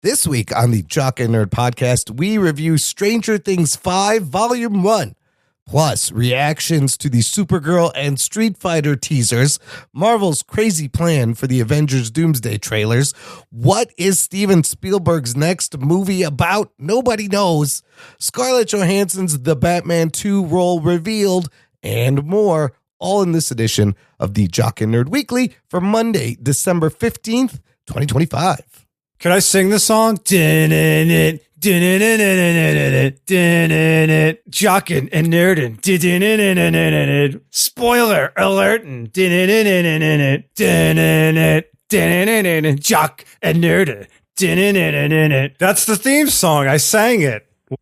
This week on the Jock and Nerd Podcast, we review Stranger Things 5, Volume 1, plus reactions to the Supergirl and Street Fighter teasers, Marvel's crazy plan for the Avengers Doomsday trailers, what is Steven Spielberg's next movie about? Nobody knows. Scarlett Johansson's The Batman 2 role revealed, and more, all in this edition of the Jock and Nerd Weekly for Monday, December 15th, 2025. Can I sing the song? Jock and Nerd. Spoiler alert. Jock and Nerd. That's the theme song. I sang it. Check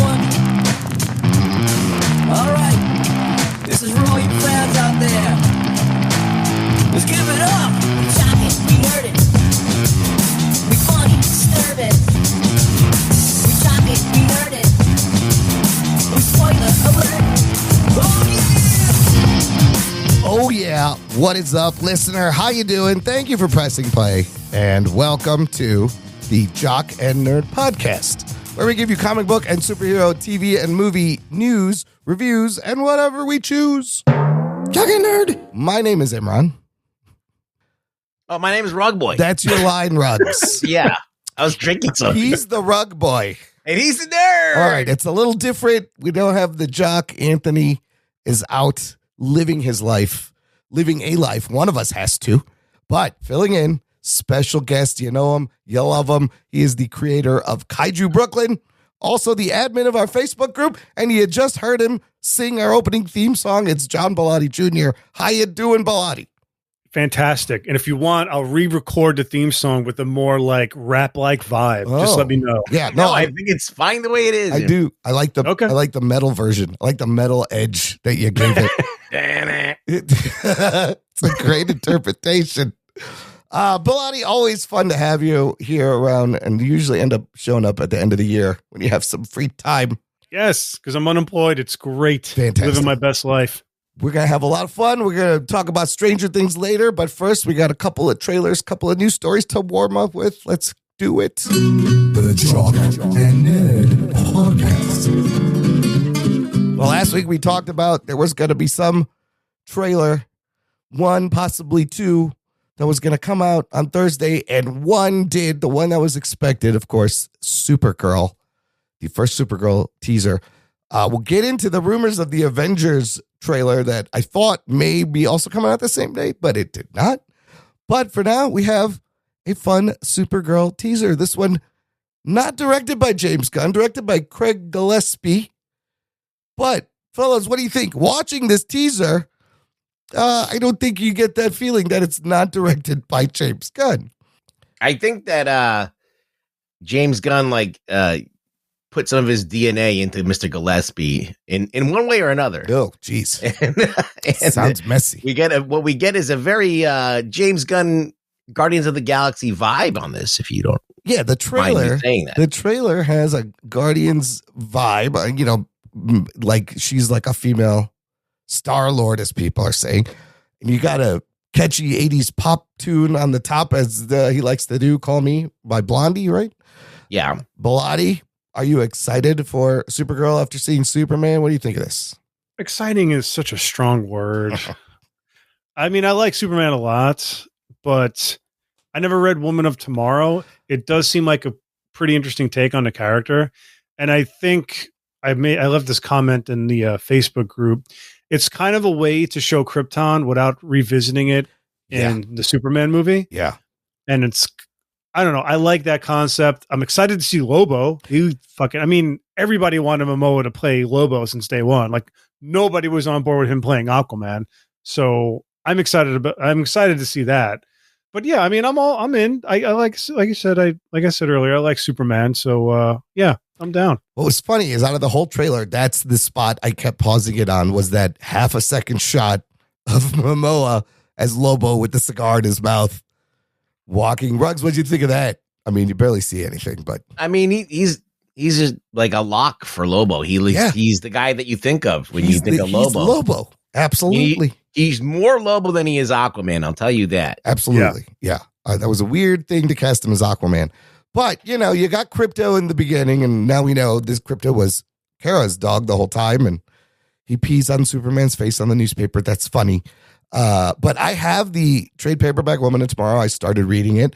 one. All right. This is for all you fans out there. Let's give it up. We jock it, we nerd it. We funny, disturb it. We jock it, we nerd it. We spoiler alert. Oh yeah, what is up, listener? How you doing? Thank you for pressing play, and welcome to the Jock and Nerd Podcast, where we give you comic book and superhero TV and movie news, reviews, and whatever we choose. Jock and Nerd. My name is Imran. Oh, my name is Rug Boy. That's your line, Rugs. Yeah, I was drinking something. He's the Rug Boy. And he's the nerd. All right, it's a little different. We don't have the Jock. Anthony is out living his life, living a life. One of us has to, but filling in, special guest. You know him, you love him. He is the creator of Kaiju Brooklyn, also the admin of our Facebook group, and you just heard him sing our opening theme song. It's John Bellotti Jr. How you doing, Bellotti? Fantastic. And if you want, I'll re-record the theme song with a more like rap-like vibe. Just let me know. Yeah, No, I think it's fine the way it is. I do. I like the Okay. I like the metal version. I like the metal edge that you gave it. It's a great interpretation. Bellotti, always fun to have you here around, and you usually end up showing up at the end of the year when you have some free time. Yes, because I'm unemployed. It's great. Fantastic. Living my best life. We're going to have a lot of fun. We're going to talk about Stranger Things later, but first we got a couple of trailers, couple of news stories to warm up with. Let's do it. The Jock and Nerd Podcast. Well, last week we talked about there was going to be some trailer, one, possibly two, that was going to come out on Thursday, and one did, the one that was expected, of course, Supergirl, the first Supergirl teaser. We'll get into the rumors of the Avengers trailer that I thought may be also coming out the same day, but it did not. But for now, we have a fun Supergirl teaser. This one not directed by James Gunn, directed by Craig Gillespie. But, fellas, what do you think? Watching this teaser, I don't think you get that feeling that it's not directed by James Gunn. I think that James Gunn put some of his DNA into Mr. Gillespie in one way or another. Oh, jeez. And sounds messy. What we get is a very James Gunn Guardians of the Galaxy vibe on this, if you don't. Yeah, the trailer. Mind me saying that. The trailer has a Guardians vibe. Like she's like a female Star-Lord, as people are saying. And you got a catchy 80s pop tune on the top, as he likes to do, Call Me by Blondie, right? Yeah. Bellotti, are you excited for Supergirl after seeing Superman? What do you think of this? Exciting is such a strong word. I mean, I like Superman a lot, but I never read Woman of Tomorrow. It does seem like a pretty interesting take on the character. And I think I left this comment in the Facebook group. It's kind of a way to show Krypton without revisiting it in the Superman movie. Yeah. And I don't know. I like that concept. I'm excited to see Lobo. Everybody wanted Momoa to play Lobo since day one. Like nobody was on board with him playing Aquaman. So I'm excited to see that. But yeah, I mean, I'm in. I like I said earlier, I like Superman. So yeah, I'm down. What was funny is out of the whole trailer, that's the spot I kept pausing it on, was that half a second shot of Momoa as Lobo with the cigar in his mouth walking. Ruggs, what'd you think of that? I mean, you barely see anything, but I mean, he's just like a lock for Lobo. He's the guy that you think of when you think of Lobo. He's Lobo. Absolutely. He's more Lobo than he is Aquaman. I'll tell you that. Absolutely. Yeah. That was a weird thing to cast him as Aquaman. But, you know, you got Crypto in the beginning, and now we know this Crypto was Kara's dog the whole time, and he pees on Superman's face on the newspaper. That's funny. But I have the trade paperback Woman of Tomorrow. I started reading it,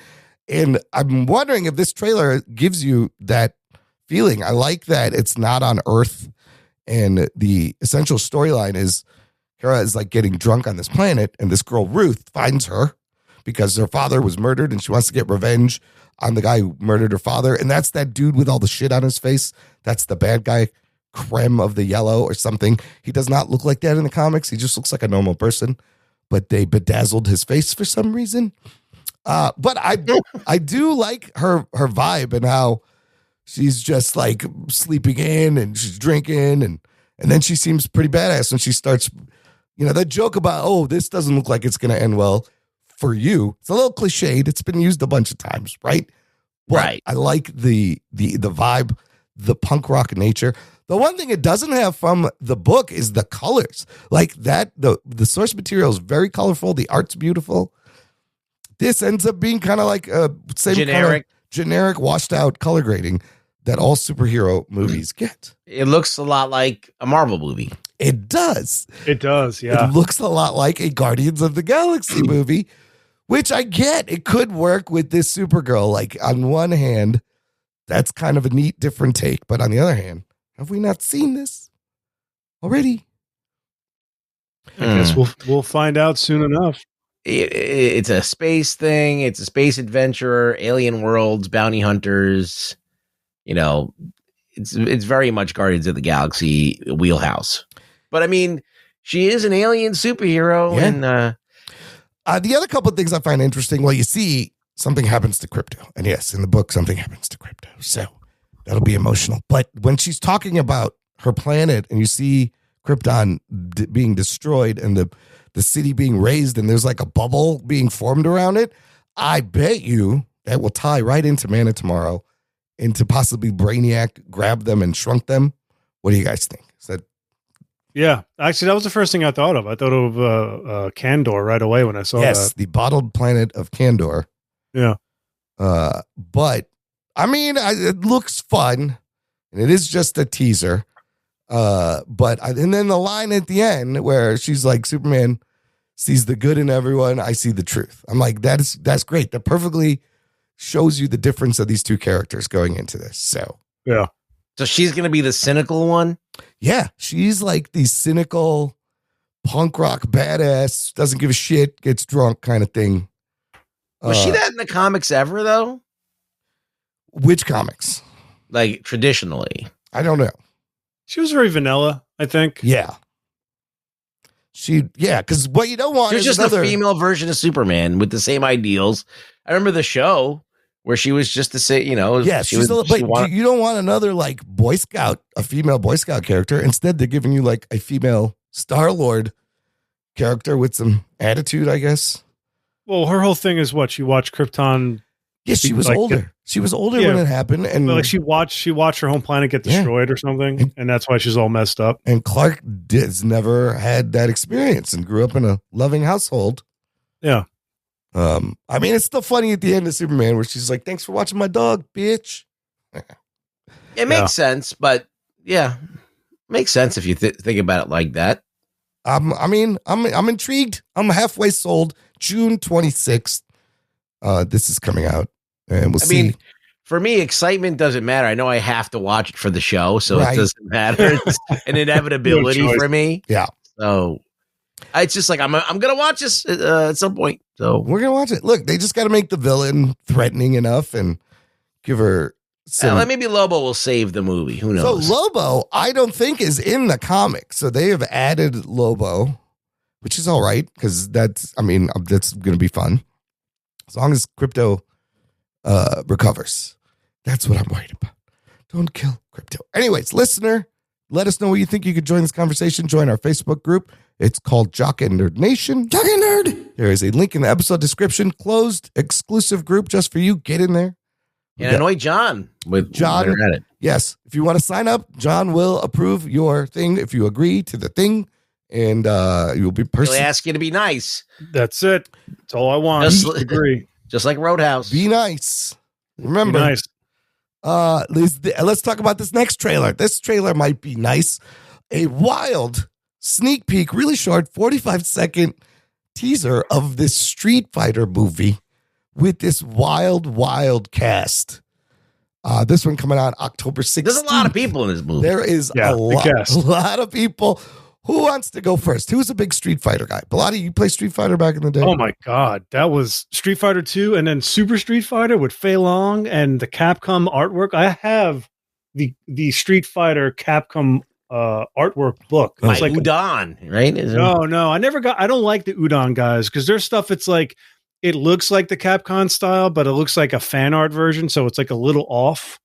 and I'm wondering if this trailer gives you that feeling. I like that it's not on Earth, and the essential storyline is Kara is like getting drunk on this planet, and this girl Ruth finds her because her father was murdered, and she wants to get revenge on the guy who murdered her father. And that's that dude with all the shit on his face. That's the bad guy, Creme of the Yellow or something. He does not look like that in the comics. He just looks like a normal person, but they bedazzled his face for some reason. But I do like her vibe and how she's just like sleeping in and she's drinking and then she seems pretty badass when she starts, you know, that joke about, oh, this doesn't look like it's going to end well for you. It's a little cliched. It's been used a bunch of times, right? But Right. I like the vibe, the punk rock nature. The one thing it doesn't have from the book is the colors. Like that, the source material is very colorful. The art's beautiful. This ends up being kind of like a same generic, washed out color grading that all superhero movies get. It looks a lot like a Marvel movie. It does. It does, yeah. It looks a lot like a Guardians of the Galaxy movie, which I get. It could work with this Supergirl. Like, on one hand, that's kind of a neat, different take. But on the other hand, have we not seen this already? I guess we'll find out soon enough. It's a space thing. It's a space adventurer, alien worlds, bounty hunters. You know, it's very much Guardians of the Galaxy wheelhouse. But I mean, she is an alien superhero, Yeah. and The other couple of things I find interesting. Well, you see, something happens to Crypto, and yes, in the book, something happens to Crypto, so that'll be emotional. But when she's talking about her planet, and you see Krypton being destroyed, and the city being raised, and there's like a bubble being formed around it, I bet you that will tie right into Man of Tomorrow, into possibly Brainiac grabbed them and shrunk them. What do you guys think? Is that Yeah, actually, that was the first thing I thought of. I thought of Kandor right away when I saw that. The bottled planet of Kandor. Yeah. But I mean, it looks fun, and it is just a teaser. And then the line at the end where she's like, Superman sees the good in everyone. I see the truth. I'm like, that's great. That perfectly shows you the difference of these two characters going into this. So Yeah. so she's going to be the cynical one. yeah, she's like the cynical punk rock badass, doesn't give a shit, gets drunk kind of thing. Was she that in the comics ever, though? Which comics? Like, traditionally. I don't know. She was very vanilla, I think. Yeah. Because what you don't want She was is just another a female version of Superman with the same ideals. I remember the show where she was just to say, you know, Yeah, she she's was, but she wanted- you don't want another like a female Boy Scout character. Instead, they're giving you like a female Star-Lord character with some attitude, I guess. Well, her whole thing is what? She watched Krypton. Yeah, she was Like, older. She was older Yeah. when it happened, and Like she watched her home planet get Yeah. destroyed or something, and that's why she's all messed up. and Clark has never had that experience and grew up in a loving household. Yeah. I mean, it's still funny at the end of Superman where she's like, "Thanks for watching my dog, bitch." It makes sense, but yeah, makes sense if you think about it like that. I'm intrigued. I'm halfway sold. June 26th. This is coming out, and we'll I see. mean, for me, excitement doesn't matter. I know I have to watch it for the show, so Right. it doesn't matter. It's an inevitability No choice. for me. Yeah. So it's just like I'm gonna watch this at some point. So We're gonna watch it. Look, they just got to make the villain threatening enough and give her some. maybe Lobo will save the movie. Who So knows? Lobo, I don't think is in the comic. So they have added Lobo, which is all right because that's going to be fun as long as Crypto recovers. That's what I'm worried about. Don't kill Crypto. Anyways, listener, let us know what you think. You could join this conversation. Join our Facebook group. It's called Jock and Nerd Nation. Jock and Nerd. There is a link in the episode description. Closed, exclusive group just for you. Get in there. And annoy John with John. when they're at it. Yes, if you want to sign up, John will approve your thing if you agree to the thing, and you'll be He'll personally. ask you to be nice. That's it. That's all I want. Just- Agree. just like Roadhouse. Be nice. Remember, Be nice. Let's talk about this next trailer. This trailer might be nice. A wild sneak peek, really short, 45-second teaser of this Street Fighter movie with this wild cast. This one coming out October 16th. There's a lot of people in this movie. There is a lot of people. Who wants to go first? Who's a big Street Fighter guy? Bellotti, you play Street Fighter back in the day? Oh my God. That was Street Fighter 2 and then Super Street Fighter with Fei Long and the Capcom artwork. I have the Street Fighter Capcom artwork book. By It's like Udon, right? No. I don't like the Udon guys because their stuff, it's like, it looks like the Capcom style, but it looks like a fan art version. So it's like a little off.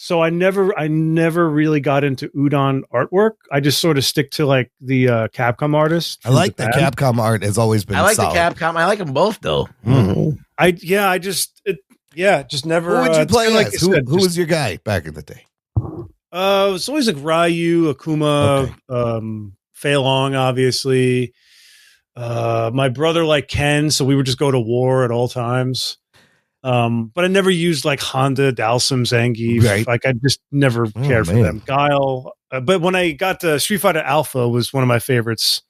So I never really got into Udon artwork. I just sort of stick to like the Capcom artist. I like the Capcom art has always been I like solid. the Capcom. I like them both though. Just never. Who would you play like as? Who was your guy back in the day? It's always like Ryu, Akuma, Fei Long, obviously. My brother liked Ken, so we would just go to war at all times. But I never used like Honda, Dalsum, Zangief. Right. Like I just never cared for them. Guile. But when I got to Street Fighter Alpha was one of my favorites,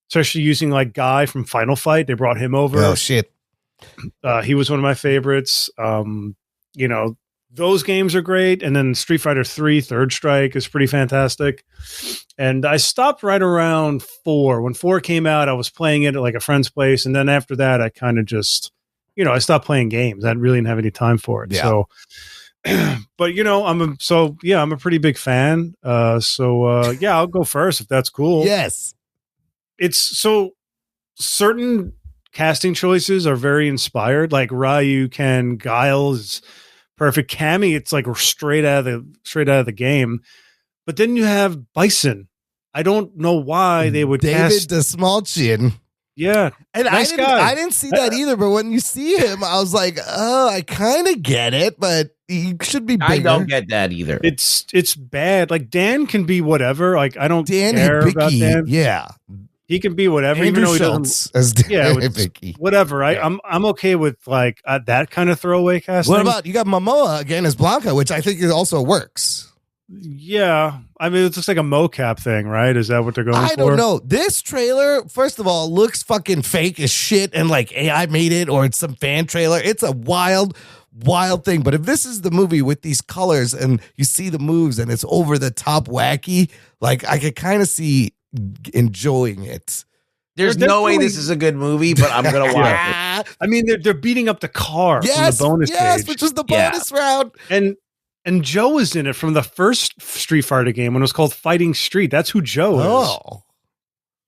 especially using like Guy from Final Fight. They brought him over. Oh shit. He was one of my favorites. Those games are great. And then Street Fighter 3 Third Strike is pretty fantastic. And I stopped right around 4. When 4 came out, I was playing it at like a friend's place. And then after that, I kind of just, I stopped playing games. I really didn't have any time for it. Yeah. So, but I'm a pretty big fan. I'll go first if that's cool. Yes. It's so certain casting choices are very inspired. Like Ryu, Ken, Guile is perfect. Cammy, it's like straight out of the game. But then you have Bison. I don't know why they would David cast the Small Chin. Yeah. And Nice I guy. didn't see that either, but when you see him, I was like, oh, I kind of get it, but he should be bigger. I don't get that either. It's bad. Like Dan can be whatever. Like I don't care about Hibiki, Dan. yeah. He can be whatever, Andrew even though he Schultz doesn't. as Yeah, Dan it's Hibiki. whatever. I'm okay with like that kind of throwaway casting. What about you got Momoa again as Blanca, which I think also works. Yeah, I mean, it's just like a mocap thing, right? Is that what they're going for? I don't know. This trailer, first of all, looks fucking fake as shit and like AI made it or it's some fan trailer. It's a wild thing. But if this is the movie with these colors and you see the moves and it's over the top wacky, like I could kind of see enjoying it. There's no way this is a good movie, but I'm gonna watch it. I mean, they're beating up the car from the bonus stage. which was the bonus round. And Joe was in it from the first Street Fighter game when it was called Fighting Street. That's who Joe is. Oh.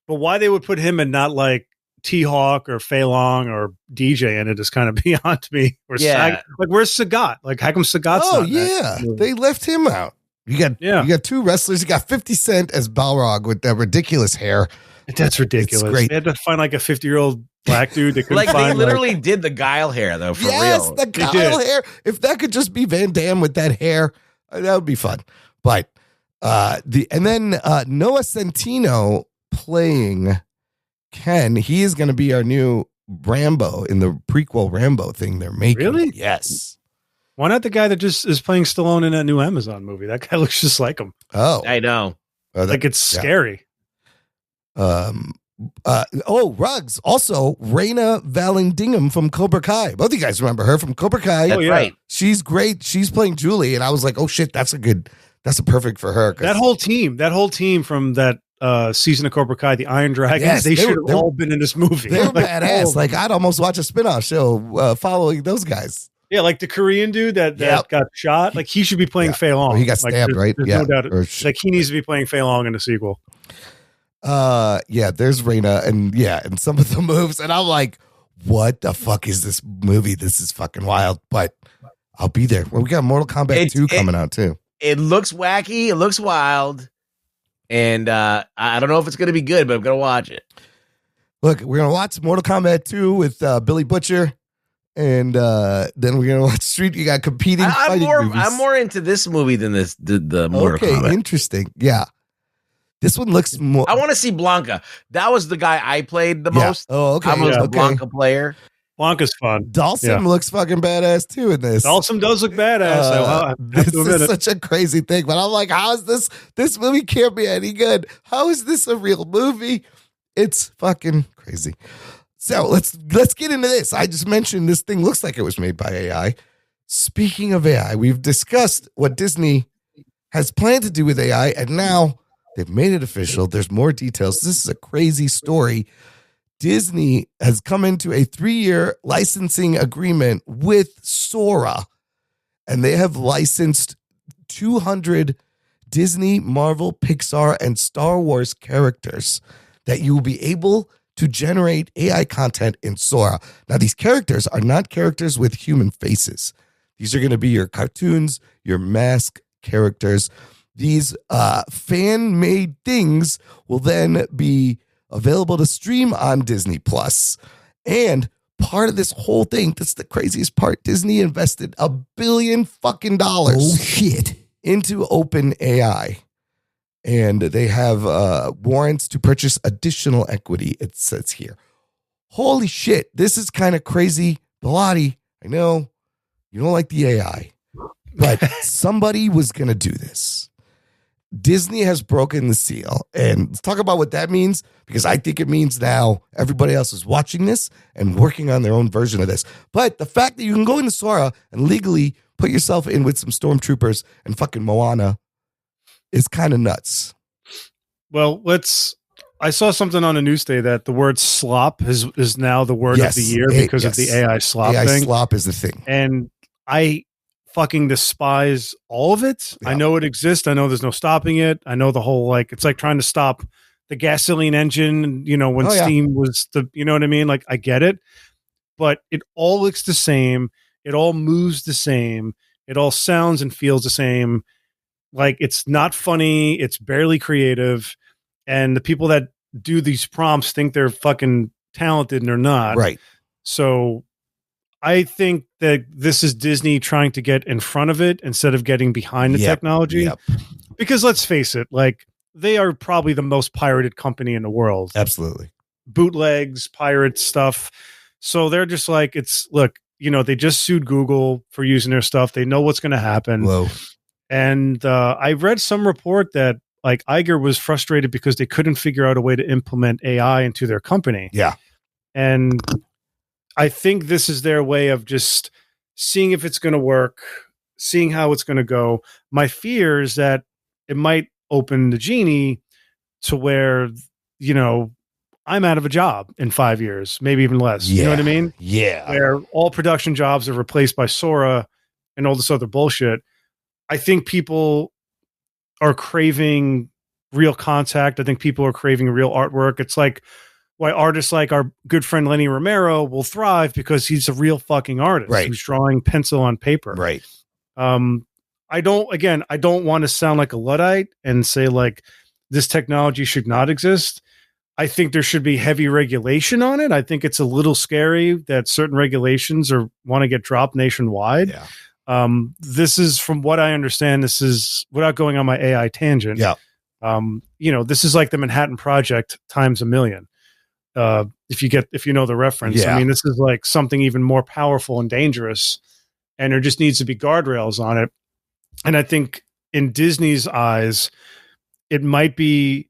But why they would put him and not like T-Hawk or Fei Long or DJ in it is kind of beyond me. Or Yeah. like where's Sagat? Like how come Sagat's Oh not in yeah, that? they left him out. You got two wrestlers. You got 50 Cent as Balrog with that ridiculous hair. That's ridiculous. It's great. They had to find like a 50-year-old black dude. They couldn't Like they find literally did the Guile hair though, for real. The Kyle hair. If that could just be Van Damme with that hair, that would be fun. But Noah Centino playing Ken. He is going to be our new Rambo in the prequel Rambo thing they're making. Really? Yes. Why not the guy that just is playing Stallone in that new Amazon movie? That guy looks just like him. Oh, I know. Like it's scary. Ruggs. Also, Raina Vallandigham from Cobra Kai. Both of you guys remember her from Cobra Kai. That's right. She's great. She's playing Julie, and I was like, oh shit, that's a perfect for her. That whole team from that season of Cobra Kai, the Iron Dragons, Yes, they should have all been in this movie. They were Like, badass. Like I'd almost watch a spinoff show following those guys. yeah, like the Korean dude that got shot. Like he should be playing Fei Long. Oh, he got Like, stabbed, right? There's Yeah. no doubt. Or Like he needs to be playing Fei Long in the sequel. There's Raina and some of the moves, and I'm like, what the fuck is this movie? This is fucking wild, but I'll be there. Well, we got Mortal Kombat 2 coming out too. It looks wacky. It looks wild. And I don't know if it's going to be good, but I'm going to watch it. Look, we're going to watch Mortal Kombat 2 with Billy Butcher, and then we're going to watch Street. You got competing fighting movies. I'm more into this movie than the Mortal Kombat. Okay, interesting. Yeah. This one looks more... I want to see Blanca. That was the guy I played the most. Oh, okay. I was Yeah. the Blanca player. Wonka's fun. Dawson looks fucking badass too in this. Dawson does look badass. I have This to admit is it. such a crazy thing, but I'm like, how is this movie can't be any good? How is this a real movie? It's fucking crazy. So let's get into this. I just mentioned this thing looks like it was made by AI. Speaking of AI, we've discussed what Disney has planned to do with AI, and now they've made it official. There's more details. This is a crazy story. Disney has come into a 3-year licensing agreement with Sora, and they have licensed 200 Disney, Marvel, Pixar, and Star Wars characters that you will be able to generate AI content in Sora. Now, these characters are not characters with human faces. These are going to be your cartoons, your mask characters. These fan-made things will then be available to stream on Disney Plus. And part of this whole thing, that's the craziest part, Disney invested $1 billion fucking Oh shit. into OpenAI. And they have warrants to purchase additional equity, it says here. Holy shit, this is kind of crazy. Bellotti, I know you don't like the AI, but somebody was going to do this. Disney has broken the seal. And let's talk about what that means, because I think it means now everybody else is watching this and working on their own version of this. But the fact that you can go into Sora and legally put yourself in with some stormtroopers and fucking Moana is kind of nuts. Well, I saw something on a Newsday that the word slop is now the word of the year because of the AI slop AI thing. slop is the thing. And I fucking despise all of it. Yeah. I know it exists. I know there's no stopping it. I know the whole, it's like trying to stop the gasoline engine, when steam was you know what I mean? Like, I get it, but it all looks the same. It all moves the same. It all sounds and feels the same. Like, it's not funny. It's barely creative. And the people that do these prompts think they're fucking talented and they're not. Right. So I think that this is Disney trying to get in front of it instead of getting behind the technology. Yep. Because let's face it, they are probably the most pirated company in the world. Absolutely. Bootlegs, pirate stuff. So they're just like, they just sued Google for using their stuff. They know what's going to happen. Whoa. And I read some report that Iger was frustrated because they couldn't figure out a way to implement AI into their company. Yeah. And I think this is their way of just seeing if it's going to work, seeing how it's going to go. My fear is that it might open the genie to where, I'm out of a job in 5 years, maybe even less. Yeah. You know what I mean? Yeah. Where all production jobs are replaced by Sora and all this other bullshit. I think people are craving real contact. I think people are craving real artwork. It's like why artists like our good friend Lenny Romero will thrive, because he's a real fucking artist who's drawing pencil on paper. Right. I don't want to sound like a Luddite and say this technology should not exist. I think there should be heavy regulation on it. I think it's a little scary that certain regulations want to get dropped nationwide. Yeah. This is, from what I understand, this is, without going on my AI tangent. Yeah. This is like the Manhattan Project times a million. If you know the reference. Yeah. I mean, this is like something even more powerful and dangerous, and there just needs to be guardrails on it. And I think in Disney's eyes, it might be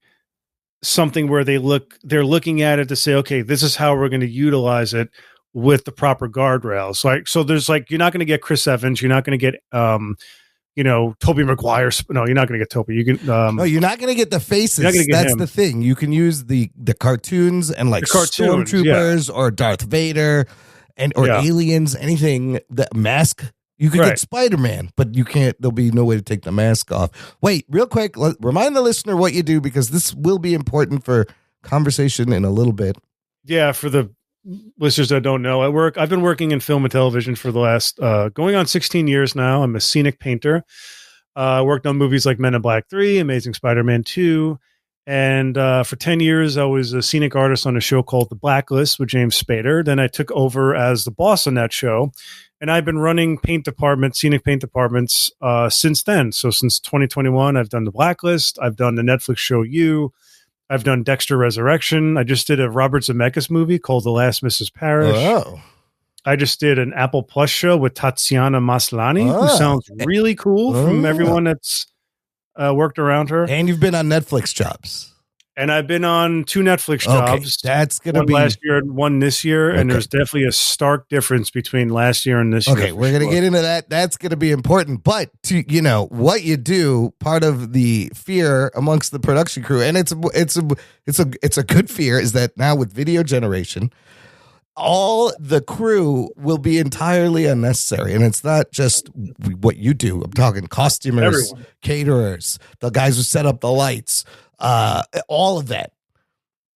something where they're looking at it to say, okay, this is how we're going to utilize it with the proper guardrails. So there's you're not going to get Chris Evans. You're not going to get, Tobey Maguire. No, you're not going to get Tobey. You can, no, you're not going to get the faces. You're not gonna get That's him. the thing. You can use the cartoons and stormtroopers or Darth Vader or aliens, anything that mask. You could get Spider-Man, but you can't. There'll be no way to take the mask off. Wait, real quick. Remind the listener what you do, because this will be important for conversation in a little bit. Yeah, for the listeners that don't know, I've been working in film and television for the last going on 16 years now. I'm a scenic painter. I worked on movies like Men in Black 3, Amazing Spider-Man 2, and for 10 years I was a scenic artist on a show called The Blacklist with James Spader. Then I took over as the boss on that show, and I've been running scenic paint departments since then. So since 2021, I've done The Blacklist, I've done the Netflix show You, I've done Dexter Resurrection. I just did a Robert Zemeckis movie called The Last Mrs. Parrish. Oh. I just did an Apple Plus show with Tatiana Maslany, who Ah. sounds really cool from everyone that's worked around her. And you've been on Netflix jobs. And I've been on 2 Netflix Okay, jobs. that's going to One be last year and one this year. And Okay. there's definitely a stark difference between last year and this year. okay. We're going to get into that. That's going to be important. But to what you do, part of the fear amongst the production crew, and it's a good fear, is that now with video generation, all the crew will be entirely unnecessary. And it's not just what you do. I'm talking costumers, Everyone. caterers, the guys who set up the lights, all of that.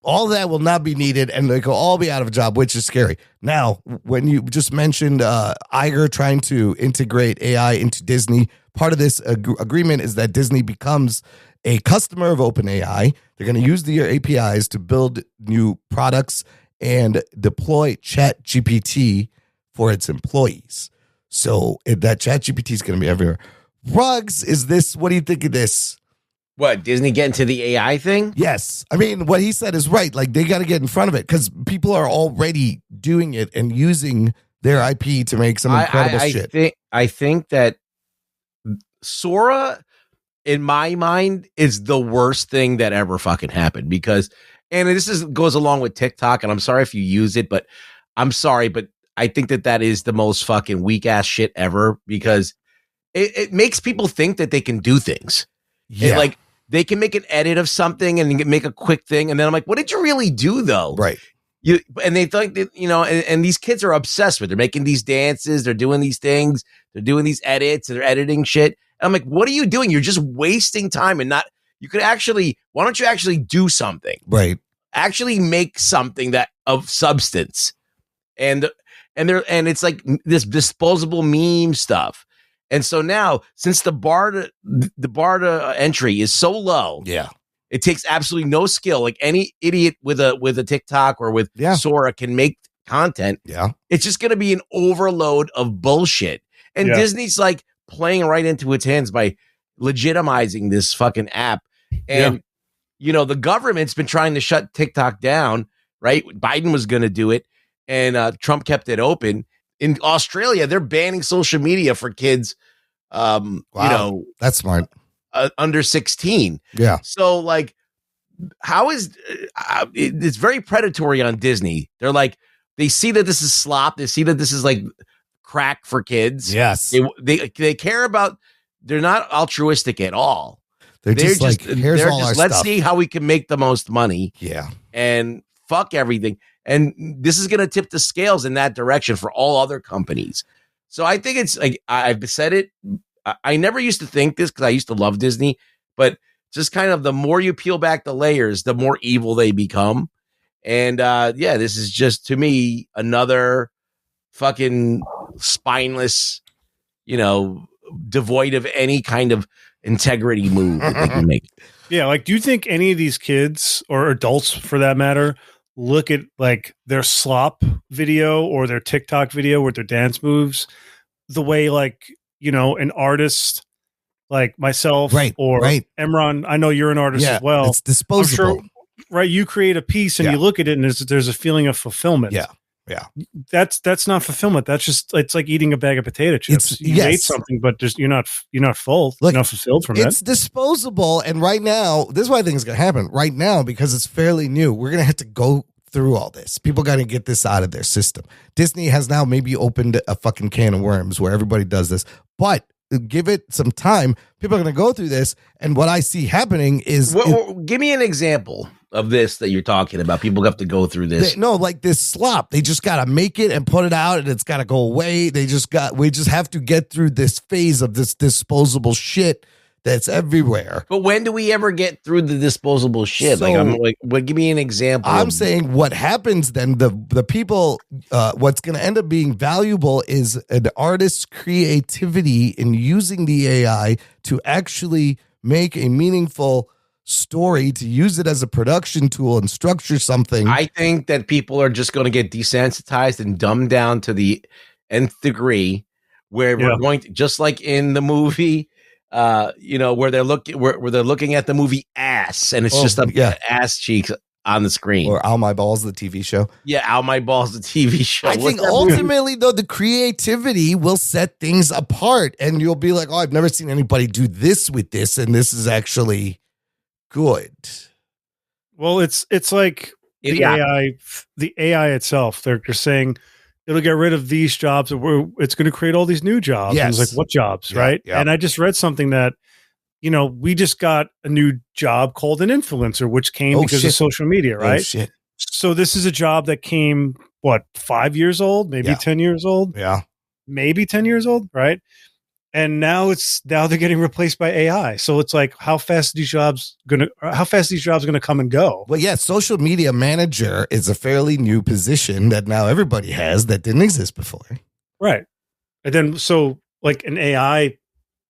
All of that will not be needed, and they will all be out of a job, which is scary. Now, when you just mentioned Iger trying to integrate AI into Disney, part of this agreement is that Disney becomes a customer of OpenAI. They're going to use their APIs to build new products and deploy ChatGPT for its employees. So that ChatGPT is going to be everywhere. Rugs, what do you think of this? What, Disney getting to the AI thing? Yes. I mean, what he said is right. Like, they got to get in front of it because people are already doing it and using their IP to make some incredible shit. I think that Sora, in my mind, is the worst thing that ever fucking happened because, and goes along with TikTok, and I'm sorry if you use it, but I'm sorry, but I think that is the most fucking weak ass shit ever because it makes people think that they can do things. Yeah. Like, they can make an edit of something and make a quick thing. And then I'm like, what did you really do though? Right. And they think that, and these kids are obsessed with it. They're making these dances. They're doing these things. They're doing these edits. They're editing shit. And I'm like, what are you doing? You're just wasting time why don't you actually do something? Right. Actually make something that of substance. And it's like this disposable meme stuff. And so now, since the bar to entry is so low, Yeah. it takes absolutely no skill. Like any idiot with a TikTok or with Sora can make content. Yeah. It's just going to be an overload of bullshit. And Disney's like playing right into its hands by legitimizing this fucking app. And, the government's been trying to shut TikTok down, right? Biden was going to do it and Trump kept it open. In Australia, they're banning social media for kids, Wow. That's smart. Under 16. Yeah. So, like, how is it's very predatory on Disney? They're like, they see that this is slop. They see that this is like crack for kids. Yes. They care about. They're not altruistic at all. They're just like, here's all our let's stuff. see how we can make the most money. Yeah. And fuck everything. And this is going to tip the scales in that direction for all other companies. So I think it's like, I've said it. I never used to think this because I used to love Disney, but just kind of the more you peel back the layers, the more evil they become. And this is just, to me, another fucking spineless, devoid of any kind of integrity move that they can make. Yeah, like, do you think any of these kids or adults, for that matter, look at like their slop video or their TikTok video with their dance moves the way like, an artist like myself or Emron, I know you're an artist as well. It's disposable. I'm sure, right? You create a piece and you look at it and there's a feeling of fulfillment. Yeah. Yeah. That's not fulfillment. That's just, it's like eating a bag of potato chips. You ate something, but just you're not full. Look, you're not fulfilled from that. It's disposable. And right now, this is why I think it's going to happen right now, because it's fairly new. We're going to have to go through all this. People got to get this out of their system. Disney has now maybe opened a fucking can of worms where everybody does this, but give it some time. People are going to go through this. And what I see happening is, give me an example of this that you're talking about. People have to go through this. Like this slop. They just got to make it and put it out, and it's got to go away. We just have to get through this phase of this disposable shit that's everywhere. But when do we ever get through the disposable shit? So, give me an example. I'm saying what happens then, the people, what's going to end up being valuable is an artist's creativity in using the AI to actually make a meaningful story, to use it as a production tool and structure something. I think that people are just going to get desensitized and dumbed down to the nth degree, where we're going to, just like in the movie, where they're looking at the movie Ass, and it's just ass cheeks. on the screen. Or Ow My Balls, the TV show. Yeah, Ow My Balls, the TV show. I think ultimately, though, the creativity will set things apart, and you'll be like, "Oh, I've never seen anybody do this with this, and this is actually good." Well, it's like the AI itself. They're saying it'll get rid of these jobs, and it's going to create all these new jobs. Yes. And it's like, what jobs, Yeah, right? yeah. And I just read something that, we just got a new job called an influencer, which came because of social media, right? Oh, shit. So this is a job that came, 5 years old, maybe Yeah. 10 years old, Yeah. maybe 10 years old, right? And now they're getting replaced by AI. So it's like, how fast are these jobs gonna come and go? Well, yeah, social media manager is a fairly new position that now everybody has that didn't exist before. Right. And then so like an AI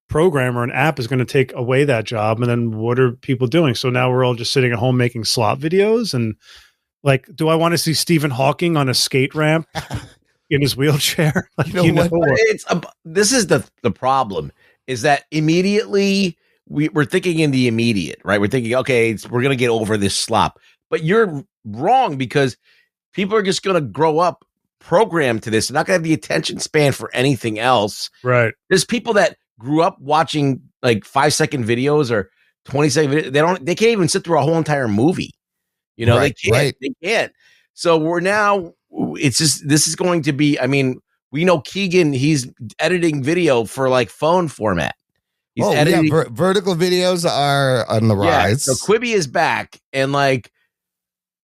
program or an app is going to take away that job. And then what are people doing? So now we're all just sitting at home making slot videos. And like, do I want to see Stephen Hawking on a skate ramp in his wheelchair? Like, This is the problem is that immediately we're thinking in the immediate, right? We're thinking, okay, we're going to get over this slop, but you're wrong because people are just going to grow up programmed to this. They're not going to have the attention span for anything else. Right. There's people that grew up watching like 5-second videos or 20-second videos. They can't even sit through a whole entire movie. Right, They can't. So this is going to be, I mean, we know Keegan, he's editing video for like phone format. He's editing. Yeah, vertical videos are on the rise. So Quibi is back, and like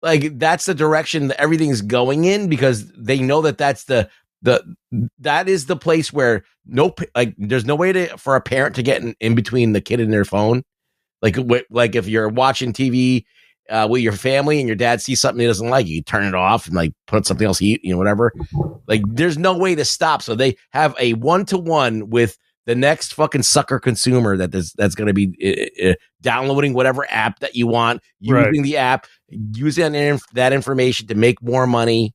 that's the direction that everything's going in because they know that that's that is the place where there's no way for a parent to get in between the kid and their phone. Like if you're watching TV with your family and your dad sees something he doesn't like, you turn it off and like put something else, whatever. Like there's no way to stop. So they have a 1-to-1 with the next fucking sucker consumer that's going to be downloading whatever app that you want, using the app, using that information to make more money.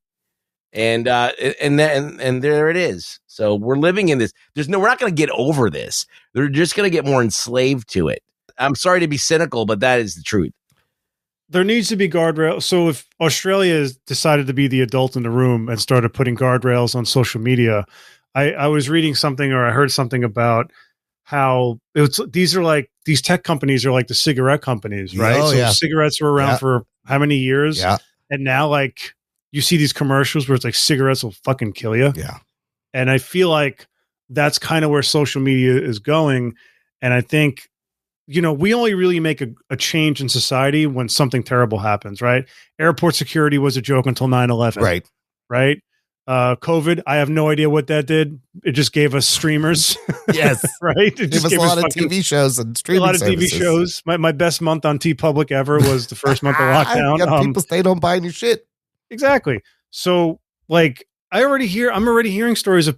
And there it is. So we're living in this. We're not going to get over this. They're just going to get more enslaved to it. I'm sorry to be cynical, but that is the truth. There needs to be guardrails. So if Australia has decided to be the adult in the room and started putting guardrails on social media, I was reading something or I heard something about how these tech companies are like the cigarette companies, right? Oh, yeah. Cigarettes were around for how many years? Yeah. And now like you see these commercials where it's like cigarettes will fucking kill you. Yeah. And I feel like that's kind of where social media is going. And I think, we only really make a change in society when something terrible happens, right? Airport security was a joke until 9/11. Right. Right. COVID, I have no idea what that did. It just gave us streamers. Yes. Right. It Gave us a lot of TV shows and streaming a lot of services. TV shows. My best month on TeePublic ever was the first month of lockdown. Yeah, people stayed home buying your shit. Exactly. So like I'm already hearing stories of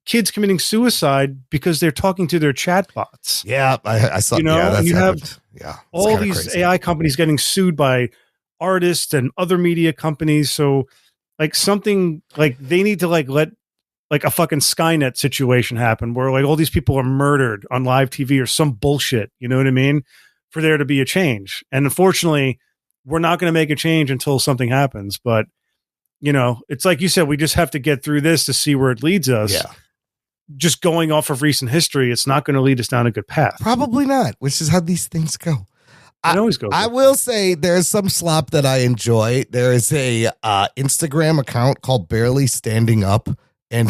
kids committing suicide because they're talking to their chatbots. Yeah, I saw. And you have all these crazy. AI companies getting sued by artists and other media companies. So like something like they need to like let like a fucking Skynet situation happen where like all these people are murdered on live TV or some bullshit. You know what I mean? For there to be a change. And unfortunately, we're not going to make a change until something happens. But it's like you said, we just have to get through this to see where it leads us. Yeah. Just going off of recent history, it's not going to lead us down a good path. Probably not, which is how these things go. It always goes. I will say there's some slop that I enjoy. There is a Instagram account called Barely Standing Up, and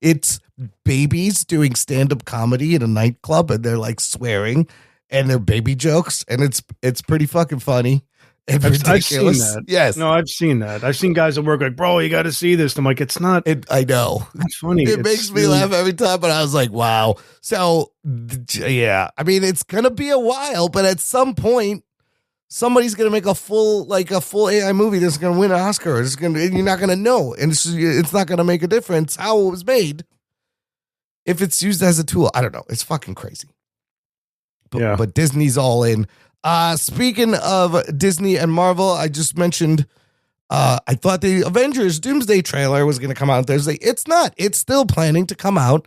it's babies doing stand-up comedy in a nightclub, and they're like swearing, and they're baby jokes, and it's pretty fucking funny. And ridiculous. I've seen that. Yes. No, I've seen that. I've seen guys at work like, bro, you got to see this. I'm like, it's not. I know. It's funny. It makes me laugh every time, but I was like, wow. So, yeah. I mean, it's going to be a while, but at some point, somebody's going to make a full AI movie that's going to win an Oscar. You're not going to know. And it's not going to make a difference how it was made if it's used as a tool. I don't know. It's fucking crazy. But Disney's all in. Speaking of Disney and Marvel, I just mentioned I thought the Avengers Doomsday trailer was going to come out on Thursday. It's not. It's still planning to come out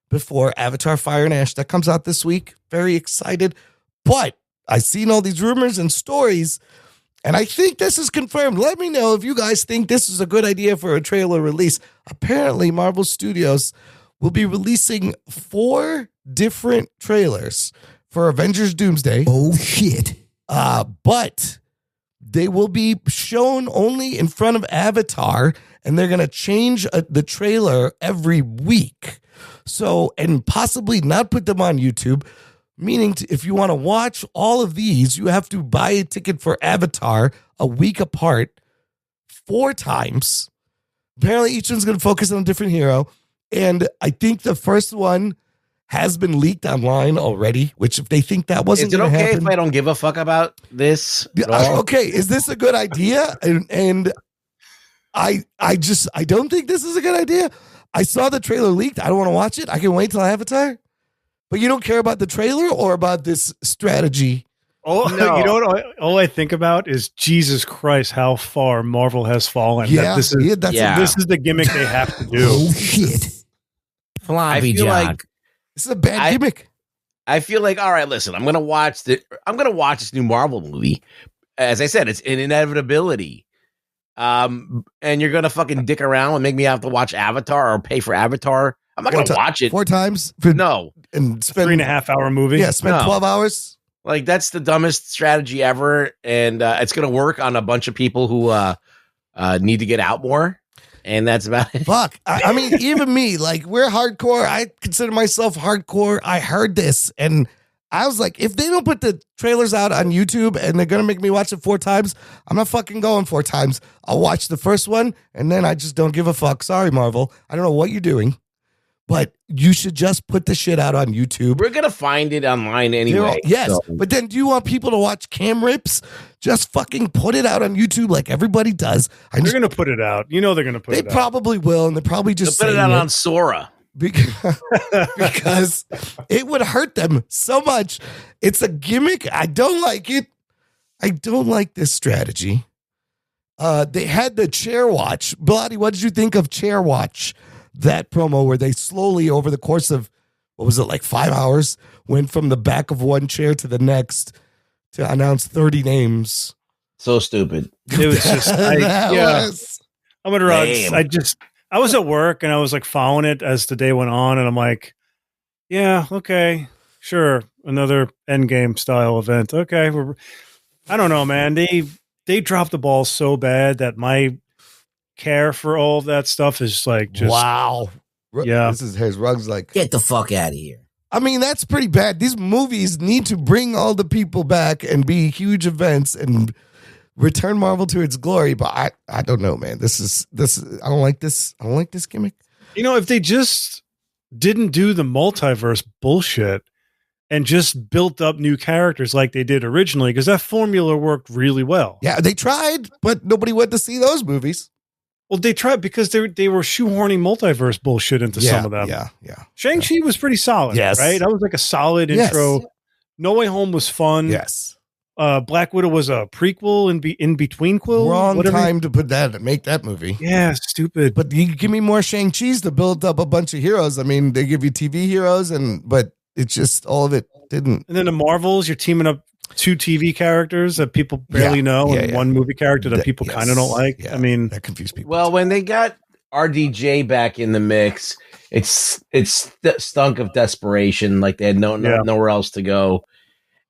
before Avatar Fire and Ash. That comes out this week. Very excited. But I've seen all these rumors and stories, And I think this is confirmed. Let me know if you guys think this is a good idea for a trailer release. Apparently, Marvel Studios will be releasing 4 different trailers for Avengers Doomsday. Oh, shit. But they will be shown only in front of Avatar, and they're going to change the trailer every week. So, and possibly not put them on YouTube. Meaning, if you want to watch all of these, you have to buy a ticket for Avatar a week apart 4 times. Apparently, each one's going to focus on a different hero. And I think the first one has been leaked online already, which if they think that wasn't Is it going to okay happen. if I don't give a fuck about this? at all? Okay, is this a good idea? And I don't think this is a good idea. I saw the trailer leaked. I don't want to watch it. I can wait till Avatar. But you don't care about the trailer or about this strategy? Oh, No. you know what? All I think about is Jesus Christ, how far Marvel has fallen. Yeah, This Yeah. is the gimmick they have to do. Oh, shit. I Floppy feel Jock. like This is a bad gimmick. I feel like, all right, listen, I'm gonna watch this new Marvel movie. As I said, it's an inevitability. And you're gonna fucking dick around and make me have to watch Avatar or pay for Avatar. I'm not gonna watch it. 4 times. No, And spend 3.5 hour movie. Yeah, spend No. 12 hours. like that's the dumbest strategy ever, and it's gonna work on a bunch of people who need to get out more, and that's about it. Fuck. I mean, even me, like, we're hardcore. I consider myself hardcore. I heard this and I was like, if they don't put the trailers out on YouTube and they're going to make me watch it 4 times, I'm not fucking going 4 times. I'll watch the first one and then I just don't give a fuck. Sorry, Marvel. I don't know what you're doing, but you should just put the shit out on YouTube. We're gonna find it online anyway. Yes, so- but then do you want people to watch cam rips? Just fucking put it out on YouTube like everybody does. They're going to put it out. You know they're going to put They it out. probably will, and they're probably They'll just put it saying out on Sora. because it would hurt them so much. It's a gimmick. I don't like it. I don't like this strategy. They had the chair watch. Bellotti, what did you think of chair watch? That promo where they slowly over the course of, what was it, like 5 hours, went from the back of one chair to the next to announce 30 names. So stupid. It was just, I'm gonna run. Lame. I was at work and I was like following it as the day went on, and I'm like, yeah, okay, sure, another Endgame style event. Okay, I don't know, man. They dropped the ball so bad that my care for all of that stuff is like just wow. Yeah. This is his Rug's like, Get the fuck out of here. I mean, that's pretty bad. These movies need to bring all the people back and be huge events and return Marvel to its glory. But I don't know, man. This is I don't like this. I don't like this gimmick. You know, if they just didn't do the multiverse bullshit and just built up new characters like they did originally, because that formula worked really well. Yeah, they tried, but nobody went to see those movies. Well, they tried because they were shoehorning multiverse bullshit into some of them. Yeah. Shang-Chi was pretty solid. Yes. Right? That was like a solid Yes. intro. No Way Home was fun. Yes. Black Widow was a prequel in between quill. Wrong whatever. time to put that and make that movie. Yeah, stupid. But you give me more Shang-Chi's to build up a bunch of heroes. I mean, they give you TV heroes, but it's just all of it didn't. And then the Marvels, you're teaming up 2 TV characters that people barely know and one movie character that people kind of don't like. Yeah, I mean, that confused people. Well, when they got RDJ back in the mix, it's stunk of desperation. Like they had nowhere else to go.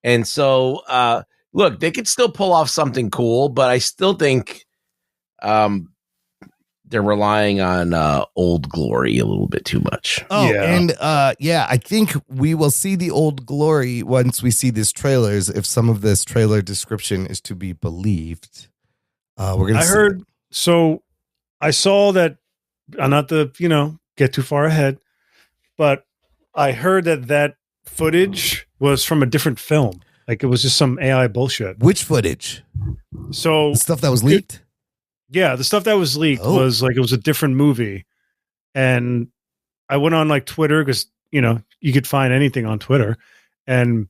And so, look, they could still pull off something cool, but I still think they're relying on old glory a little bit too much. Oh, Yeah. and I think we will see the old glory once we see these trailers. If some of this trailer description is to be believed, we're gonna. I heard. So I saw that. Not to get too far ahead, but I heard that footage was from a different film. Like it was just some AI bullshit. Which footage? So The stuff that was leaked. yeah, the stuff that was leaked Oh. was like it was a different movie, and I went on like Twitter because you could find anything on Twitter, and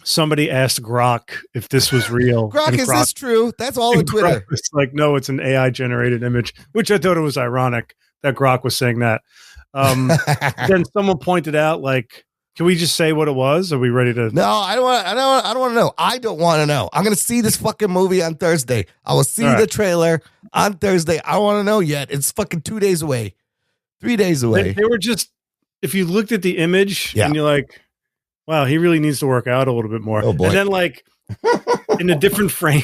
somebody asked Grok if this was real. Grok, and is this true? That's all on and Twitter. Grok was like, no, it's an AI generated image, which I thought it was ironic that Grok was saying that. Then someone pointed out, like, Can we just say what it was? Are we ready to? No, I don't want to know. I don't want to know. I'm going to see this fucking movie on Thursday. I will see the trailer on Thursday. I don't want to know yet. It's fucking 2 days away. 3 days away. They were just, if you looked at the image and you're like, wow, he really needs to work out a little bit more. Oh, boy. And then like in a different frame,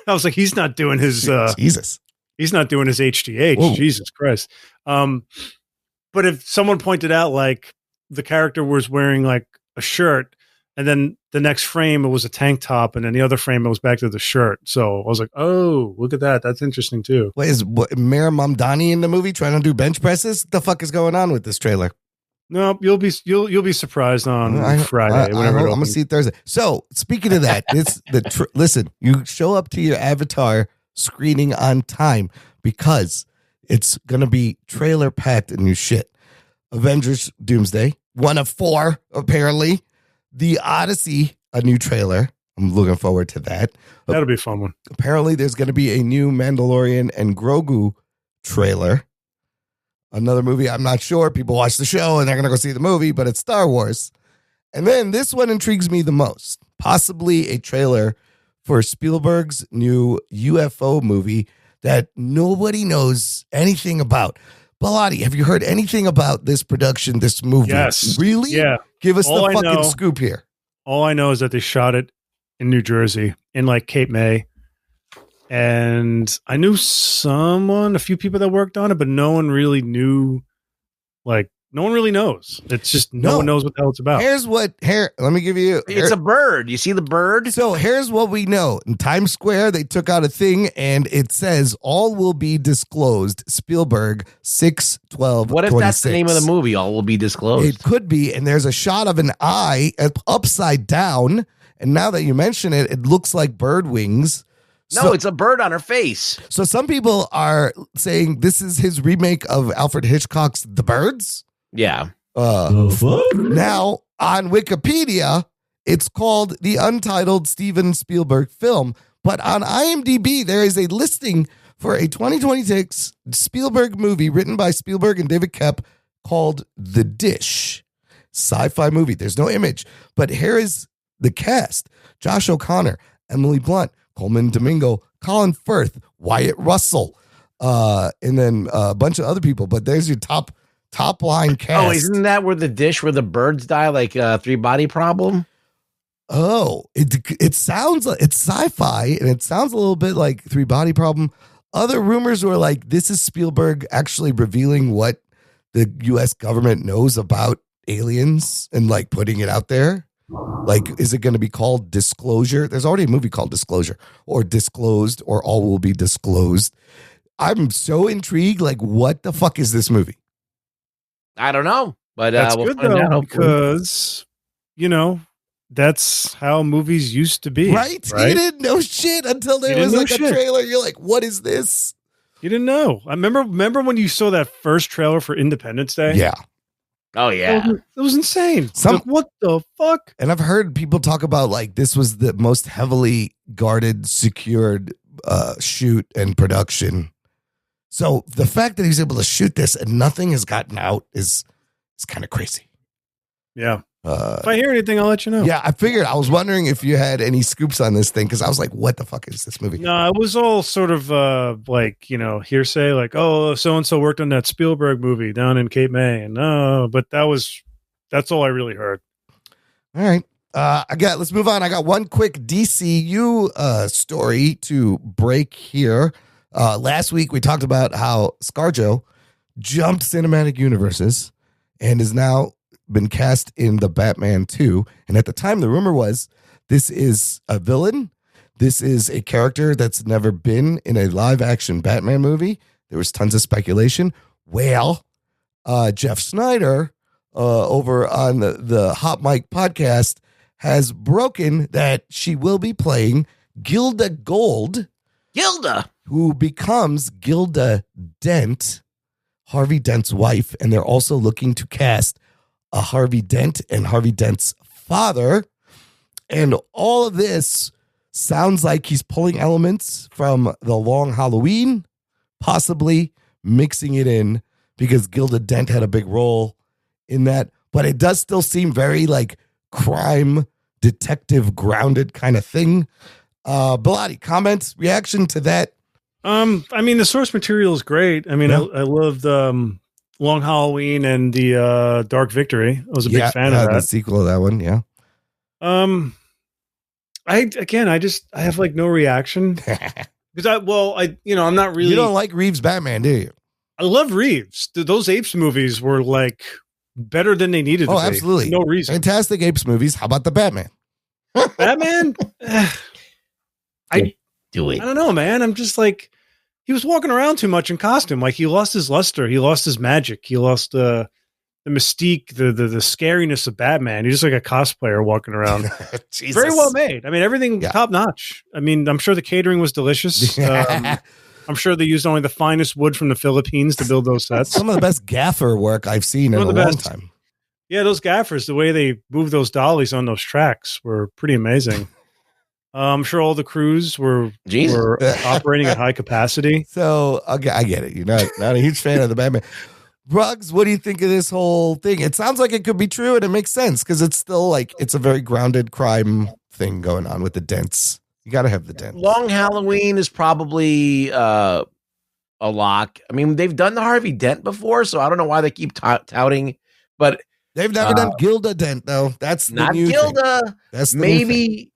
I was like, he's not doing his, Jesus. He's not doing his HGH. Whoa. Jesus Christ. But if someone pointed out like the character was wearing like a shirt and then the next frame it was a tank top and then the other frame it was back to the shirt. So I was like, oh, look at that. That's interesting too. Wait, is Mayor Mamdani in the movie trying to do bench presses? What the fuck is going on with this trailer? No, you'll be surprised on Friday. I'm gonna see it Thursday. So speaking of that, listen, you show up to your Avatar screening on time because it's gonna be trailer packed and new shit. Avengers Doomsday, 1 of 4 apparently. The Odyssey, a new trailer. I'm looking forward to that. That'll be a fun one. Apparently, there's going to be a new Mandalorian and Grogu trailer. Another movie, I'm not sure. People watch the show and they're going to go see the movie, but it's Star Wars. And then this one intrigues me the most. Possibly a trailer for Spielberg's new UFO movie that nobody knows anything about. Bellotti, have you heard anything about this production, this movie? Yes. Really? Yeah. Give us the fucking scoop here. All I know is that they shot it in New Jersey, in like Cape May. And I knew a few people that worked on it, but no one really knew, like, no one really knows. It's just no one knows what the hell it's about. Let me give you. It's a bird. You see the bird? So here's what we know. In Times Square, they took out a thing and it says all will be disclosed. Spielberg 6/12/26. What if that's the name of the movie? All will be disclosed. It could be. And there's a shot of an eye upside down. And now that you mention it, it looks like bird wings. No, it's a bird on her face. So some people are saying this is his remake of Alfred Hitchcock's The Birds. Yeah. Now, on Wikipedia, it's called the Untitled Steven Spielberg Film. But on IMDb, there is a listing for a 2026 Spielberg movie written by Spielberg and David Koepp called The Dish. Sci-fi movie. There's no image. But here is the cast. Josh O'Connor, Emily Blunt, Coleman Domingo, Colin Firth, Wyatt Russell, and then a bunch of other people. But there's your top line cast. Oh, isn't that where the birds die, like a 3-body problem? Oh, it sounds like it's sci-fi and it sounds a little bit like 3-body problem. Other rumors were like this is Spielberg actually revealing what the US government knows about aliens and like putting it out there. Like, is it going to be called Disclosure? There's already a movie called Disclosure or Disclosed or All Will Be Disclosed. I'm so intrigued. Like, what the fuck is this movie? I don't know, but that's we'll good find though, out because that's how movies used to be, right? You didn't know shit until there was like a trailer. You're like, what is this? You didn't know. I remember when you saw that first trailer for Independence Day? Yeah. Oh yeah, it was insane. Like, what the fuck? And I've heard people talk about like this was the most heavily guarded, secured shoot and production. So the fact that he's able to shoot this and nothing has gotten out is kind of crazy. Yeah. If I hear anything, I'll let you know. Yeah, I figured. I was wondering if you had any scoops on this thing because I was like, what the fuck is this movie? No, it was all sort of hearsay, like, oh, so-and-so worked on that Spielberg movie down in Cape May. And but that's all I really heard. All right. Let's move on. I got one quick DCU story to break here. Last week we talked about how ScarJo jumped cinematic universes and is now been cast in the Batman 2. And at the time, the rumor was this is a villain. This is a character that's never been in a live action Batman movie. There was tons of speculation. Well, Jeff Snyder over on the Hot Mic podcast has broken that she will be playing Gilda Gold. Gilda, who becomes Gilda Dent, Harvey Dent's wife. And they're also looking to cast a Harvey Dent and Harvey Dent's father. And all of this sounds like he's pulling elements from The Long Halloween, possibly mixing it in because Gilda Dent had a big role in that. but it does still seem very like crime detective grounded kind of thing. Bellotti, comments, reaction to that? I mean, the source material is great. I mean, Yeah. I loved Long Halloween and the Dark Victory. I was a big fan of the that. sequel of that one. Yeah. I have like no reaction because I'm not really. You don't like Reeves Batman, do you? I love Reeves. Those Apes movies were like better than they needed to Oh, be. absolutely. No reason. Fantastic Apes movies. How about the Batman? Batman? Do it. I don't know, man. I'm just like, he was walking around too much in costume. Like he lost his luster. He lost his magic. He lost the mystique, the scariness of Batman. He's just like a cosplayer walking around. Jesus. Very well made. I mean, everything Yeah. top notch. I mean, I'm sure the catering was delicious. I'm sure they used only the finest wood from the Philippines to build those sets. Some of the best gaffer work I've seen in Some a of the long best. time. Yeah, those gaffers, the way they moved those dollies on those tracks were pretty amazing. I'm sure all the crews were operating at high capacity. So okay, I get it. You're not a huge fan of the Batman. Ruggs, what do you think of this whole thing? It sounds like it could be true and it makes sense because it's still like it's a very grounded crime thing going on with the dents. You got to have the dents. Long Halloween is probably a lock. I mean, they've done the Harvey Dent before, so I don't know why they keep touting. But They've never done Gilda Dent though. That's the not new Gilda. thing. That's the new thing. Maybe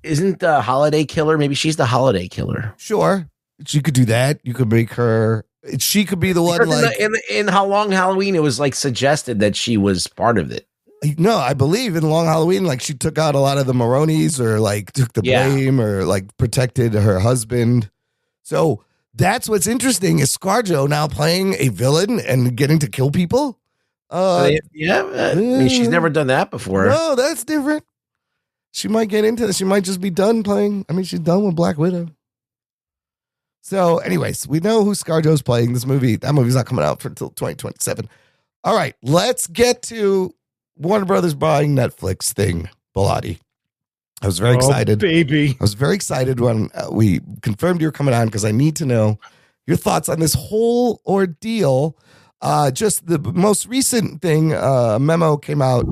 isn't the Holiday Killer? Maybe she's the Holiday Killer. Sure, she could do that. You could make her. She could be the one. Because Like in How Long Halloween, it was like suggested that she was part of it. no, I believe in Long Halloween, like she took out a lot of the Maronis or like took the Yeah. blame or like protected her husband. So that's what's interesting is ScarJo now playing a villain and getting to kill people. I mean, she's never done that before. No, that's different. She might get into this. She might just be done playing. I mean, she's done with Black Widow. So, anyways, we know who ScarJo's playing this movie. That movie's not coming out until 2027. All right, let's get to Warner Brothers buying Netflix thing, Bellotti. I was very excited. Baby. I was very excited when we confirmed you were coming on because I need to know your thoughts on this whole ordeal. Just the most recent thing, a memo came out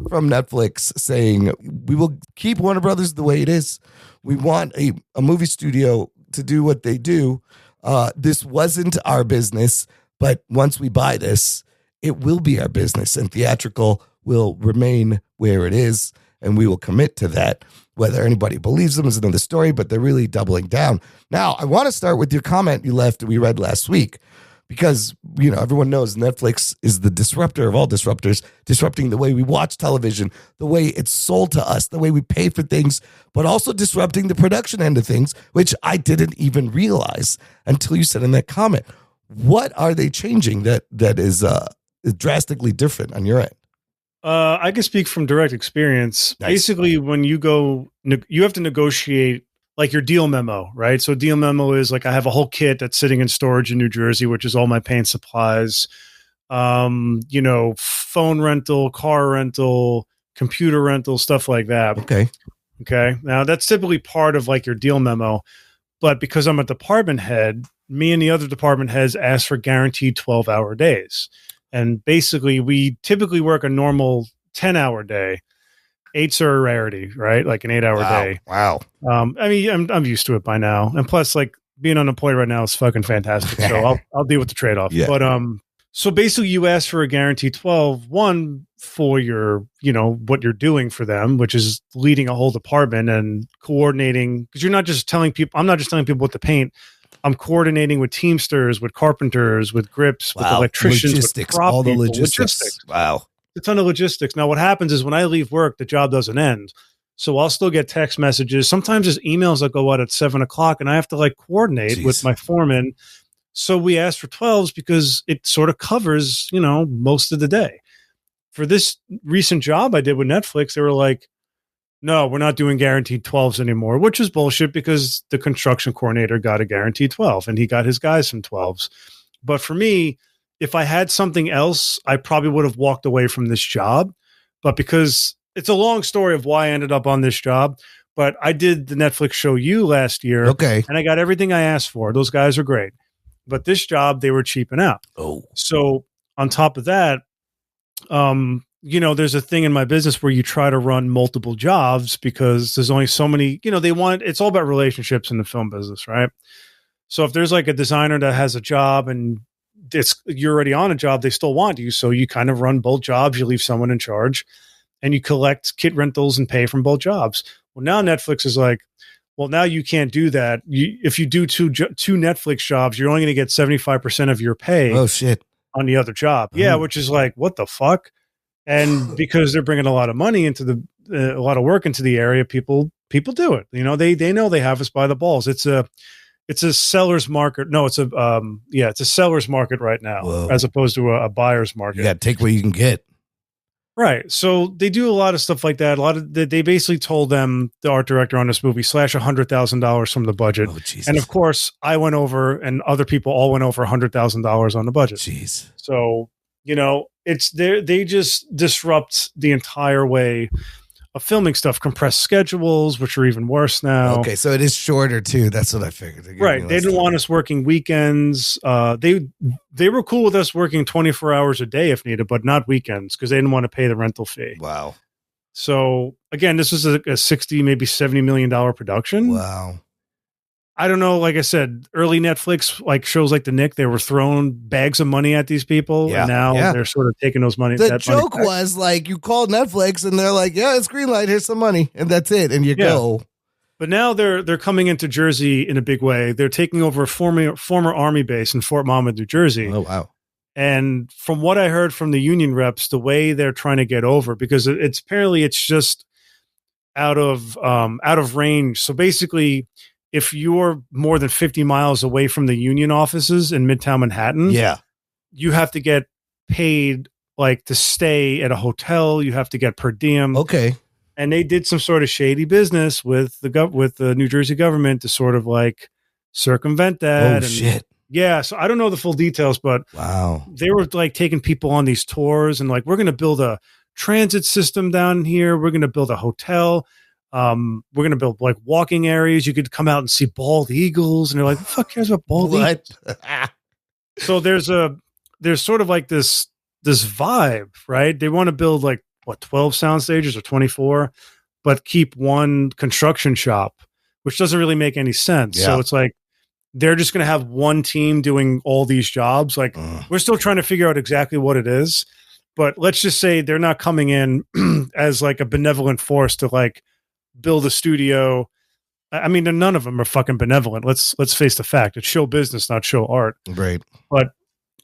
from Netflix saying we will keep Warner Brothers the way it is. We want a movie studio to do what they do. This wasn't our business, but once we buy this, it will be our business and theatrical will remain where it is. And we will commit to that. Whether anybody believes them is another story, but they're really doubling down. Now, I want to start with your comment you left we read last week, because, you know, everyone knows Netflix is the disruptor of all disruptors, disrupting the way we watch television, the way it's sold to us, the way we pay for things, but also disrupting the production end of things, which I didn't even realize until you said in that comment. What are they changing that is drastically different on your end? I can speak from direct experience. Nice. Basically, when you go, you have to negotiate like your deal memo, right? So deal memo is like, I have a whole kit that's sitting in storage in New Jersey, which is all my paint supplies, you know, phone rental, car rental, computer rental, stuff like that. Okay. Okay. Now that's typically part of like your deal memo, but because I'm a department head, me and the other department heads ask for guaranteed 12-hour days. And basically we typically work a normal 10-hour day. 8s are a rarity, right? Like an 8-hour day. Wow. I mean, I'm used to it by now. And plus, like being unemployed right now is fucking fantastic. So I'll deal with the trade-off. Yeah. But so basically you ask for a guaranteed 12, one for your, you know, what you're doing for them, which is leading a whole department and coordinating, because you're not just telling people, I'm not just telling people what to paint. I'm coordinating with Teamsters, with carpenters, with grips, with electricians, logistics, with prop all the people, logistics. Wow. a ton of logistics. Now, what happens is when I leave work, the job doesn't end. So I'll still get text messages. Sometimes there's emails that go out at 7:00 and I have to like coordinate with my foreman. So we ask for 12s because it sort of covers, you know, most of the day. For this recent job I did with Netflix, they were like, no, we're not doing guaranteed 12s anymore, which is bullshit because the construction coordinator got a guaranteed 12 and he got his guys some 12s. But for me, if I had something else, I probably would have walked away from this job. But because it's a long story of why I ended up on this job, but I did the Netflix show You last year. Okay. And I got everything I asked for. Those guys are great. But this job, they were cheaping out. Oh. So on top of that, there's a thing in my business where you try to run multiple jobs because there's only so many, it's all about relationships in the film business, right? So if there's like a designer that has a job and you're already on a job, they still want you. So you kind of run both jobs, you leave someone in charge and you collect kit rentals and pay from both jobs. Well, now Netflix is like, well, now you can't do that. If you do two Netflix jobs, you're only going to get 75% of your pay. Oh, shit. On the other job. Yeah. Which is like, what the fuck? And because they're bringing a lot of money into a lot of work into the area, people do it. They know they have us by the balls. It's a seller's market. No, it's a seller's market right now. Whoa. As opposed to a buyer's market. You got to take what you can get. Right. So they do a lot of stuff like that. They basically told them, the art director on this movie, slash $100,000 from the budget. Oh, Jesus. And of course I went over and other people all went over $100,000 on the budget. Jeez. So, it's there. They just disrupt the entire way of filming stuff, compressed schedules, which are even worse now. Okay. So it is shorter too. That's what I figured. Right. They didn't want us working weekends. They were cool with us working 24 hours a day if needed, but not weekends because they didn't want to pay the rental fee. Wow. So again, this was a 60, maybe $70 million production. Wow. I don't know. Like I said, early Netflix, like shows like The Nick, they were throwing bags of money at these people. Yeah. And now they're sort of taking those money. The joke was like, you call Netflix and they're like, yeah, it's green light. Here's some money. And that's it. And you go. But now they're coming into Jersey in a big way. They're taking over a former Army base in Fort Monmouth, New Jersey. Oh, wow. And from what I heard from the union reps, the way they're trying to get over, because it's just out of range. So basically, if you're more than 50 miles away from the union offices in Midtown Manhattan, you have to get paid like to stay at a hotel. You have to get per diem. Okay. And they did some sort of shady business with the New Jersey government to sort of like circumvent that. Oh, shit. Yeah. So I don't know the full details, but wow, they were like taking people on these tours and like, we're going to build a transit system down here. We're going to build a hotel. We're going to build like walking areas. You could come out and see bald eagles. And they're like, the fuck cares about bald eagles? So there's sort of like this vibe, right? They want to build like 12 sound stages or 24, but keep one construction shop, which doesn't really make any sense. Yeah. So it's like, they're just going to have one team doing all these jobs. Like we're still trying to figure out exactly what it is, but let's just say they're not coming in as like a benevolent force to like build a studio. I mean, none of them are fucking benevolent. Let's face the fact. It's show business, not show art. Right. But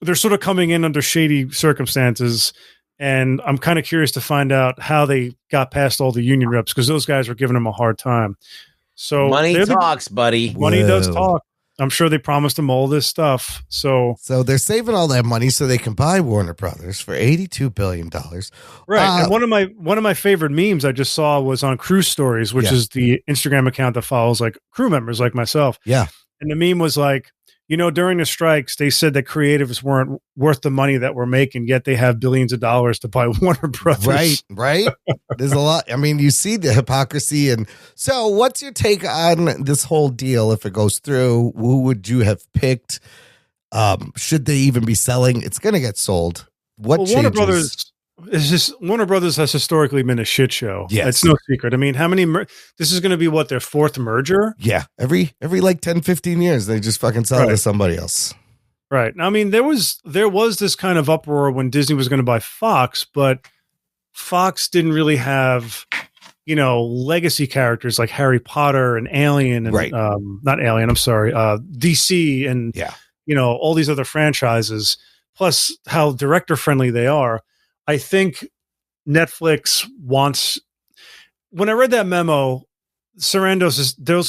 they're sort of coming in under shady circumstances. And I'm kind of curious to find out how they got past all the union reps because those guys were giving them a hard time. So money talks, buddy. Money does talk. I'm sure they promised them all this stuff. So they're saving all that money so they can buy Warner Brothers for $82 billion. Right. And one of my favorite memes I just saw was on Crew Stories, which is the Instagram account that follows like crew members like myself. Yeah. And the meme was like, during the strikes, they said that creatives weren't worth the money that we're making, yet they have billions of dollars to buy Warner Brothers. Right. There's a lot. I mean, you see the hypocrisy. And so what's your take on this whole deal? If it goes through, who would you have picked? Should they even be selling? It's going to get sold. Changes? Warner Brothers has historically been a shit show. Yes. It's no secret. I mean, how many this is going to be their fourth merger? Yeah. Every like 10, 15 years, they just fucking sell it to somebody else. Right. I mean, there was this kind of uproar when Disney was going to buy Fox, but Fox didn't really have, legacy characters like Harry Potter and Alien and not Alien, I'm sorry, DC and all these other franchises, plus how director friendly they are. I think Netflix wants. When I read that memo, those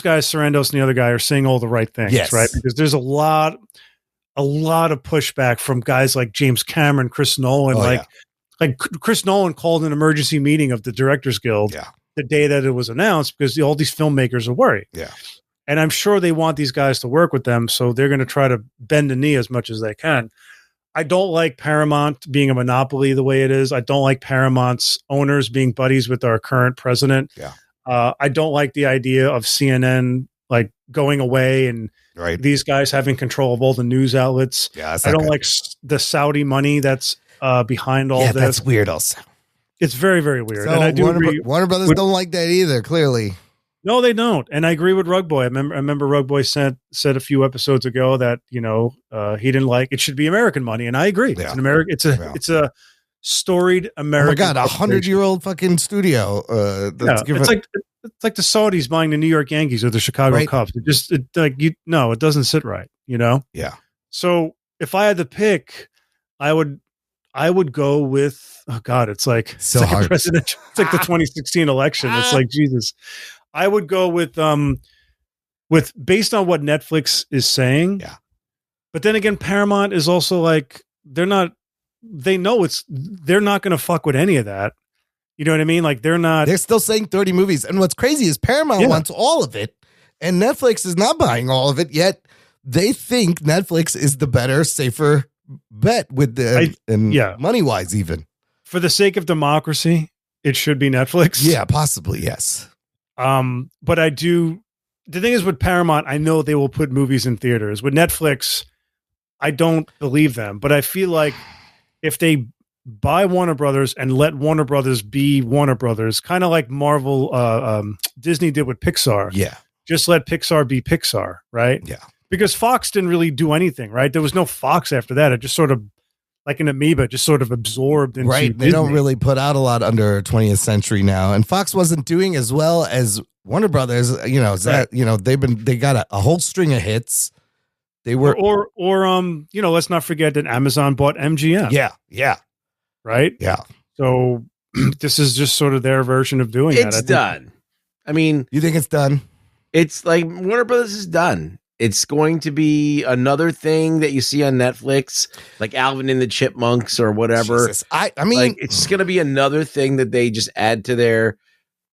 guys, Sarandos and the other guy, are saying all the right things, right? Because there's a lot of pushback from guys like James Cameron, Chris Nolan. Like Chris Nolan called an emergency meeting of the Directors Guild the day that it was announced because all these filmmakers are worried. Yeah, and I'm sure they want these guys to work with them, so they're going to try to bend the knee as much as they can. I don't like Paramount being a monopoly the way it is. I don't like Paramount's owners being buddies with our current president. Yeah. I don't like the idea of CNN like going away and these guys having control of all the news outlets. Yeah, I don't like the Saudi money that's behind all Yeah, this. that's weird also. It's very, very weird. So And I do Warner, agree. Warner Brothers don't like that either, clearly. No, they don't. And I agree with Rug Boy. I remember Rug Boy said a few episodes ago that, he didn't like it should be American money. And I agree. Yeah. It's an American, it's a storied American. Oh my God, 100-year-old fucking studio. It's like the Saudis buying the New York Yankees or the Chicago Right. Cubs. It doesn't sit right, Yeah. So if I had to pick, I would go with, oh God, it's like hard. a presidential. It's like the 2016 election. It's like, Jesus. I would go with based on what Netflix is saying. Yeah. But then again, Paramount is also like, they're not going to fuck with any of that. You know what I mean? Like They're still saying 30 movies. And what's crazy is Paramount wants all of it, and Netflix is not buying all of it, yet they think Netflix is the better, safer bet with money-wise even. For the sake of democracy, it should be Netflix. Yeah, possibly, yes. But the thing is with Paramount, I know they will put movies in theaters. With Netflix, I don't believe them, but I feel like if they buy Warner Brothers and let Warner Brothers be Warner Brothers, kind of like Disney did with Pixar. Yeah. Just let Pixar be Pixar, right? Yeah. Because Fox didn't really do anything, right? There was no Fox after that. It just sort of, like an amoeba, just sort of absorbed into Right. They Disney. don't really put out a lot under 20th Century now. And Fox wasn't doing as well as Warner Brothers, they got a whole string of hits. They were let's not forget that Amazon bought MGM. Yeah. Right? Yeah. So this is just sort of their version of doing It's done. I mean, you think it's done? It's like Warner Brothers is done. It's going to be another thing that you see on Netflix, like Alvin and the Chipmunks or whatever. Jesus. I mean, like, it's just going to be another thing that they just add to their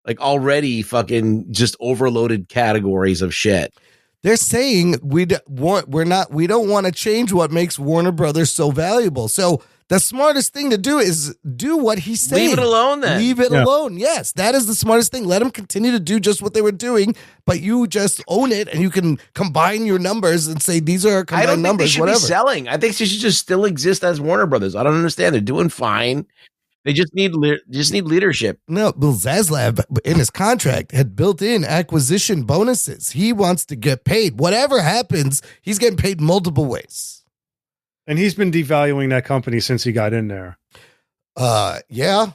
like already fucking just overloaded categories of shit. They're saying we don't want to change what makes Warner Brothers so valuable. So the smartest thing to do is do what he's saying. Leave it alone then. Leave it alone. Yes, that is the smartest thing. Let them continue to do just what they were doing, but you just own it and you can combine your numbers and say these are our combined numbers, they should whatever. be selling. I think they should just still exist as Warner Brothers. I don't understand. They're doing fine. They just need leadership. No, Bill Zaslav in his contract had built in acquisition bonuses. He wants to get paid. Whatever happens, he's getting paid multiple ways. And he's been devaluing that company since he got in there. Yeah.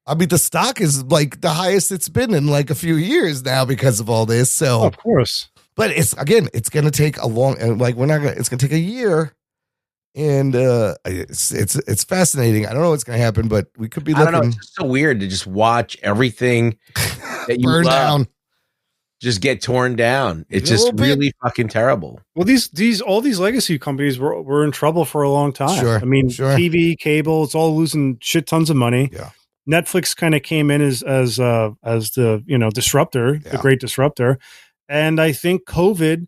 I mean, the stock is like the highest it's been in like a few years now because of all this. So, of course. But it's going to take a long, it's going to take a year. And it's fascinating. I don't know what's going to happen, but we could be looking. I don't know. It's just so weird to just watch everything that you burn love down. Just get torn down. It's just really fucking terrible. Well, all these legacy companies were in trouble for a long time. Sure, I mean, sure. TV, cable, it's all losing shit tons of money. Yeah. Netflix kind of came in as the disruptor, the great disruptor. And I think COVID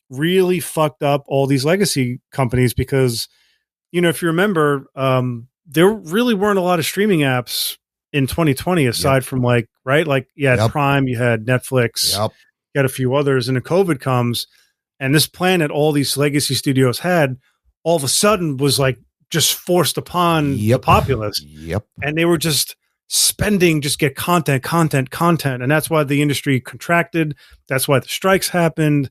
really fucked up all these legacy companies because, if you remember, there really weren't a lot of streaming apps in 2020 aside from you had Prime, you had Netflix, you had a few others, and then COVID comes, and this plan that all these legacy studios had all of a sudden was like just forced upon the populace. And they were just spending, just get content. And that's why the industry contracted. That's why the strikes happened.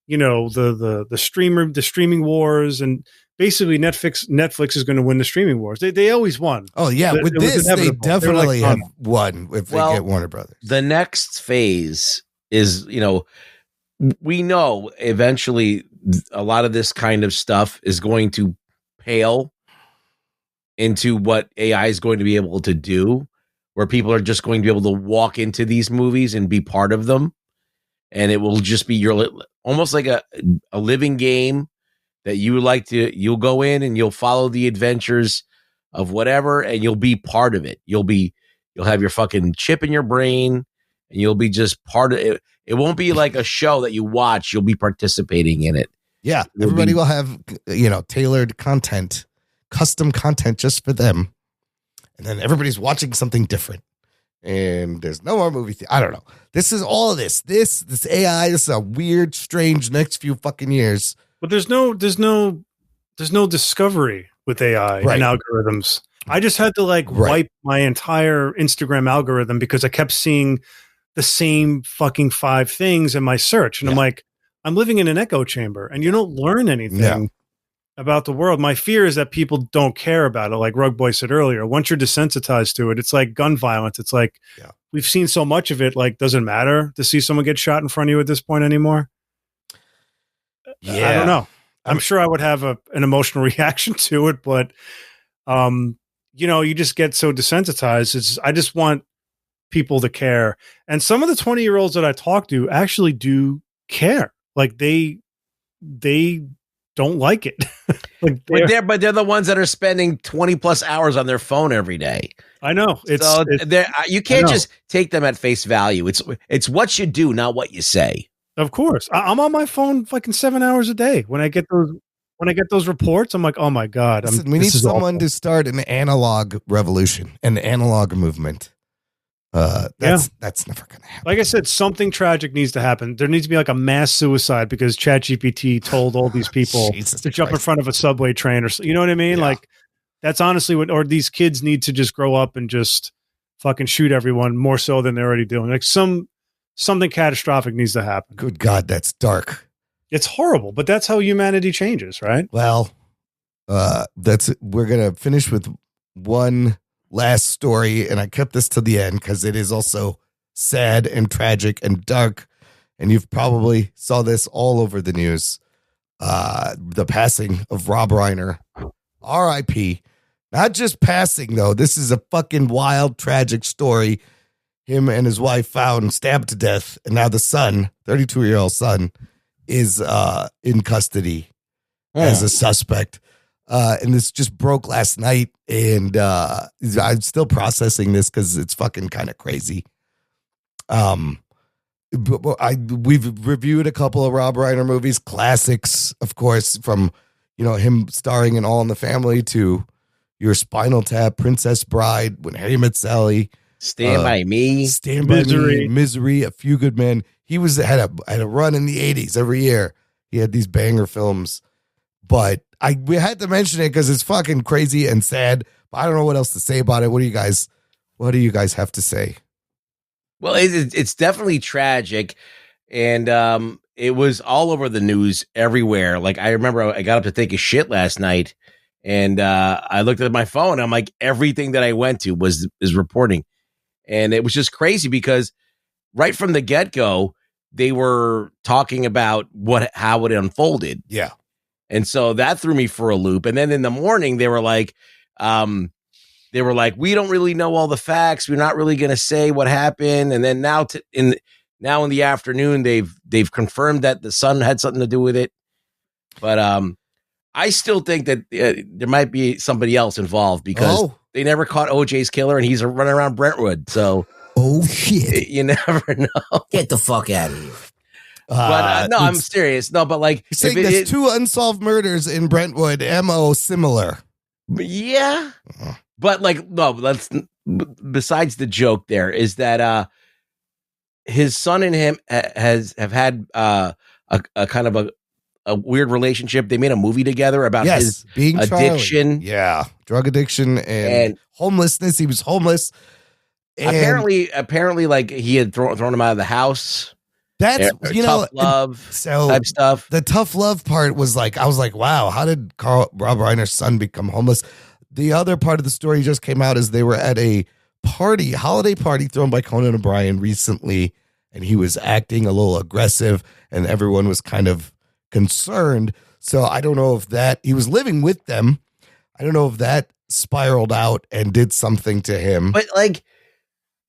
The streaming wars, and basically Netflix is going to win the streaming wars. They always won. Oh yeah, with this they definitely have won if they get Warner Brothers. The next phase is, we know eventually a lot of this kind of stuff is going to pale into what AI is going to be able to do, where people are just going to be able to walk into these movies and be part of them. And it will just be almost like a living game that you'll go in and you'll follow the adventures of whatever, and you'll be part of it. You'll have your fucking chip in your brain, and you'll be just part of it. It won't be like a show that you watch. You'll be participating in it. Yeah. Everybody will have, tailored content, custom content just for them. And then everybody's watching something different. And there's no more movie. I don't know. This is all of this. This AI. This is a weird, strange next few fucking years. But there's no discovery with AI and algorithms. I just had to like wipe my entire Instagram algorithm because I kept seeing the same fucking 5 things in my search. And I'm like, I'm living in an echo chamber and you don't learn anything about the world. My fear is that people don't care about it. Like Rug Boy said earlier, once you're desensitized to it, it's like gun violence. It's like, we've seen so much of it. Like, doesn't matter to see someone get shot in front of you at this point anymore. I don't know. I'm sure I would have an emotional reaction to it, but you know, you just get so desensitized. I just want people to care. And some of the 20-year-olds that I talk to actually do care. Like they don't like it. Like but they're the ones that are spending 20 plus hours on their phone every day. I know. You can't just take them at face value. It's what you do, not what you say. Of course. I'm on my phone fucking 7 hours a day. When I get those reports, I'm like, oh my God. Listen, we need someone to start an analog revolution, an analog movement. That's never going to happen. Like I said, something tragic needs to happen. There needs to be like a mass suicide because ChatGPT told all these people to jump in front of a subway train or you know what I mean? Yeah. Like that's honestly or these kids need to just grow up and just fucking shoot everyone more so than they're already doing. Like something catastrophic needs to happen. Good God, that's dark. It's horrible, but that's how humanity changes, right? Well, we're going to finish with one last story, and I kept this to the end because it is also sad and tragic and dark, and you've probably saw this all over the news. The passing of Rob Reiner, R.I.P. Not just passing, though. This is a fucking wild, tragic story. Him and his wife found stabbed to death, and now the son, 32-year-old son, is in custody as a suspect. And this just broke last night, and I'm still processing this because it's fucking kind of crazy. We've reviewed a couple of Rob Reiner movies, classics, of course, from him starring in All in the Family to Your Spinal Tap, Princess Bride, When Harry Met Sally, Stand by Me, Misery, A Few Good Men. He had a run in the 80s every year. He had these banger films, but we had to mention it because it's fucking crazy and sad. But I don't know what else to say about it. What do you guys have to say? Well, it's definitely tragic, and it was all over the news everywhere. Like I remember I got up to take a shit last night, and I looked at my phone. I'm like, everything that I went to is reporting, and it was just crazy because right from the get-go, they were talking about how it unfolded. Yeah. And so that threw me for a loop. And then in the morning, they were like, we don't really know all the facts. We're not really going to say what happened. And then now in the afternoon, they've confirmed that the son had something to do with it. But I still think that there might be somebody else involved because they never caught OJ's killer, and he's running around Brentwood. So, shit, you never know. Get the fuck out of here. But no, I'm serious. No, but like you're saying there's 2 unsolved murders in Brentwood, MO similar. Yeah, but like no. Besides the joke, there is that his son and him have had a kind of a weird relationship. They made a movie together about his being addiction, drug addiction and homelessness. He was homeless. And apparently, like he had thrown him out of the house. That's tough love type stuff. The tough love part was like I was like, wow, how did Rob Reiner's son become homeless? The other part of the story just came out is they were at a holiday party thrown by Conan O'Brien recently, and he was acting a little aggressive, and everyone was kind of concerned. So I don't know if he was living with them. I don't know if that spiraled out and did something to him. But like.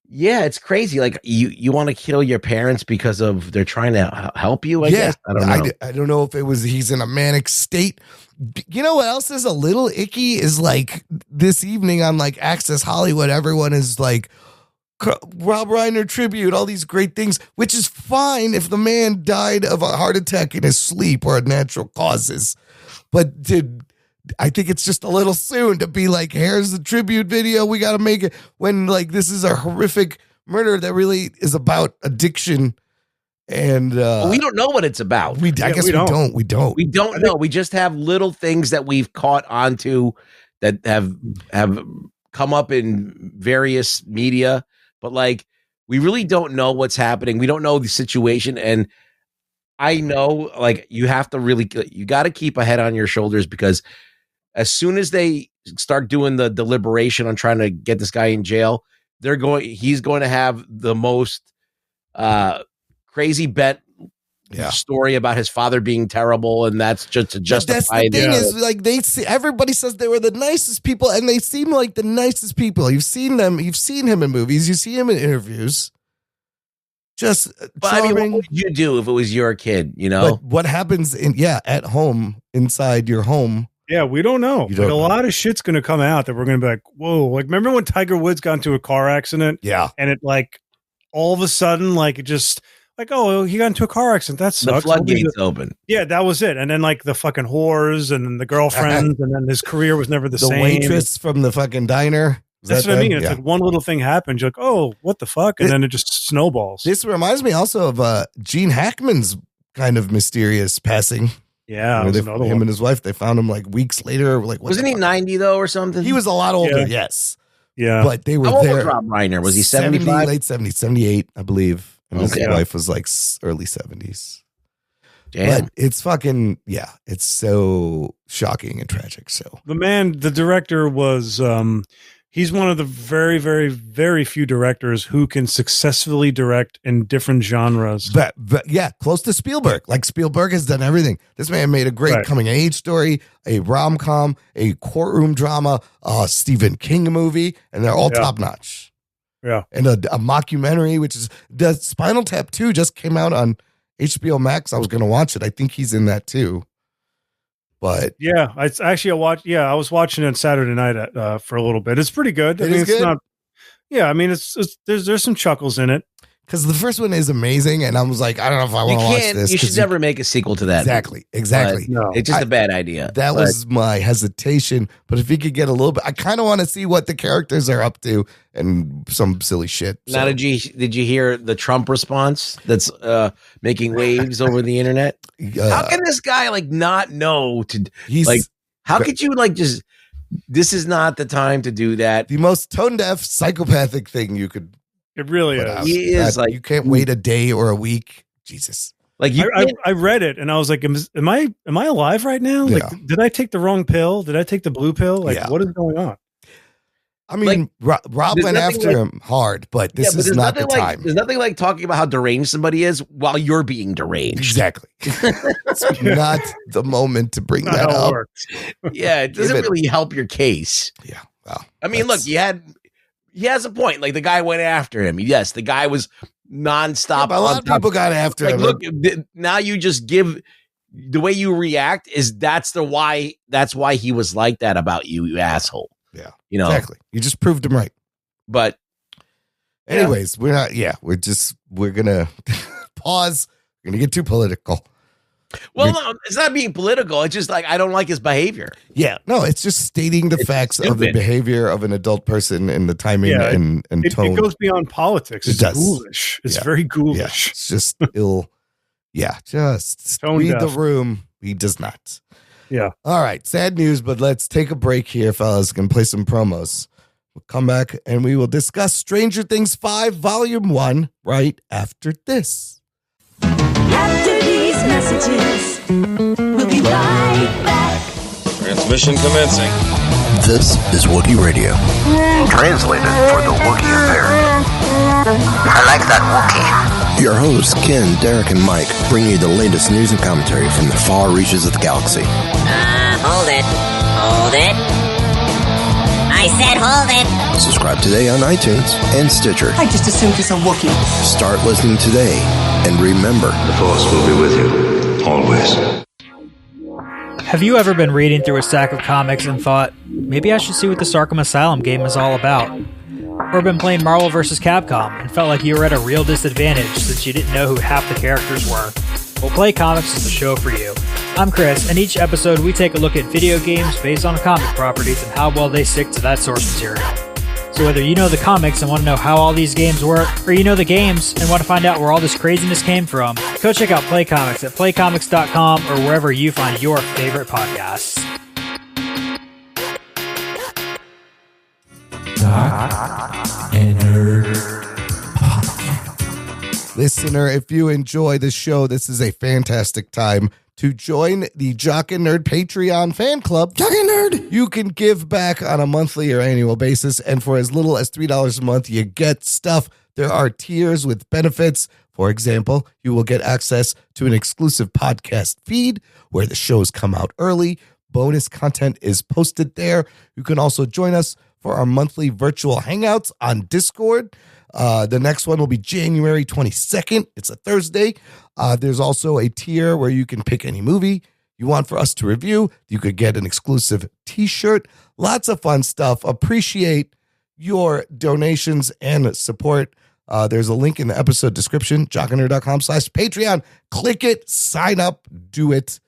Yeah, it's crazy. Like you want to kill your parents because they're trying to help you. I guess I don't know. I don't know if it was he's in a manic state. You know what else is a little icky is like this evening on like Access Hollywood, everyone is like Rob Reiner tribute, all these great things, which is fine if the man died of a heart attack in his sleep or natural causes, but I think it's just a little soon to be like, here's the tribute video. We got to make it when like this is a horrific murder that really is about addiction. And we don't know what it's about. I guess we don't. We don't know. We just have little things that we've caught onto that have come up in various media, but like we really don't know what's happening. We don't know the situation, and I know like you got to keep a head on your shoulders, because as soon as they start doing the deliberation on trying to get this guy in jail, he's going to have the most crazy bet story about his father being terrible, and that's just to justify. That's the thing is, like, everybody says they were the nicest people, and they seem like the nicest people. You've seen him in movies, you see him in interviews. Just but I mean, what would you do if it was your kid? You know, but what happens at home, inside your home? Yeah, we don't know. Like, a lot of shit's going to come out that we're going to be like, whoa. Like, remember when Tiger Woods got into a car accident? Yeah. And it, like, all of a sudden, like, it just, like, oh, he got into a car accident. That sucks. The floodgates open. Yeah, that was it. And then, like, the fucking whores and then the girlfriends, and then his career was never the same. The waitress from the fucking diner. That's what I mean. It's like one little thing happens. You're like, oh, what the fuck? And then it just snowballs. This reminds me also of Gene Hackman's kind of mysterious passing. Yeah, him and his wife, they found him like weeks later. Like, wasn't he 90 though, or something? He was a lot older, yes. Yeah, but they were How old there. was Rob Reiner? Was he 75? Late 70s, 78, I believe. And his wife was like early 70s. Damn. But it's fucking, it's so shocking and tragic. So the director was, he's one of the very, very, very few directors who can successfully direct in different genres. But close to Spielberg. Like, Spielberg has done everything. This man made a great coming of age story, a rom-com, a courtroom drama, a Stephen King movie, and they're all top notch. Yeah. And a mockumentary, which is the Spinal Tap 2 just came out on HBO Max. I was going to watch it. I think he's in that too. But yeah, I was watching it Saturday night for a little bit. It's pretty good. I mean, it's not. Yeah, I mean, it's there's some chuckles in it. Because the first one is amazing, and I was like, I don't know if I want to watch this. You should never make a sequel to that. Exactly. No. It's just a bad idea. That was my hesitation. But if you could get a little bit, I kind of want to see what the characters are up to and some silly shit. Now, did you hear the Trump response that's making waves over the internet? How can this guy like not know to? He's like, how could you like just? This is not the time to do that. The most tone deaf, psychopathic thing you could. It really is. He is like, you can't wait a day or a week. Jesus. Like I read it and I was like, am I alive right now? Like, did I take the wrong pill? Did I take the blue pill? Like, what is going on? I mean, like, Rob went after him hard, but this is not the time. There's nothing like talking about how deranged somebody is while you're being deranged. Exactly. It's not the moment to bring that up. Yeah, it doesn't really help your case. Yeah. Well, I mean, look, he has a point. Like, the guy went after him. Yes, the guy was nonstop. A lot of people got after him. Look, now you just give the way you react is that's why he was like that about you, you asshole. Yeah, you know exactly. You just proved him right. But anyways, we're not. Yeah, we're gonna pause. We're gonna get too political. Well, no, it's not being political. It's just like I don't like his behavior. Yeah, no, it's just stating the facts of the behavior of an adult person and the timing and tone. It goes beyond politics. It's ghoulish. It's very ghoulish. Yeah, it's just ill. Yeah, just read the room. He does not. Yeah. All right, sad news, but let's take a break here, fellas. Can play some promos. We'll come back and we will discuss Stranger Things 5 Volume 1 right after this. After these messages, we'll be right back. Transmission commencing. This is Wookiee Radio. Translated for the Wookiee impaired. I like that Wookiee. Your hosts, Ken, Derek, and Mike, bring you the latest news and commentary from the far reaches of the galaxy. Hold it. Hold it. I said hold it. Subscribe today on iTunes and Stitcher. I just assumed it's a Wookiee. Start listening today, and remember, the Force will be with you, always. Have you ever been reading through a stack of comics and thought, maybe I should see what this Arkham Asylum game is all about? Or been playing Marvel vs. Capcom and felt like you were at a real disadvantage since you didn't know who half the characters were? Well, Play Comics is the show for you. I'm Chris, and each episode we take a look at video games based on comic properties and how well they stick to that source material. So whether you know the comics and want to know how all these games work, or you know the games and want to find out where all this craziness came from, go check out Play Comics at playcomics.com or wherever you find your favorite podcasts. Jock and Nerd. Listener, if you enjoy the show, this is a fantastic time to join the Jock and Nerd Patreon fan club. Jock and Nerd. You can give back on a monthly or annual basis, and for as little as $3 a month, you get stuff. There are tiers with benefits. For example, you will get access to an exclusive podcast feed where the shows come out early. Bonus content is posted there. You can also join us for our monthly virtual hangouts on Discord. The next one will be January 22nd. It's a Thursday. There's also a tier where you can pick any movie you want for us to review. You could get an exclusive t-shirt. Lots of fun stuff. Appreciate your donations and support. There's a link in the episode description, jockandnerd.com/Patreon. Click it, sign up, do it.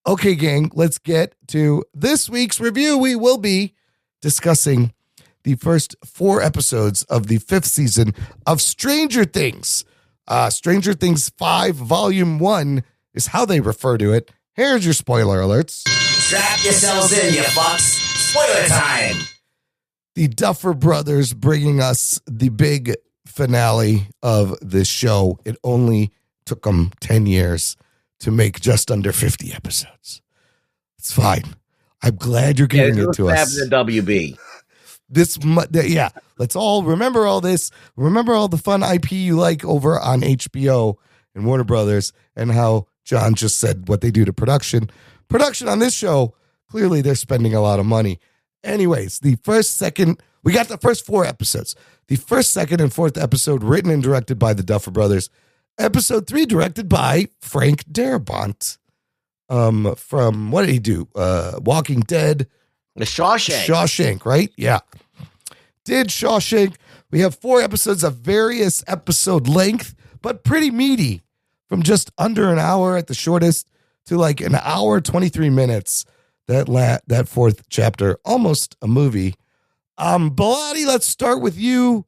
Okay, gang, let's get to this week's review. We will be discussing the first 4 episodes of the 5th season of Stranger Things. Stranger Things 5 Volume 1 is how they refer to it. Here's your spoiler alerts. Strap yourselves in, you fucks. Spoiler time. The Duffer Brothers bringing us the big finale of this show. It only took them 10 years to make just under 50 episodes. It's fine. I'm glad you're giving it to us. The WB. Let's all remember all this. Remember all the fun IP you like over on HBO and Warner Brothers, and how John just said what they do to production. Production on this show, clearly they're spending a lot of money. Anyways, we got the first 4 episodes. The first, second, and 4th episode written and directed by the Duffer Brothers. Episode 3 directed by Frank Darabont. From, what did he do? Walking Dead. The Shawshank. Shawshank, right? Yeah. Did Shawshank. We have 4 episodes of various episode length, but pretty meaty. From just under an hour at the shortest to like an hour, 23 minutes. That 4th chapter, almost a movie. Bellotti, let's start with you.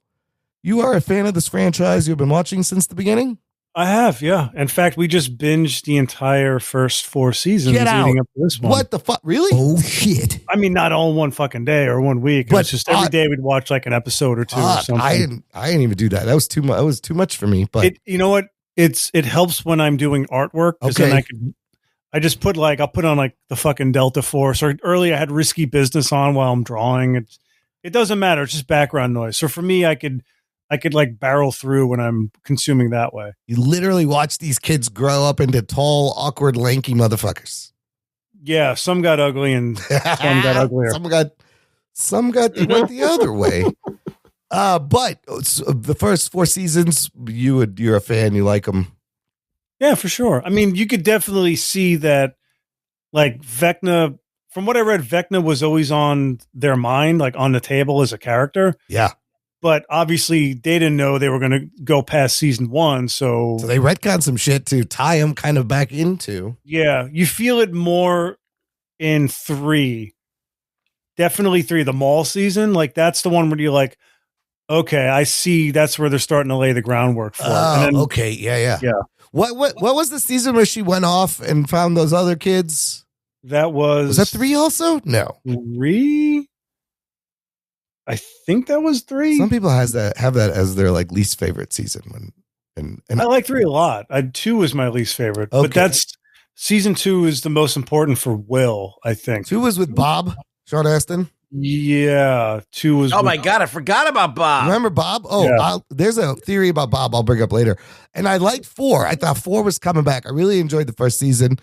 You are a fan of this franchise. You've been watching since the beginning? I have, yeah. In fact, we just binged the entire first 4 seasons leading up to this one. What the fuck? Really? Oh, shit. I mean, not all in one fucking day or one week. But it's just every day we'd watch like an episode or 2 or something. I didn't even do that. That was too much. That was too much for me. But you know what? It helps when I'm doing artwork, because then I just put I'll put on like the fucking Delta Force, or early I had Risky Business on while I'm drawing. It doesn't matter. It's just background noise. So for me, I could like barrel through when I'm consuming that way. You literally watch these kids grow up into tall, awkward, lanky motherfuckers. Yeah, some got ugly and some got uglier. Some went the other way. But the first 4 seasons, you're a fan. You like them. Yeah, for sure. I mean, you could definitely see that, like, Vecna, from what I read, Vecna was always on their mind, like on the table as a character. Yeah. But obviously, they didn't know they were going to go past season 1. So they retconned some shit to tie him kind of back into. Yeah. You feel it more in 3. Definitely 3, the mall season. Like, that's the one where you're like, okay, I see that's where they're starting to lay the groundwork for. Okay. Yeah. What was the season where she went off and found those other kids? Was that 3 also? No. 3? I think that was 3. Some people have that as their like least favorite season. And I like 3 a lot. 2 was my least favorite. Okay. But that's season 2 is the most important for Will, I think. 2 was with Bob, Sean Astin. Yeah, 2 was. Oh my God, I forgot about Bob. Remember Bob? Oh, yeah. There's a theory about Bob I'll bring up later. And I liked 4. I thought 4 was coming back. I really enjoyed the first season.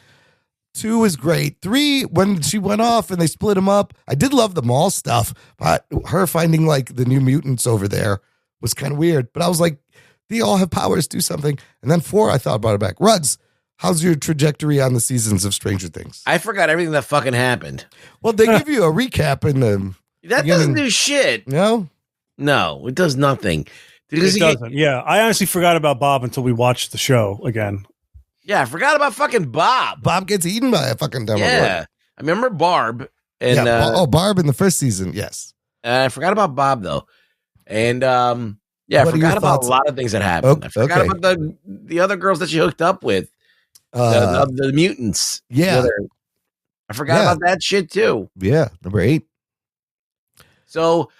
2 was great. 3, when she went off and they split him up, I did love the mall stuff, but her finding like the new mutants over there was kind of weird. But I was like, they all have powers, do something. And then 4, I thought brought it back. Ruds, how's your trajectory on the seasons of Stranger Things? I forgot everything that fucking happened. Well, they give you a recap in the That doesn't do shit. No, it does nothing. It doesn't. Yeah, I honestly forgot about Bob until we watched the show again. Yeah, I forgot about fucking Bob. Bob gets eaten by a fucking Demogorgon. Yeah, I remember Barb. And, Barb in the first season, yes. I forgot about Bob, though. And, I forgot about a lot of things that happened. I forgot about the other girls that she hooked up with. The mutants. Yeah. I forgot about that shit, too. Yeah, number 8. So,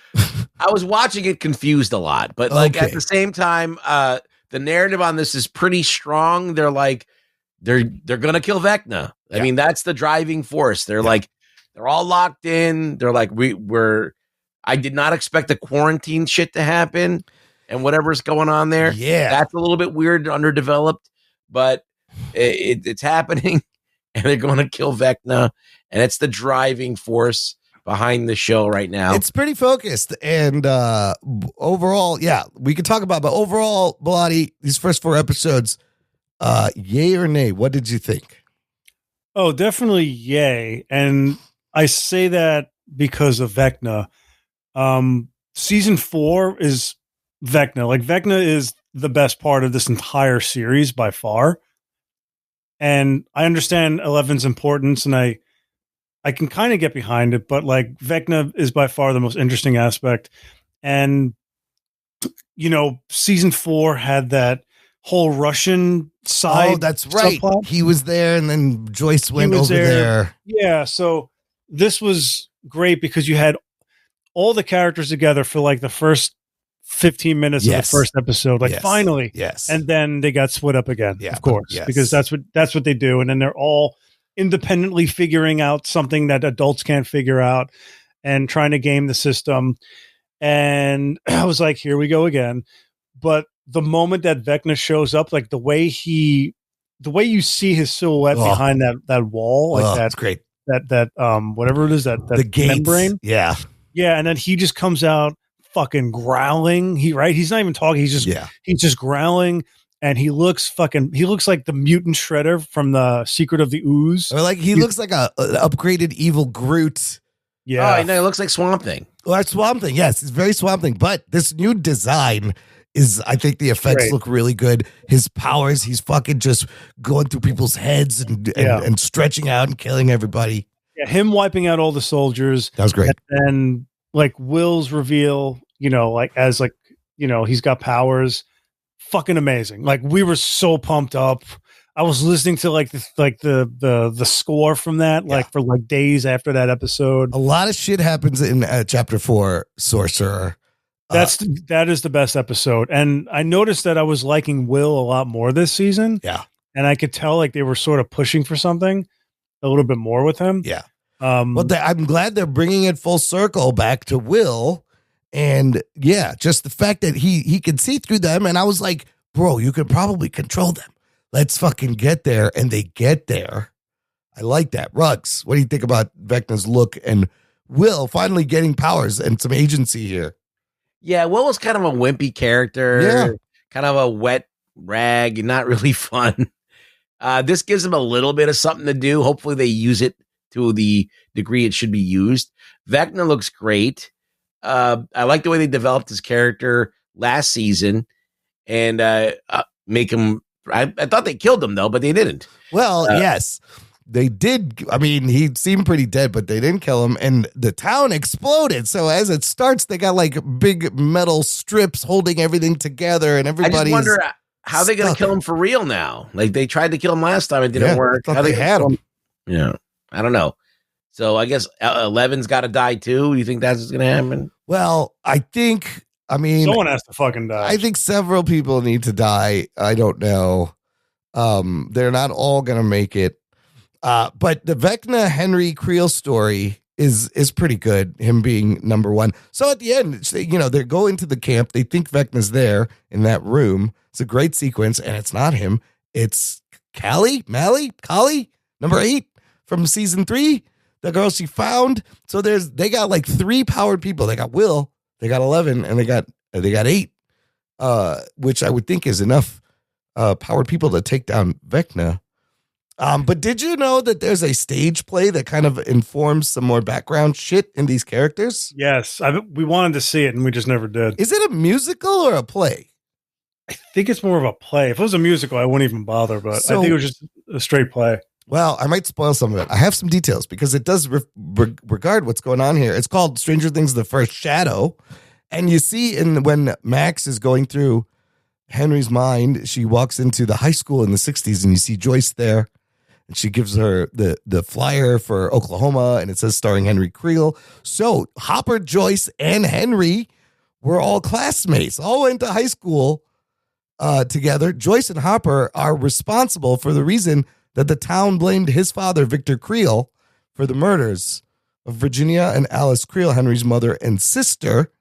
I was watching it confused a lot, but like at the same time, the narrative on this is pretty strong. They're like, they're gonna kill Vecna. I mean, that's the driving force. They're like, they're all locked in. They're like, I did not expect the quarantine shit to happen and whatever's going on there. Yeah. That's a little bit weird and underdeveloped, but it's happening and they're going to kill Vecna. And it's the driving force behind the show right now. It's pretty focused. And overall, we can talk about, but overall, Bellotti, these first 4 episodes, yay or nay? What did you think? Oh, definitely yay. And I say that because of Vecna. Season 4 is Vecna. Like, Vecna is the best part of this entire series by far. And I understand Eleven's importance, and I can kind of get behind it, but like, Vecna is by far the most interesting aspect. And, you know, season 4 had that whole Russian side. Oh, that's right. subplot. He was there, and then Joyce went over there. Yeah, so this was great because you had all the characters together for like the first 15 minutes of the first episode, like finally. Yes. And then they got split up again, of course, because that's what they do. And then they're all independently figuring out something that adults can't figure out and trying to game the system. And I was like, here we go again. But the moment that Vecna shows up, like the way you see his silhouette behind that wall, like that's great. That whatever it is, that the gates. membrane. Yeah. Yeah. And then he just comes out fucking growling. He's not even talking. He's just growling. And he looks like the mutant Shredder from the Secret of the Ooze. Or like he looks like an upgraded evil Groot. Yeah. Oh, no, it looks like Swamp Thing. Well, that's Swamp Thing. Yes, it's very Swamp Thing. But this new design is, I think the effects look really good. His powers, he's fucking just going through people's heads and stretching out and killing everybody. Yeah, him wiping out all the soldiers. That was great. And then like Will's reveal, you know, like as like, you know, he's got powers. Fucking amazing. Like, we were so pumped up. I was listening to like the score from that, like for like days after that episode. A lot of shit happens in chapter 4, Sorcerer. That is the best episode. And I noticed that I was liking Will a lot more this season. Yeah. And I could tell like they were sort of pushing for something a little bit more with him. Yeah. Well, I'm glad they're bringing it full circle back to Will. And yeah, just the fact that he can see through them. And I was like, bro, you can probably control them. Let's fucking get there. And they get there. I like that. Ruggs, what do you think about Vecna's look and Will finally getting powers and some agency here? Yeah, Will was kind of a wimpy character, kind of a wet rag, not really fun. This gives him a little bit of something to do. Hopefully they use it to the degree it should be used. Vecna looks great. I like the way they developed his character last season and make him. I thought they killed him though, but they didn't. Well, yes, they did. I mean, he seemed pretty dead, but they didn't kill him, and the town exploded. So as it starts, they got like big metal strips holding everything together, and everybody's. I just wonder how they're going to kill him for real now. Like they tried to kill him last time, it didn't work. How they had him? Yeah, I don't know. So I guess 11's got to die too. You think that's what's going to happen? Well, I mean, someone has to fucking die. I think several people need to die. I don't know. They're not all going to make it. But the Vecna Henry Creel story is pretty good, him being number one. So at the end, you know, they go into the camp. They think Vecna's there in that room. It's a great sequence, and it's not him. It's Kali, number 8 from season 3. The girl she found. So they got like 3 powered people. They got Will, they got 11, and they got 8, which I would think is enough powered people to take down Vecna. But did you know that there's a stage play that kind of informs some more background shit in these characters? Yes, we wanted to see it, and we just never did. Is it a musical or a play? I think it's more of a play. If it was a musical, I wouldn't even bother, but I think it was just a straight play. Well, I might spoil some of it. I have some details because it does regard what's going on here. It's called Stranger Things: The First Shadow. And you see when Max is going through Henry's mind, she walks into the high school in the 60s and you see Joyce there. And she gives her the flyer for Oklahoma and it says starring Henry Creel. So Hopper, Joyce, and Henry were all classmates, all went to high school together. Joyce and Hopper are responsible for the reason that the town blamed his father, Victor Creel, for the murders of Virginia and Alice Creel, Henry's mother and sister.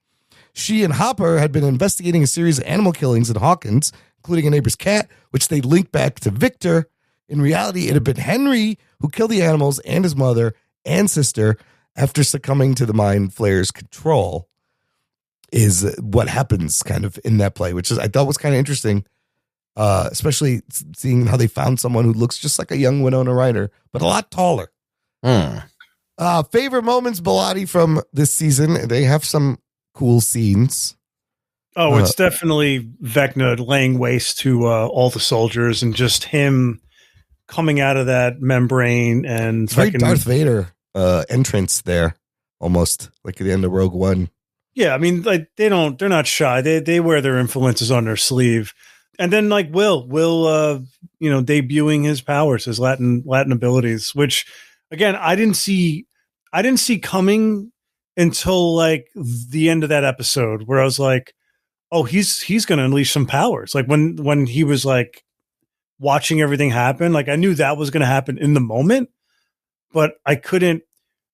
She and Hopper had been investigating a series of animal killings in Hawkins, including a neighbor's cat, which they linked back to Victor. In reality, it had been Henry who killed the animals and his mother and sister after succumbing to the Mind Flayer's control, is what happens kind of in that play, which is I thought was kind of interesting, especially seeing how they found someone who looks just like a young Winona Ryder, but a lot taller. Favorite moments, Bellotti, from this season? They have some cool scenes. Oh, it's definitely Vecna laying waste to all the soldiers and just him coming out of that membrane and very Darth Vader entrance there, almost like at the end of Rogue One. Yeah, I mean, like they're not shy. They wear their influences on their sleeve. And then like Will debuting his powers, his Latin abilities, which again I didn't see coming until like the end of that episode, where I was like, oh, he's going to unleash some powers. Like when he was like watching everything happen, like I knew that was going to happen in the moment, but I couldn't.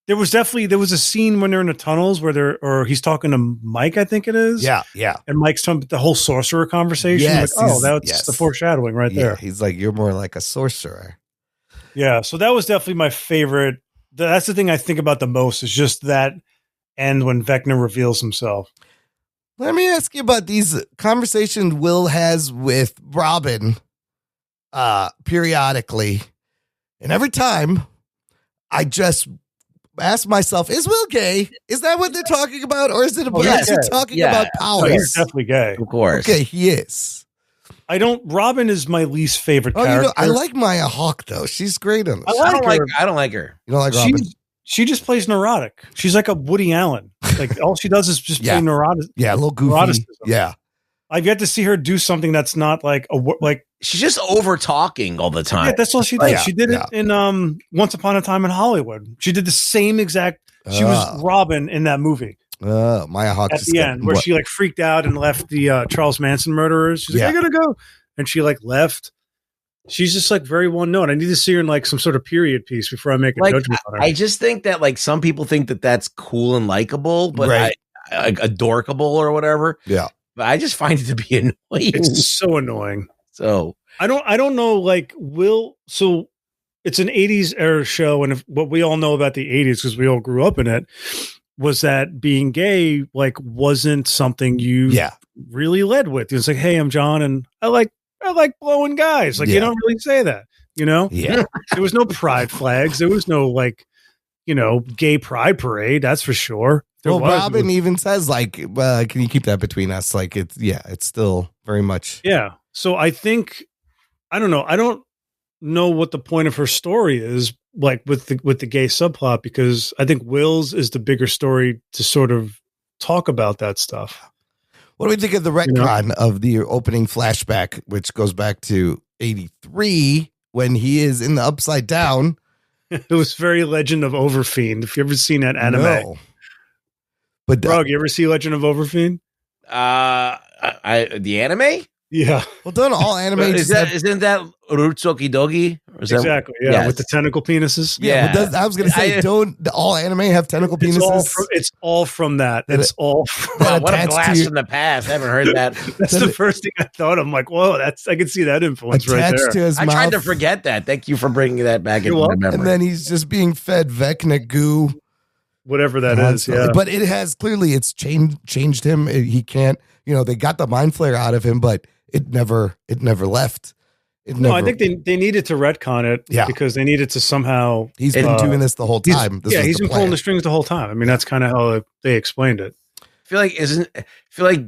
There was a scene when they're in the tunnels where he's talking to Mike, I think it is. Yeah. And Mike's talking the whole sorcerer conversation. Yes, like, that's the foreshadowing right there. He's like, you're more like a sorcerer. Yeah. So that was definitely my favorite. That's the thing I think about the most, is just that end when Vecna reveals himself. Let me ask you about these conversations Will has with Robin periodically. And every time I just ask myself, is Will gay? Is that what they're talking about? Or is it about talking about powers? No, he's definitely gay. Of course. Okay, he is. Robin is my least favorite character. I like Maya Hawke, though. She's great on this. I don't like her. You don't like Robin? She just plays neurotic. She's like a Woody Allen. Like all she does is just play neurotic. Yeah, a little goofy. Neuroticism. Yeah. I've yet to see her do something that's not like she's just over talking all the time. Yeah, that's all she does. Yeah, she did it in Once Upon a Time in Hollywood. She did the same exact. She was Robin in that movie. Maya Hawke at the end, where she like freaked out and left the Charles Manson murderers. She's like, I gotta go, and she like left. She's just like very well known. I need to see her in like some sort of period piece before I make a judgment on her. I just think that like some people think that that's cool and likable, but adorkable or whatever. Yeah. But I just find it to be annoying. It's so annoying. So I don't know. Like so it's an 80s era show, and what we all know about the 80s, because we all grew up in it, was that being gay like wasn't something you really led with. It's like, hey, I'm John, and I like blowing guys. Like you don't really say that, you know? Yeah. There was no pride flags. There was no like, gay pride parade. That's for sure. Robin even says like, can you keep that between us? Like it's still very much. Yeah. So I think, I don't know. I don't know what the point of her story is, like with the gay subplot, because I think Will's is the bigger story to sort of talk about that stuff. What do we think of the retcon of the opening flashback, which goes back to 83 when he is in the Upside Down? It was very Legend of Overfiend. If you ever seen that anime. No. But Rug, you ever see Legend of Overfiend? The anime? Yeah. Well, don't all anime isn't that Urutsuki Dogi? Exactly. Yeah, with the tentacle penises. Yeah. Well, I was going to say, don't all anime have tentacle penises? It's all from that. That's all. What a blast from the past! I haven't heard that. That's the first thing I thought. I'm like, whoa, I can see that influence right there. To his I mouth. tried to forget that. Thank you for bringing that back into my memory. And then he's just being fed Vecna goo. Whatever that is, yeah. But it has clearly changed him. He can't, they got the mind flare out of him, but it never left. I think they needed to retcon it because they needed to somehow. He's been doing this the whole time. He's been pulling the strings the whole time. I mean, that's kind of how they explained it. I feel like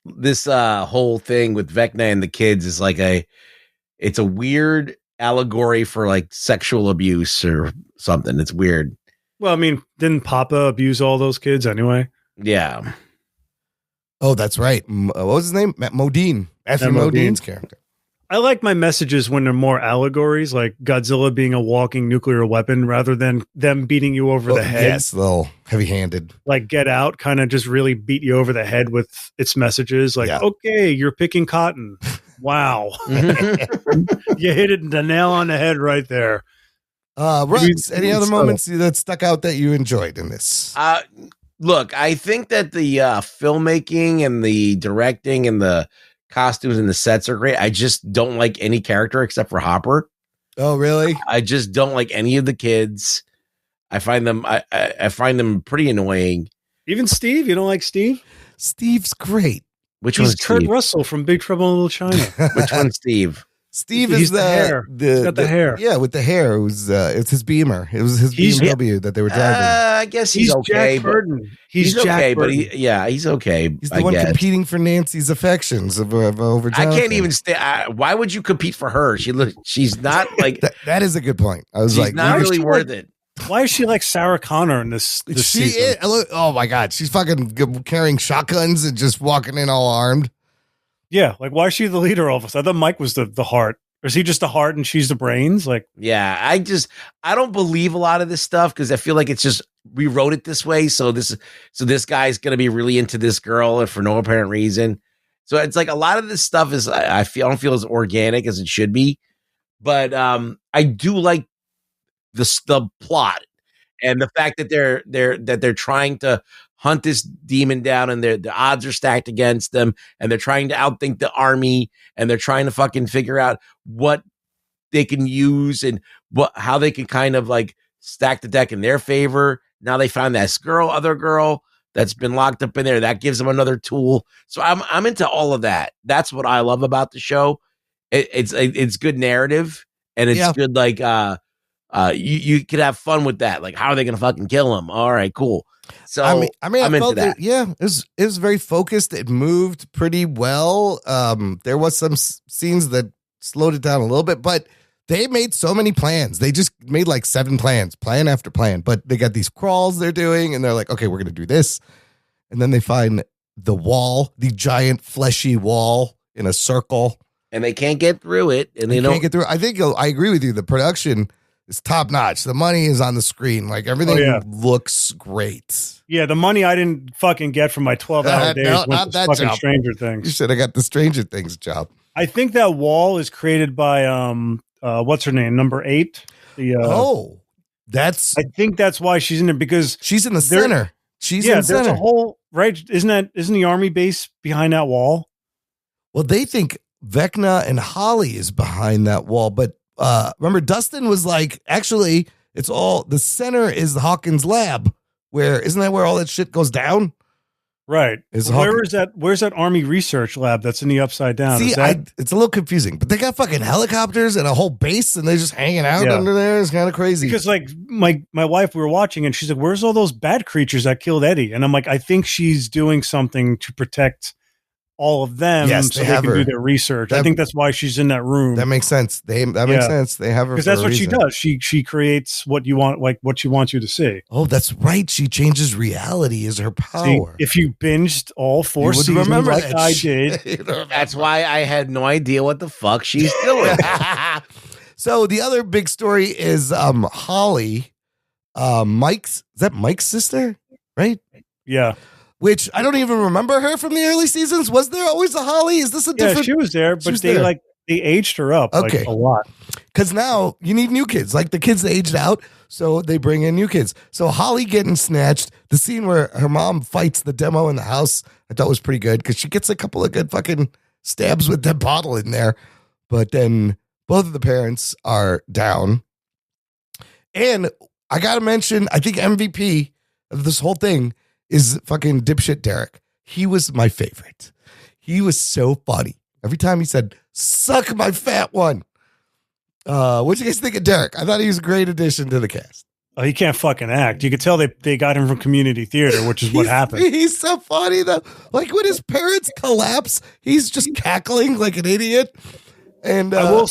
this whole thing with Vecna and the kids is like it's a weird allegory for like sexual abuse or something. It's weird. Well, I mean, didn't Papa abuse all those kids anyway? Yeah. Oh, that's right. What was his name? Matthew Modine's character. I like my messages when they're more allegories, like Godzilla being a walking nuclear weapon rather than them beating you over the head. Yes, a little heavy-handed. Like Get Out kind of just really beat you over the head with its messages. Like, okay, you're picking cotton. Wow. You hit it the nail on the head right there. Russ, any other moments that stuck out that you enjoyed in this? Look, I think that the filmmaking and the directing and the costumes and the sets are great. I just don't like any character except for Hopper. Oh, really? I just don't like any of the kids. I find them I find them pretty annoying. Even Steve, you don't like Steve? Steve's great. Which He's one's Kurt Steve? Russell from Big Trouble in Little China. Which one's Steve? Steve He's is the hair. He's got the hair. Yeah, with the hair. It's his Beamer. It was his BMW that they were driving. I guess he's okay. Jack Burton. He's Jack okay, Burton. but he's okay. He's the one competing for Nancy's affections over Jonathan. I can't even why would you compete for her? She's not like that is a good point. I was she's like, not really worth it. Why is she like Sarah Connor in this season? Oh my God, she's fucking carrying shotguns and just walking in all armed. Yeah, like why is she the leader all of us? I thought Mike was the heart. Or is he just the heart and she's the brains? Like, yeah, I don't believe a lot of this stuff because I feel like it's just we wrote it this way. So this guy's gonna be really into this girl and for no apparent reason. So it's like a lot of this stuff is I don't feel as organic as it should be. But I do like the plot and the fact that they're trying to hunt this demon down and the odds are stacked against them and they're trying to outthink the army and they're trying to fucking figure out what they can use and how they can kind of like stack the deck in their favor. Now they found that other girl that's been locked up in there. That gives them another tool. So I'm into all of that. That's what I love about the show. It's good narrative and it's good. Like, you could have fun with that. Like, how are they going to fucking kill him? All right, cool. So I mean, I'm I into felt that. It was very focused. It moved pretty well. There was some scenes that slowed it down a little bit, but they made so many plans. They just made like 7 plans, plan after plan. But they got these crawls they're doing, and they're like, okay, we're gonna do this, and then they find the wall, the giant fleshy wall in a circle, and they can't get through it, and they can't get through. I think I agree with you. The production. It's top notch. The money is on the screen. Like everything looks great. Yeah, the money I didn't fucking get from my 12-hour days not went to that fucking job. Stranger Things. You should have got the Stranger Things job. I think that wall is created by what's her name? Number 8. I think that's why she's in there because she's in the center. She's in the center. There's a whole isn't the army base behind that wall? Well, they think Vecna and Holly is behind that wall, but remember, Dustin was like, actually, it's all the center is the Hawkins lab. Isn't that where all that shit goes down? Right. Where's that army research lab that's in the Upside Down? See, it's a little confusing, but they got fucking helicopters and a whole base and they're just hanging out under there. It's kind of crazy. Because like my wife, we were watching and she's like, where's all those bad creatures that killed Eddie? And I'm like, I think she's doing something to protect all of them so they can do their research. I think that's why she's in that room. That makes sense. That makes sense. They have her because that's what she does. She creates what you want, like what she wants you to see. Oh, that's right. She changes reality is her power. See, if you binged all 4 seasons like I did, that's why I had no idea what the fuck she's doing. So the other big story is Holly, Mike's sister, right? Yeah. Which I don't even remember her from the early seasons. Was there always a Holly? Is this a different? Yeah, she was there, but they aged her up like a lot. Because now you need new kids. Like the kids aged out, so they bring in new kids. So Holly getting snatched. The scene where her mom fights the demo in the house, I thought was pretty good because she gets a couple of good fucking stabs with that bottle in there. But then both of the parents are down. And I got to mention, I think MVP of this whole thing is fucking dipshit Derek. He was my favorite. He was so funny. Every time he said, suck my fat one. What do you guys think of Derek? I thought he was a great addition to the cast. Oh, he can't fucking act. You could tell they got him from community theater, which is what happened. He's so funny though. Like when his parents collapse, he's just cackling like an idiot. And I will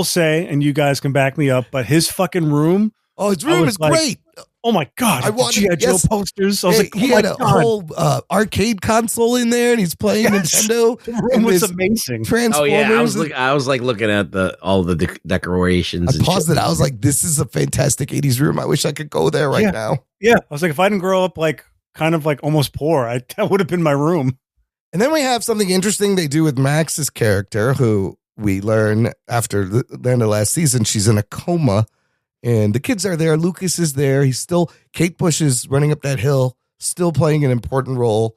say, and you guys can back me up, but his fucking room Oh, his room was is like, great. Oh my god! I wanted- G.I. Joe yes. posters. I was like, He oh had my a god! whole arcade console in there, and he's playing Yes. Nintendo. The room and was this amazing. Transformers. Oh yeah, I was like looking at all the decorations. I and paused shit. it. I was like, "This is a fantastic '80s room. I wish I could go there right Yeah. now." Yeah, I was like, if I didn't grow up like kind of like almost poor, that would have been my room. And then we have something interesting they do with Max's character, who we learn after the end of last season, she's in a coma, and the kids are there. Lucas is there. Kate Bush is running up that hill, still playing an important role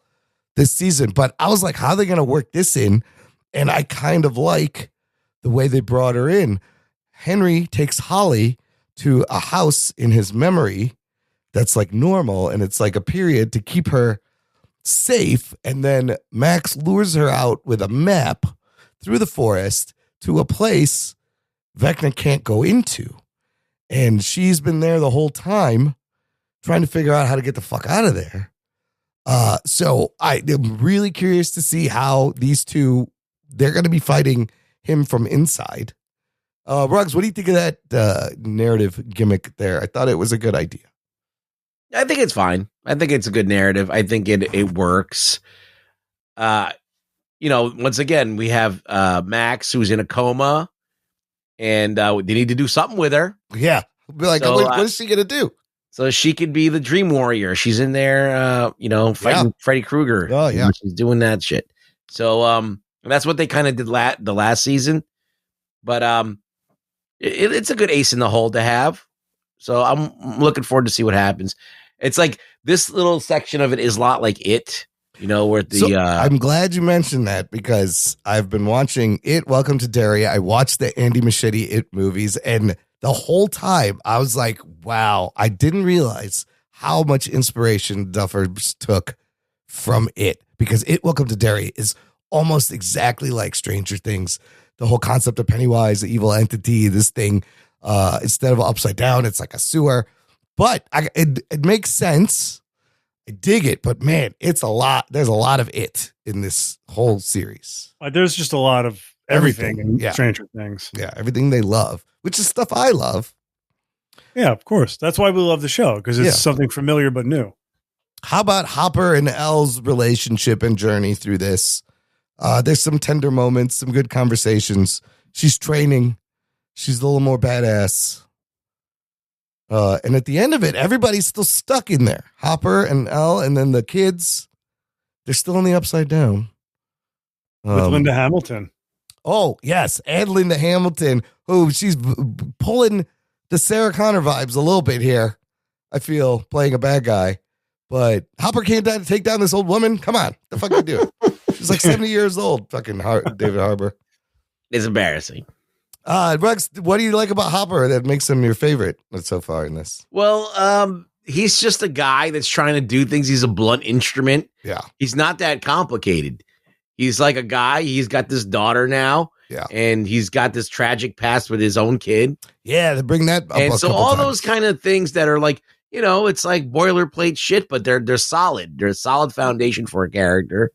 this season. But I was like, how are they going to work this in? And I kind of like the way they brought her in. Henry takes Holly to a house in his memory that's like normal, and it's like a period to keep her safe. And then Max lures her out with a map through the forest to a place Vecna can't go into. And she's been there the whole time trying to figure out how to get the fuck out of there. So I am really curious to see how these two, they're going to be fighting him from inside. Ruggs, what do you think of that narrative gimmick there? I thought it was a good idea. I think it's fine. I think it's a good narrative. I think it works. Once again, we have Max, who's in a coma, and they need to do something with her. Yeah. Be like, So, what is she going to do? So she could be the Dream Warrior. She's in there, fighting Freddy Krueger. Oh, yeah. She's doing that shit. So that's what they kind of did the last season. But it's a good ace in the hole to have. So I'm looking forward to see what happens. It's like this little section of it is a lot like It, where the I'm glad you mentioned that, because I've been watching It, Welcome to Derry. I watched the Andy Muschietti It movies, and the whole time I was like, wow, I didn't realize how much inspiration Duffers took from It, because It, Welcome to Derry is almost exactly like Stranger Things. The whole concept of Pennywise, the evil entity, this thing, instead of upside down, it's like a sewer. But it makes sense. I dig it, but man, it's a lot. There's a lot of It in this whole series. There's just a lot of everything in Yeah. Stranger Things. Yeah, everything they love, which is stuff I love. Yeah, of course. That's why we love the show, because it's something familiar but new. How about Hopper and Elle's relationship and journey through this? There's some tender moments, some good conversations. She's training. She's a little more badass. And at the end of it, everybody's still stuck in there. Hopper and Elle, and then the kids, they're still in the upside down. With Linda Hamilton. Oh, yes. And Linda Hamilton, who she's pulling the Sarah Connor vibes a little bit here, I feel, playing a bad guy. But Hopper can't take down this old woman. Come on. The fuck you doing? She's like 70 years old, fucking David Harbour. It's embarrassing. Rex, what do you like about Hopper that makes him your favorite so far in this? Well, he's just a guy that's trying to do things. He's a blunt instrument. Yeah. He's not that complicated. He's like a guy. He's got this daughter now. Yeah. And he's got this tragic past with his own kid. Yeah, they bring that up. And so all those kind of things that are like, it's like boilerplate shit, but they're solid. They're a solid foundation for a character.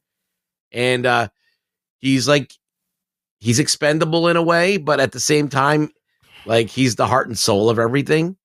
And he's expendable in a way, but at the same time, like, he's the heart and soul of everything.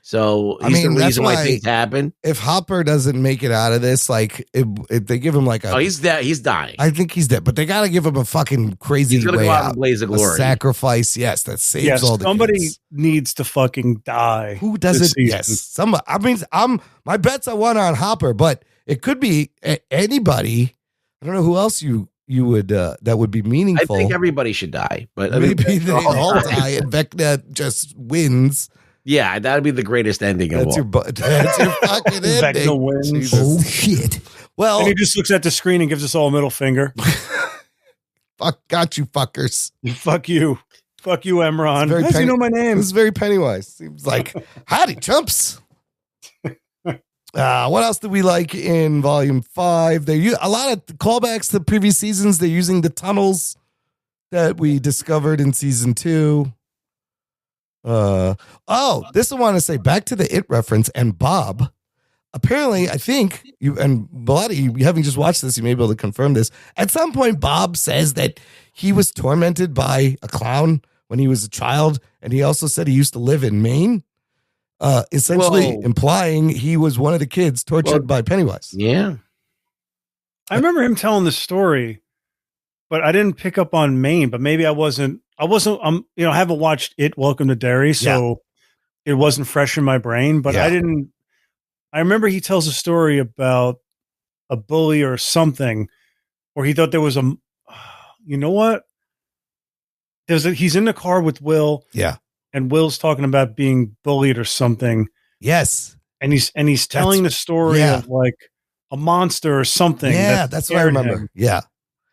So he's the reason why things happen. If Hopper doesn't make it out of this, like, if they give him like a... Oh, he's dead. He's dying. I think he's dead, but they got to give him a fucking crazy He's gonna way go out out. in a blaze of glory. A sacrifice, yes, that saves all the somebody kids. needs to fucking die. Who doesn't? Yes, somebody. I mean, my bets are one on Hopper, but it could be anybody. I don't know who else you would that would be I meaningful. think everybody should die, but Maybe they all die and Vecna just wins. Yeah, that'd be the greatest ending of all. That's your fucking ending. Vecna wins. Jesus. Oh, shit. Well, And he just looks at the screen and gives us all a middle finger. fuck, got you fuckers. Fuck you. Fuck you, Emron. Very How does he know my This name? is very Pennywise. Seems like howdy chumps. What else did we like in Volume 5? They use a lot of callbacks to previous seasons. They're using the tunnels that we discovered in Season 2. This I want to say, back to the It reference and Bob. Apparently, I think you and Bellotti, you having just watched this, you may be able to confirm this. At some point, Bob says that he was tormented by a clown when he was a child, and he also said he used to live in Maine. essentially Whoa. implying he was one of the kids tortured by Pennywise. Yeah. I remember him telling the story, but I didn't pick up on Maine. But maybe I wasn't. I haven't watched it. Welcome to Derry, so it wasn't fresh in my brain. But I didn't. I remember he tells a story about a bully or something, or he thought there was a. You know what? He's in the car with Will. Yeah. And Will's talking about being bullied or something. Yes. And he's telling the story of like a monster or something. Yeah, that's what I remember. Him. Yeah.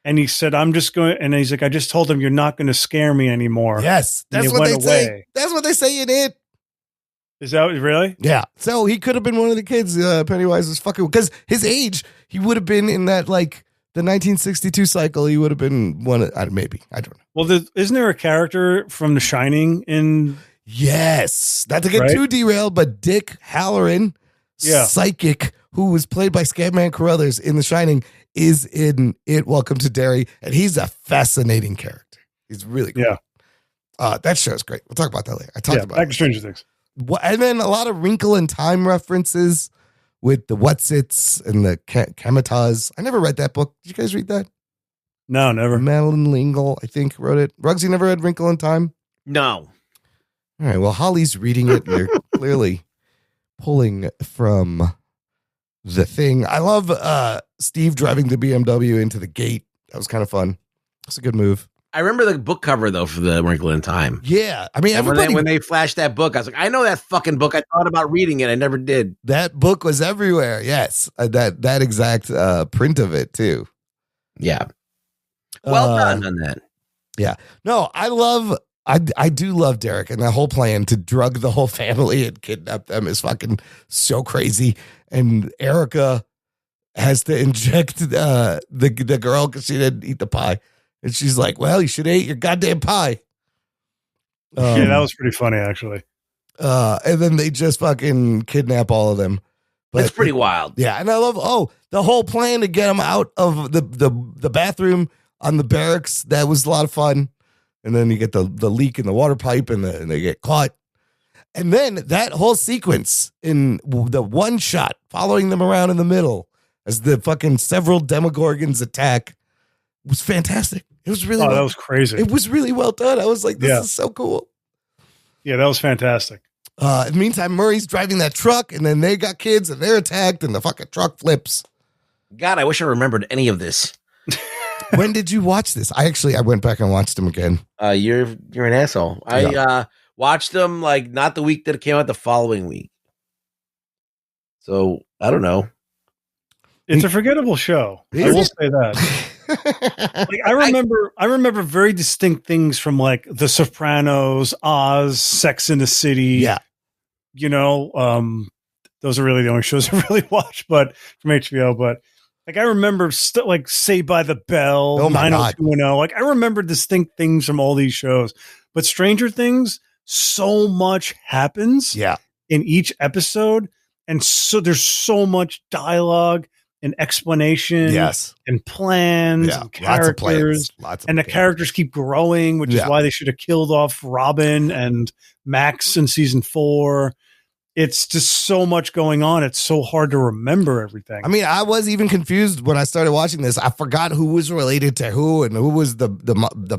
And he said, I'm just going, and he's like, I just told him you're not going to scare me anymore. Yes. That's what they say. That's what they say in it. Is that really? Yeah. So he could have been one of the kids Pennywise was fucking, because his age, he would have been in that like the 1962 cycle. He would have been one of, maybe. I don't know. Well, isn't there a character from The Shining in? Yes. Not to get too derailed, but Dick Halloran, psychic, who was played by Scatman Carruthers in The Shining, is in It Welcome to Derry, and he's a fascinating character. He's really cool. Yeah. That show's great. We'll talk about that later. I talked about back to Stranger Things. And then a lot of Wrinkle in Time references with the Whatsits and the Kamataz. I never read that book. Did you guys read that? No, never. Madeline Lingle, I think, wrote it. Ruggs, you never read Wrinkle in Time? No. All right. Well, Holly's reading it. And they're clearly pulling from the thing. I love Steve driving the BMW into the gate. That was kind of fun. That's a good move. I remember the book cover, though, for the Wrinkle in Time. Yeah. I mean, everybody, when they flashed that book, I was like, I know that fucking book. I thought about reading it. I never did. That book was everywhere. Yes. That exact print of it, too. Yeah. Well done on that. Yeah. No, I do love Derek, and the whole plan to drug the whole family and kidnap them is fucking so crazy. And Erica has to inject the girl because she didn't eat the pie. And she's like, well, you should have ate your goddamn pie. Yeah, that was pretty funny, actually. And then they just fucking kidnap all of them. But it's pretty wild. Yeah. And I love, the whole plan to get them out of the bathroom on the barracks. That was a lot of fun. And then you get the leak in the water pipe and they get caught. And then that whole sequence in the one shot following them around in the middle as the fucking several Demogorgons attack was fantastic. It was really that was crazy. It was really well done. I was like, this is so cool. Yeah, that was fantastic. In the meantime, Murray's driving that truck and then they got kids and they're attacked and the fucking truck flips. God, I wish I remembered any of this. When did you watch this? I went back and watched them again. You're an asshole. I watched them like not the week that it came out, the following week. So I don't know. It's a forgettable show. I will say that. Like, I remember very distinct things from like The Sopranos, Oz, Sex in the City. Yeah. You know, those are really the only shows I really watch, but from HBO. But like I remember like Saved by the Bell, 90210. Like I remember distinct things from all these shows. But Stranger Things, so much happens in each episode. And so there's so much dialogue and explanation and plans and characters. Lots of and the characters keep growing, which is why they should have killed off Robin and Max in season 4. It's just so much going on. It's so hard to remember everything. I mean, I was even confused when I started watching this. I forgot who was related to who and who was the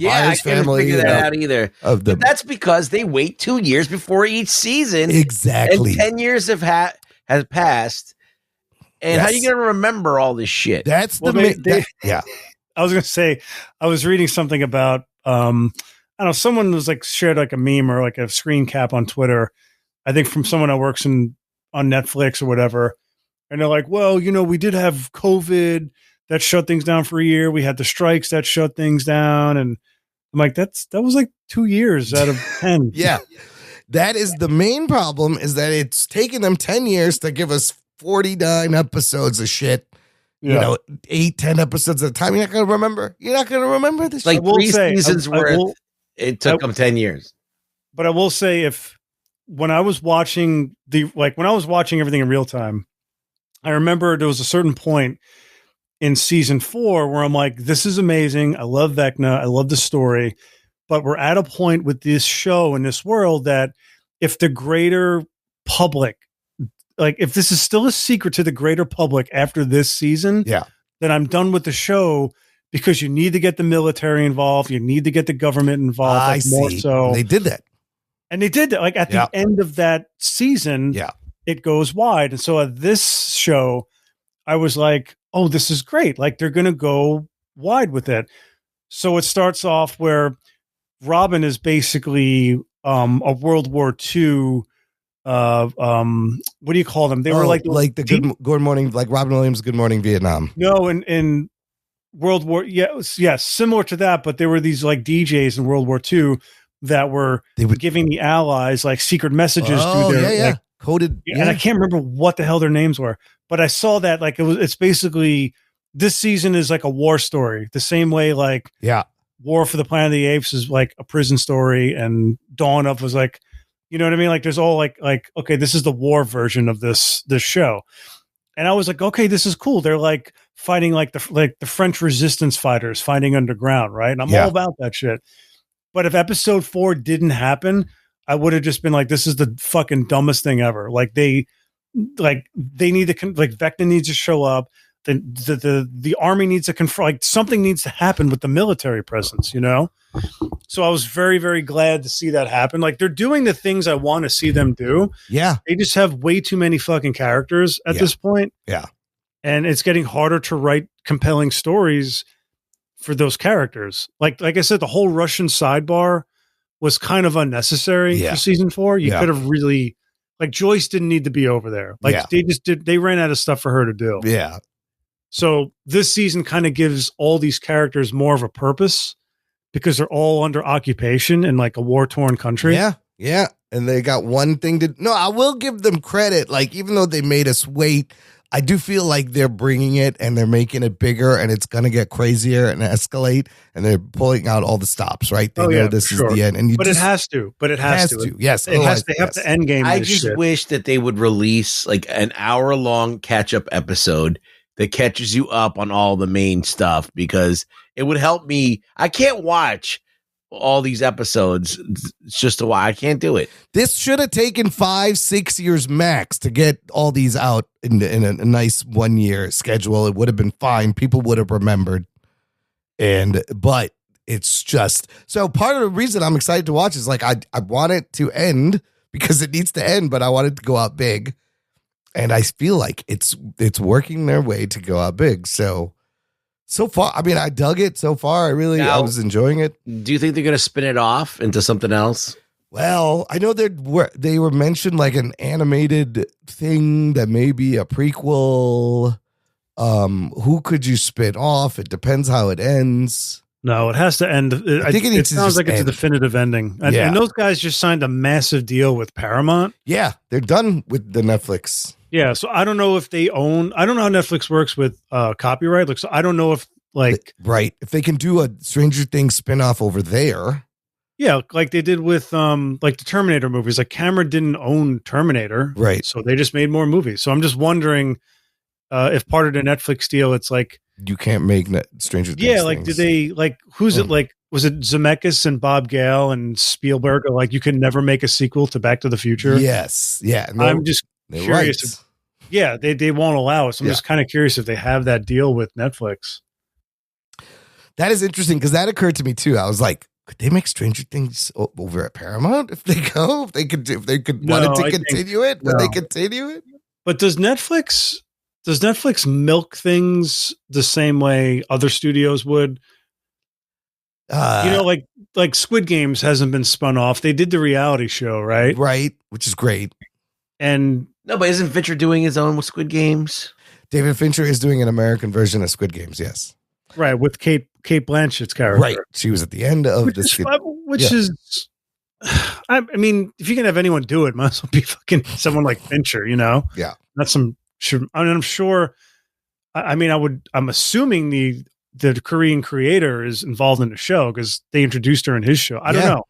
Myers family. I couldn't figure that out either. But that's because they wait 2 years before each season. Exactly. And 10 years has passed. And how are you going to remember all this shit? That's I was going to say, I was reading something about, I don't know, someone was like shared like a meme or like a screen cap on Twitter. I think from someone that works on Netflix or whatever. And they're like, well, you know, we did have COVID that shut things down for a year. We had the strikes that shut things down. And I'm like, that was like 2 years out of 10. Yeah. That is the main problem, is that it's taken them 10 years to give us 49 episodes of shit. You know, 8-10 episodes at a time. You're not going to remember. You're not going to remember this. Like 3 seasons worth. It took them 10 years. But I will say, when I was watching everything in real time, I remember there was a certain point in season 4 where I'm like, this is amazing. I love Vecna. I love the story. But we're at a point with this show in this world that if the greater public, like if this is still a secret to the greater public after this season, then I'm done with the show, because you need to get the military involved. You need to get the government involved. I see. More so. They did that. And they did that. Like at the end of that season, it goes wide. And so at this show, I was like, oh, this is great. Like they're going to go wide with it. So it starts off where Robin is basically a World War II. What do you call them? They were like the Good Morning, like Robin Williams' Good Morning Vietnam. No, in World War, similar to that, but there were these like DJs in World War II that were giving the Allies like secret messages through their like, coded, and I can't remember what the hell their names were, but I saw that like it's basically this season is like a war story, the same way like War for the Planet of the Apes is like a prison story, and Dawn of was like, you know what I mean? Like there's all like okay, this is the war version of this show. And I was like, okay, this is cool. They're like fighting like the French resistance fighters fighting underground, right? And I'm all about that shit. But if episode 4 didn't happen, I would have just been like, this is the fucking dumbest thing ever. Like they need to like Vecna needs to show up. The army needs to confront, like something needs to happen with the military presence, you know? So I was very, very glad to see that happen. Like they're doing the things I want to see them do. Yeah. They just have way too many fucking characters at this point. Yeah. And it's getting harder to write compelling stories for those characters. Like I said, the whole Russian sidebar was kind of unnecessary for season 4. You could have really, like Joyce didn't need to be over there. Like they ran out of stuff for her to do. Yeah. So this season kind of gives all these characters more of a purpose because they're all under occupation in like a war-torn country. Yeah. Yeah. And they got one thing to, no, I will give them credit. Like, even though they made us wait, I do feel like they're bringing it and they're making it bigger, and it's going to get crazier and escalate, and they're pulling out all the stops, right? They know this is the end. And it has to. But it has to. Yes. They have to end game. I just wish that they would release like an hour-long catch-up episode that catches you up on all the main stuff, because it would help me. I can't watch all these episodes. It's just I can't do it. This should have taken 5-6 years max to get all these out in a nice 1 year schedule. It would have been fine. People would have remembered. But it's just, so part of the reason I'm excited to watch is like, I want it to end because it needs to end, but I want it to go out big. And I feel like it's working their way to go out big. So far, I mean, I dug it so far. I was enjoying it. Do you think they're going to spin it off into something else? Well, I know they were mentioned like an animated thing that may be a prequel. Who could you spin off? It depends how it ends. No, it has to end. I think it sounds like it's a definitive ending. And those guys just signed a massive deal with Paramount. Yeah, they're done with the Netflix. Yeah, so I don't know if they own. I don't know how Netflix works with copyright. Like, so I don't know if if they can do a Stranger Things spinoff over there. Yeah, like they did with like the Terminator movies. Like Cameron didn't own Terminator, right? So they just made more movies. So I'm just wondering if part of the Netflix deal, it's like you can't make Stranger Things. Yeah, like did they like who's it like? Was it Zemeckis and Bob Gale and Spielberg? Or like you can never make a sequel to Back to the Future? Yes, yeah. I'm just curious. They won't allow us. I'm just kind of curious if they have that deal with Netflix. That is interesting because that occurred to me too. I was like, could they make Stranger Things over at Paramount if they go? If they could wanted to continue it? Would they continue it? But does Netflix milk things the same way other studios would? Like Squid Games hasn't been spun off. They did the reality show, right? Right, which is great. And no, but isn't Fincher doing his own with Squid Games? David Fincher is doing an American version of Squid Games, yes. Right, with Kate Blanchett's character. Right. She was at the end of this. Which is, I mean, if you can have anyone do it, might as well be fucking someone like Fincher, you know? Yeah. Not some, I'm sure, I'm assuming the Korean creator is involved in the show because they introduced her in his show. I don't know.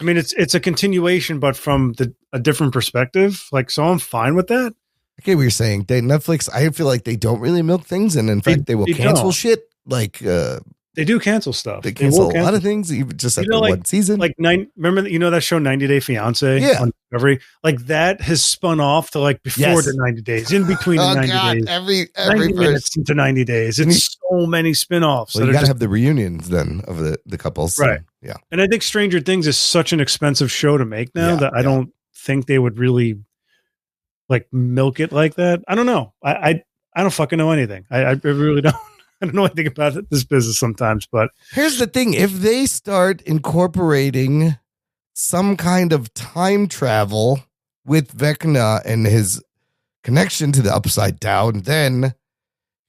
I mean, it's a continuation, but from a different perspective. Like, so I'm fine with that. I get what you're saying. Netflix, I feel like they don't really milk things, and in fact, they will cancel shit. Like, They do cancel stuff. They cancel will a lot of things, even just after one season. Like remember that show 90 Day Fiance on Discovery? Like that has spun off to like before the 90 days, in between the 90 days. Every 90 minutes into 90 days. It's so many spin-offs. Well, you got to have the reunions then of the couples. Right. Yeah. And I think Stranger Things is such an expensive show to make now that I don't think they would really like milk it like that. I don't know. I don't fucking know anything. I really don't. I don't know anything about this business sometimes, but here's the thing. If they start incorporating some kind of time travel with Vecna and his connection to the Upside Down, then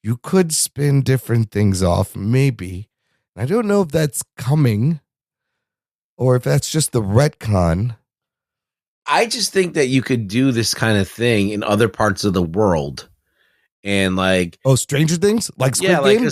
you could spin different things off, maybe. I don't know if that's coming or if that's just the retcon. I just think that you could do this kind of thing in other parts of the world. And like, Stranger Things, like Squid Game?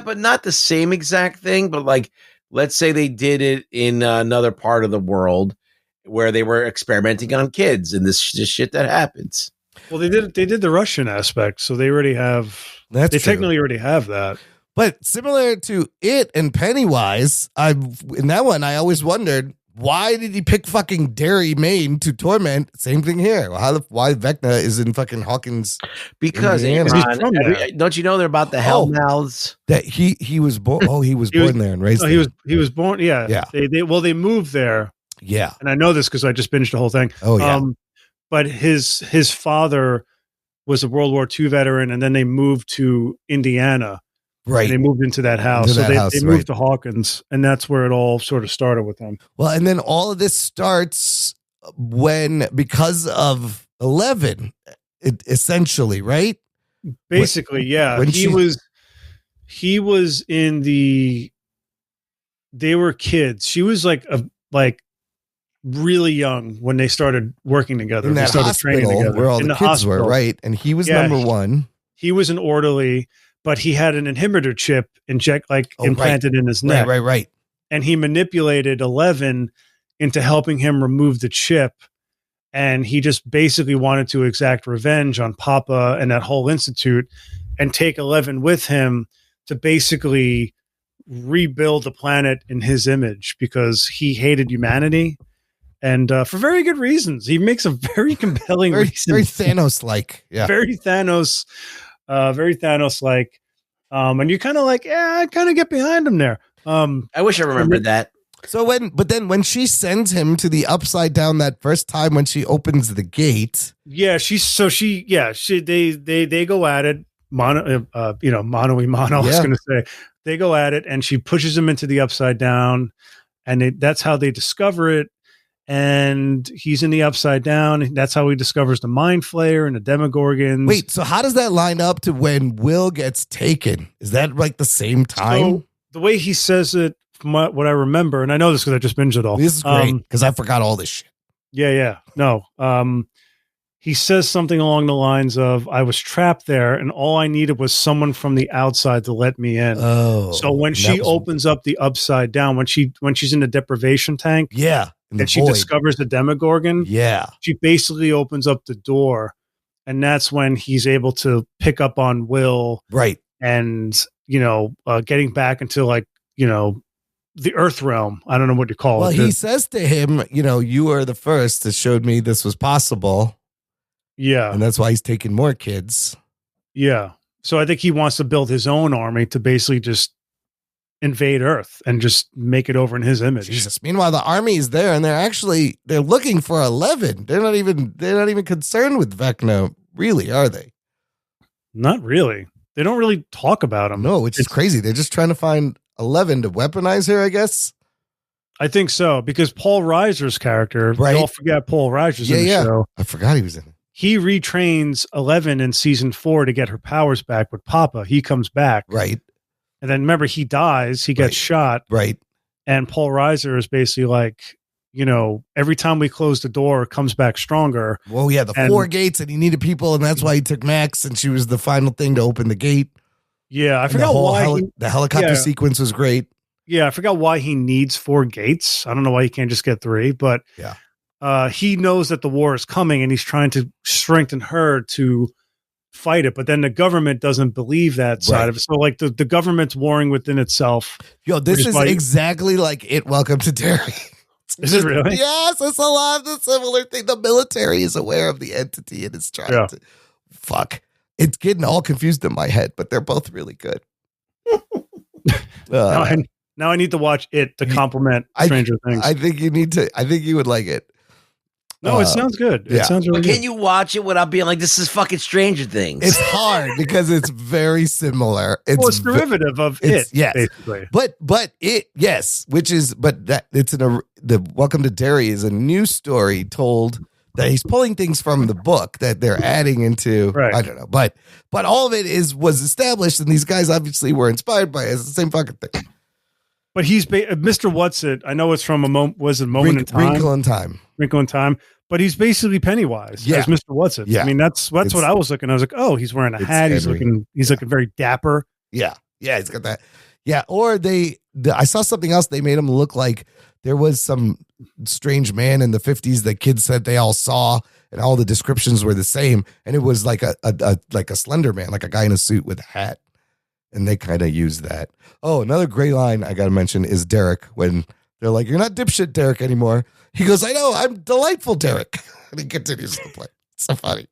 But not the same exact thing. But like, let's say they did it in another part of the world where they were experimenting on kids, and this shit that happens. Well, they did the Russian aspect, so they already have. That's they true. technically already have that. But similar to it and Pennywise, in that one, I always wondered, why did he pick fucking Derry, Maine to torment? Same thing here. Why Vecna is in fucking Hawkins? Because don't you know they're about the Hellmouths? That he was born. Oh, he was born there and raised there. He was born. Yeah. Yeah. They moved there. Yeah. And I know this because I just binged the whole thing. Oh yeah. But his father was a World War II veteran, and then they moved to Indiana. Right. And they moved into that house. They moved to Hawkins, and that's where it all sort of started with them. Well, and then all of this starts because of 11, essentially, right? Basically, yeah. When he was in the. They were kids. She was like really young when they started working together. In that they started hospital training together. where all the kids were, right? And he was number one. He was an orderly. But he had an inhibitor chip implanted in his neck. Right. And he manipulated 11 into helping him remove the chip. And he just basically wanted to exact revenge on Papa and that whole institute and take 11 with him to basically rebuild the planet in his image because he hated humanity. And for very good reasons. He makes a very compelling reason. Very Thanos-like. Yeah. Very Thanos-like. And you're kind of like, I kind of get behind him there. I wish I remembered that. So when she sends him to the Upside Down that first time when she opens the gate. Yeah, they go at it. Mano I was going to say. They go at it and she pushes him into the Upside Down. And that's how they discover it. And he's in the Upside Down. That's how he discovers the Mind Flayer and the Demogorgons. Wait, so how does that line up to when Will gets taken? Is that like the same time? So the way he says it, from what I remember, and I know this because I just binged it all. This is great because I forgot all this shit. Yeah. No. He says something along the lines of, I was trapped there and all I needed was someone from the outside to let me in. Oh. So when she opens up the Upside Down, when she's in the deprivation tank. Yeah. And she discovers the Demogorgon. Yeah. She basically opens up the door. And that's when he's able to pick up on Will. Right. And, getting back into the Earth realm. I don't know what you call it. Well, he says to him, you are the first that showed me this was possible. Yeah. And that's why he's taking more kids. Yeah. So I think he wants to build his own army to basically just invade Earth and just make it over in his image. Jesus. Meanwhile, the army is there and they're looking for 11. They're not even concerned with Vecna, really, are they? Not really. They don't really talk about him. No, which is crazy. They're just trying to find 11 to weaponize her, I guess. I think so, because Paul Reiser's character, right? We all forget Paul Reiser's in the show. I forgot he was in it. He retrains 11 in season 4 to get her powers back with Papa. He comes back. Right. And then remember, he dies. He gets shot. Right. And Paul Reiser is basically like, every time we close the door, it comes back stronger. Well, yeah, the 4 gates, and he needed people, and that's why he took Max, and she was the final thing to open the gate. Yeah, I forgot why. The helicopter sequence was great. Yeah, I forgot why he needs 4 gates. I don't know why he can't just get 3, but he knows that the war is coming, and he's trying to strengthen her to fight it, but then the government doesn't believe that side of it. So like the government's warring within itself. Yo, this is exactly like it. Welcome to Derry. Is it really? Yes, it's a lot of the similar thing. The military is aware of the entity and it's trying to fuck. It's getting all confused in my head, but they're both really good. Now I need to watch it to complement Stranger Things. I think you need to. I think you would like it. No, it sounds good. It sounds really good. Can you watch it without being like, this is fucking Stranger Things? It's hard because it's very similar. It's derivative of it, yes. basically. But it, yes, which is, but that it's the Welcome to Derry is a new story told that he's pulling things from the book that they're adding into. Right. I don't know, but all of it was established, and these guys obviously were inspired by it. It's the same fucking thing. But he's Mr. Whatsit. I know it's from a moment in time. Wrinkle in Time. But he's basically Pennywise as Mr. Whatsit. Yeah. I mean, that's what I was looking. I was like, oh, he's wearing a hat. He's looking very dapper. Yeah. Yeah. He's got that. Yeah. Or I saw something else. They made him look like there was some strange man in the 50s that kids said they all saw, and all the descriptions were the same. And it was like a slender man, like a guy in a suit with a hat. And they kind of used that. Oh, another great line I got to mention is Derek when they're like, "You're not dipshit Derek anymore." He goes, "I know, I'm delightful Derek." And he continues to play. It's so funny.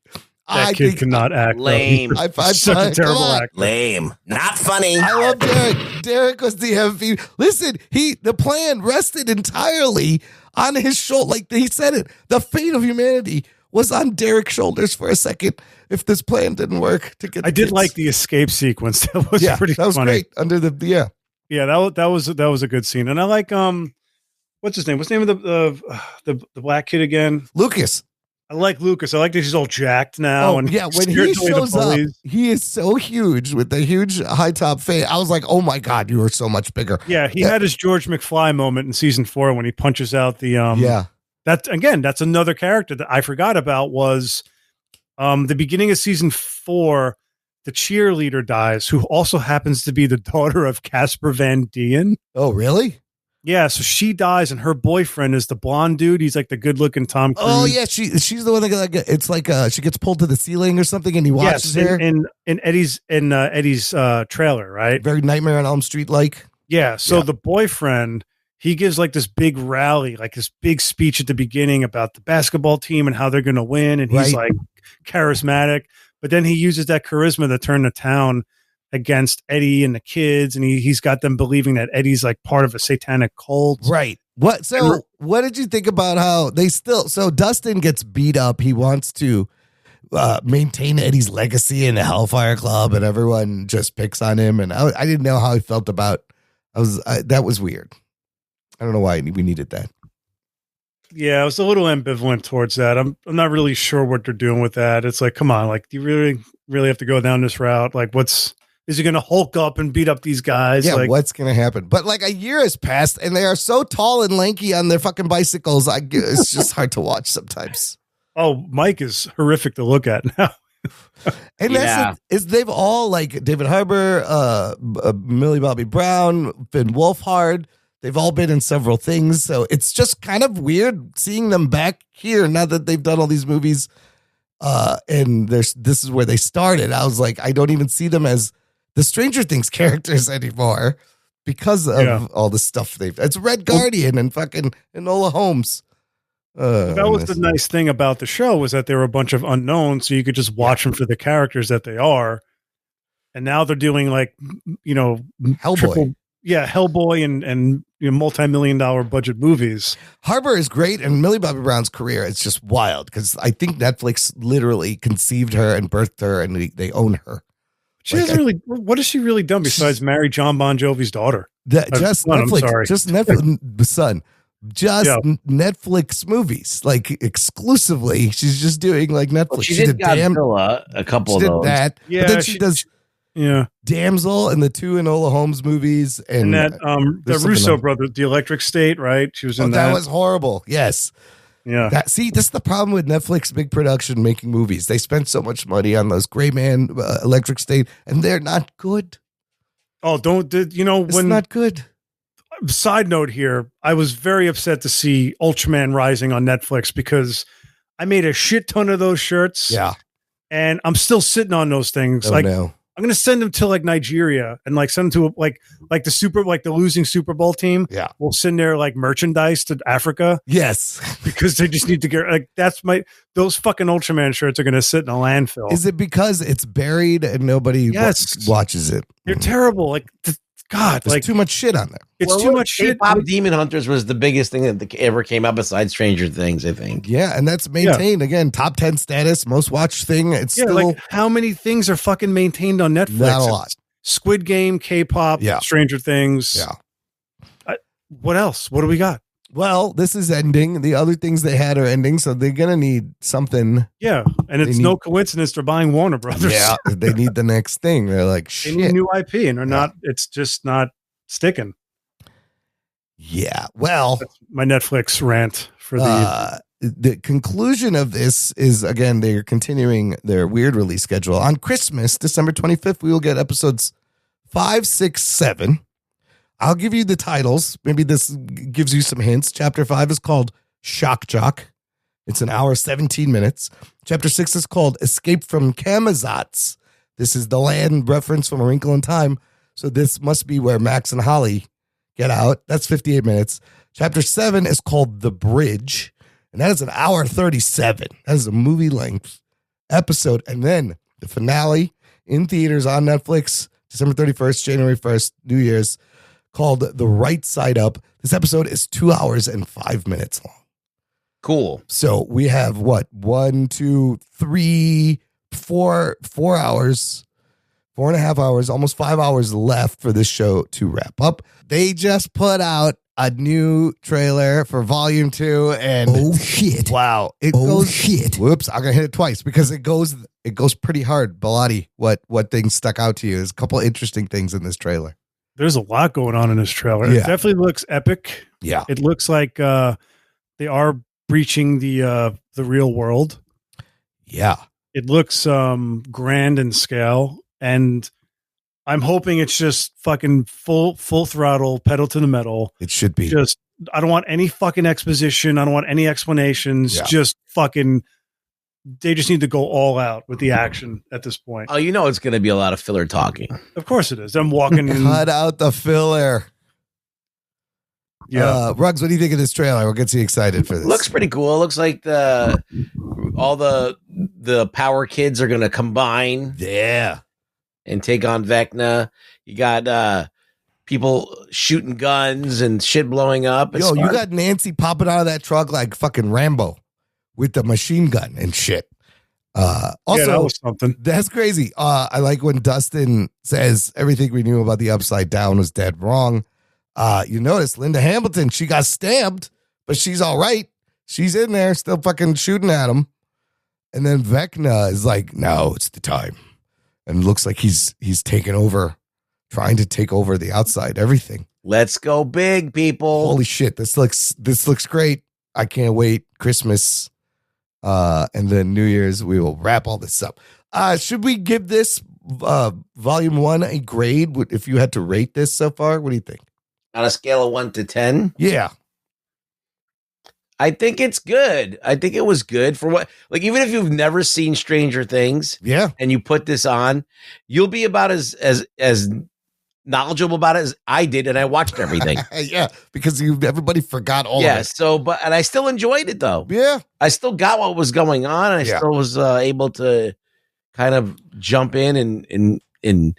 That kid cannot act. Lame. Such a terrible actor. Lame. Not funny. I love Derek. Derek was the MVP. Listen, the plan rested entirely on his shoulder. Like he said it, the fate of humanity was on Derek's shoulders for a second. If this plan didn't work to get, I did like the escape sequence. That was pretty. That was funny. Great. Under the yeah. That was a good scene, and I like what's his name? What's the name of the black kid again? Lucas. I like Lucas. I like that he's all jacked now. When he shows up, he is so huge with the huge high top face. I was like, oh my God, you are so much bigger. Yeah, he had his George McFly moment in season 4 when he punches out the that's another character that I forgot about was the beginning of season 4, the cheerleader dies, who also happens to be the daughter of Casper Van Dien. Oh, really? Yeah, so she dies, and her boyfriend is the blonde dude. He's like the good-looking Tom Cruise. Oh yeah, she's the one that it's like she gets pulled to the ceiling or something, and he watches her in Eddie's trailer, right? Very Nightmare on Elm Street like. Yeah, so the boyfriend, he gives like this big rally, like this big speech at the beginning about the basketball team and how they're going to win, and he's like charismatic, but then he uses that charisma to turn the town against Eddie and the kids, and he's got them believing that Eddie's like part of a satanic cult. Right. What did you think about how so Dustin gets beat up. He wants to maintain Eddie's legacy in the Hellfire Club, and everyone just picks on him. And I didn't know how he felt about. That was weird. I don't know why we needed that. Yeah, I was a little ambivalent towards that. I'm not really sure what they're doing with that. It's like, come on, like, do you really have to go down this route? Like, is he going to Hulk up and beat up these guys? Yeah, like, what's going to happen? But like a year has passed, and they are so tall and lanky on their fucking bicycles. It's just hard to watch sometimes. Oh, Mike is horrific to look at now. And they've all, like David Harbour, Millie Bobby Brown, Finn Wolfhard. They've all been in several things, so it's just kind of weird seeing them back here now that they've done all these movies. And this is where they started. I was like, I don't even see them as the Stranger Things characters anymore because of all the stuff it's Red Guardian and fucking Enola Holmes. That was the nice thing about the show, was that they were a bunch of unknowns, so you could just watch them for the characters that they are. And now they're doing like, Hellboy. Hellboy and multi-million-dollar budget movies. Harbour is great, and Millie Bobby Brown's career is just wild because I think Netflix literally conceived her and birthed her, and they own her. She hasn't really. What has she really done besides marry John Bon Jovi's daughter? Just Netflix, son. Netflix movies, like exclusively. She's just doing like Netflix. Well, she did Godzilla, a couple of those. That, yeah, but then she does. Yeah, Damsel and the 2 Enola Holmes movies, and that the Russo brothers, The Electric State, right? She was in that. That was horrible. Yes. Yeah. This is the problem with Netflix big production making movies. They spend so much money on those Gray Man, Electric State, and they're not good. Oh, it's not good. Side note here, I was very upset to see Ultraman Rising on Netflix because I made a shit ton of those shirts. Yeah. and I'm still sitting on those things. Oh, no. I'm gonna send them to like Nigeria and like send them to like the losing Super Bowl team. Yeah. We'll send their like merchandise to Africa Yes. because they just need to get like those fucking Ultraman shirts are gonna sit in a landfill. Is it because it's buried and nobody watches it? They're terrible. Like God, There's like too much shit on there. It's too much shit. K-pop Demon Hunters was the biggest thing that ever came out besides Stranger Things, I think. Yeah, and that's maintained again. Top 10 status, most watched thing. It's still like how many things are fucking maintained on Netflix? Not a lot. Squid Game, K-pop, Stranger Things. Yeah. What else? What do we got? Well, this is ending. The other things they had are ending, so they're gonna need something. Yeah, and it's no coincidence they're buying Warner Brothers. Yeah, they need the next thing. They're like, shit. They need new IP, and they're not. It's just not sticking. Yeah. Well, that's my Netflix rant for the conclusion of this is again they're continuing their weird release schedule on Christmas, December 25th. We will get episodes 5, 6, 7. I'll give you the titles. Maybe this gives you some hints. Chapter 5 is called Shock Jock. It's an hour, 17 minutes. Chapter 6 is called Escape from Camazotz. This is the land reference from A Wrinkle in Time. So this must be where Max and Holly get out. That's 58 minutes. Chapter 7 is called The Bridge. And that is an hour 37. That is a movie length episode. And then the finale in theaters on Netflix, December 31st, January 1st, New Year's, called The Right Side Up. This episode is 2 hours and 5 minutes long. Cool. So we have 1, 2, 3, 4 hours, 4.5 hours, almost 5 hours left for this show to wrap up. They just put out a new trailer for Volume 2, and oh shit! Wow, shit! Whoops! I'm gonna hit it twice because it goes pretty hard. Bellotti, what things stuck out to you? There's a couple interesting things in this trailer. There's a lot going on in this trailer. Yeah. It definitely looks epic. Yeah, it looks like they are breaching the real world. Yeah, it looks grand in scale, and I'm hoping it's just fucking full throttle, pedal to the metal. It should be. Just I don't want any fucking exposition. I don't want any explanations. Yeah. Just fucking. They just need to go all out with the action at this point. Oh, you know it's going to be a lot of filler talking. Of course it is. I'm walking in. Cut out the filler. Yeah. Ruggs, what do you think of this trailer? What gets you excited for this? Looks pretty cool. It looks like all the power kids are going to combine. Yeah. And take on Vecna. You got people shooting guns and shit blowing up. Yo, you got Nancy popping out of that truck like fucking Rambo with the machine gun and shit. Also, that was something. That's crazy. I like when Dustin says everything we knew about the Upside Down was dead wrong. You notice Linda Hamilton, she got stabbed, but she's all right. She's in there still fucking shooting at him. And then Vecna is like, no, it's the time. And looks like he's taken over, trying to take over the outside, everything. Let's go big, people. Holy shit. This looks great. I can't wait. Christmas. And then New Year's, we will wrap all this up. Should we give this volume 1 a grade? If you had to rate this so far, what do you think? On a scale of 1 to 10? Yeah. I think it's good. I think it was good for what, like, even if you've never seen Stranger Things, yeah, and you put this on, you'll be about as knowledgeable about it as I did, and I watched everything. Yeah, because everybody forgot all of it. Yeah, and I still enjoyed it though. Yeah, I still got what was going on. And I still was able to kind of jump in and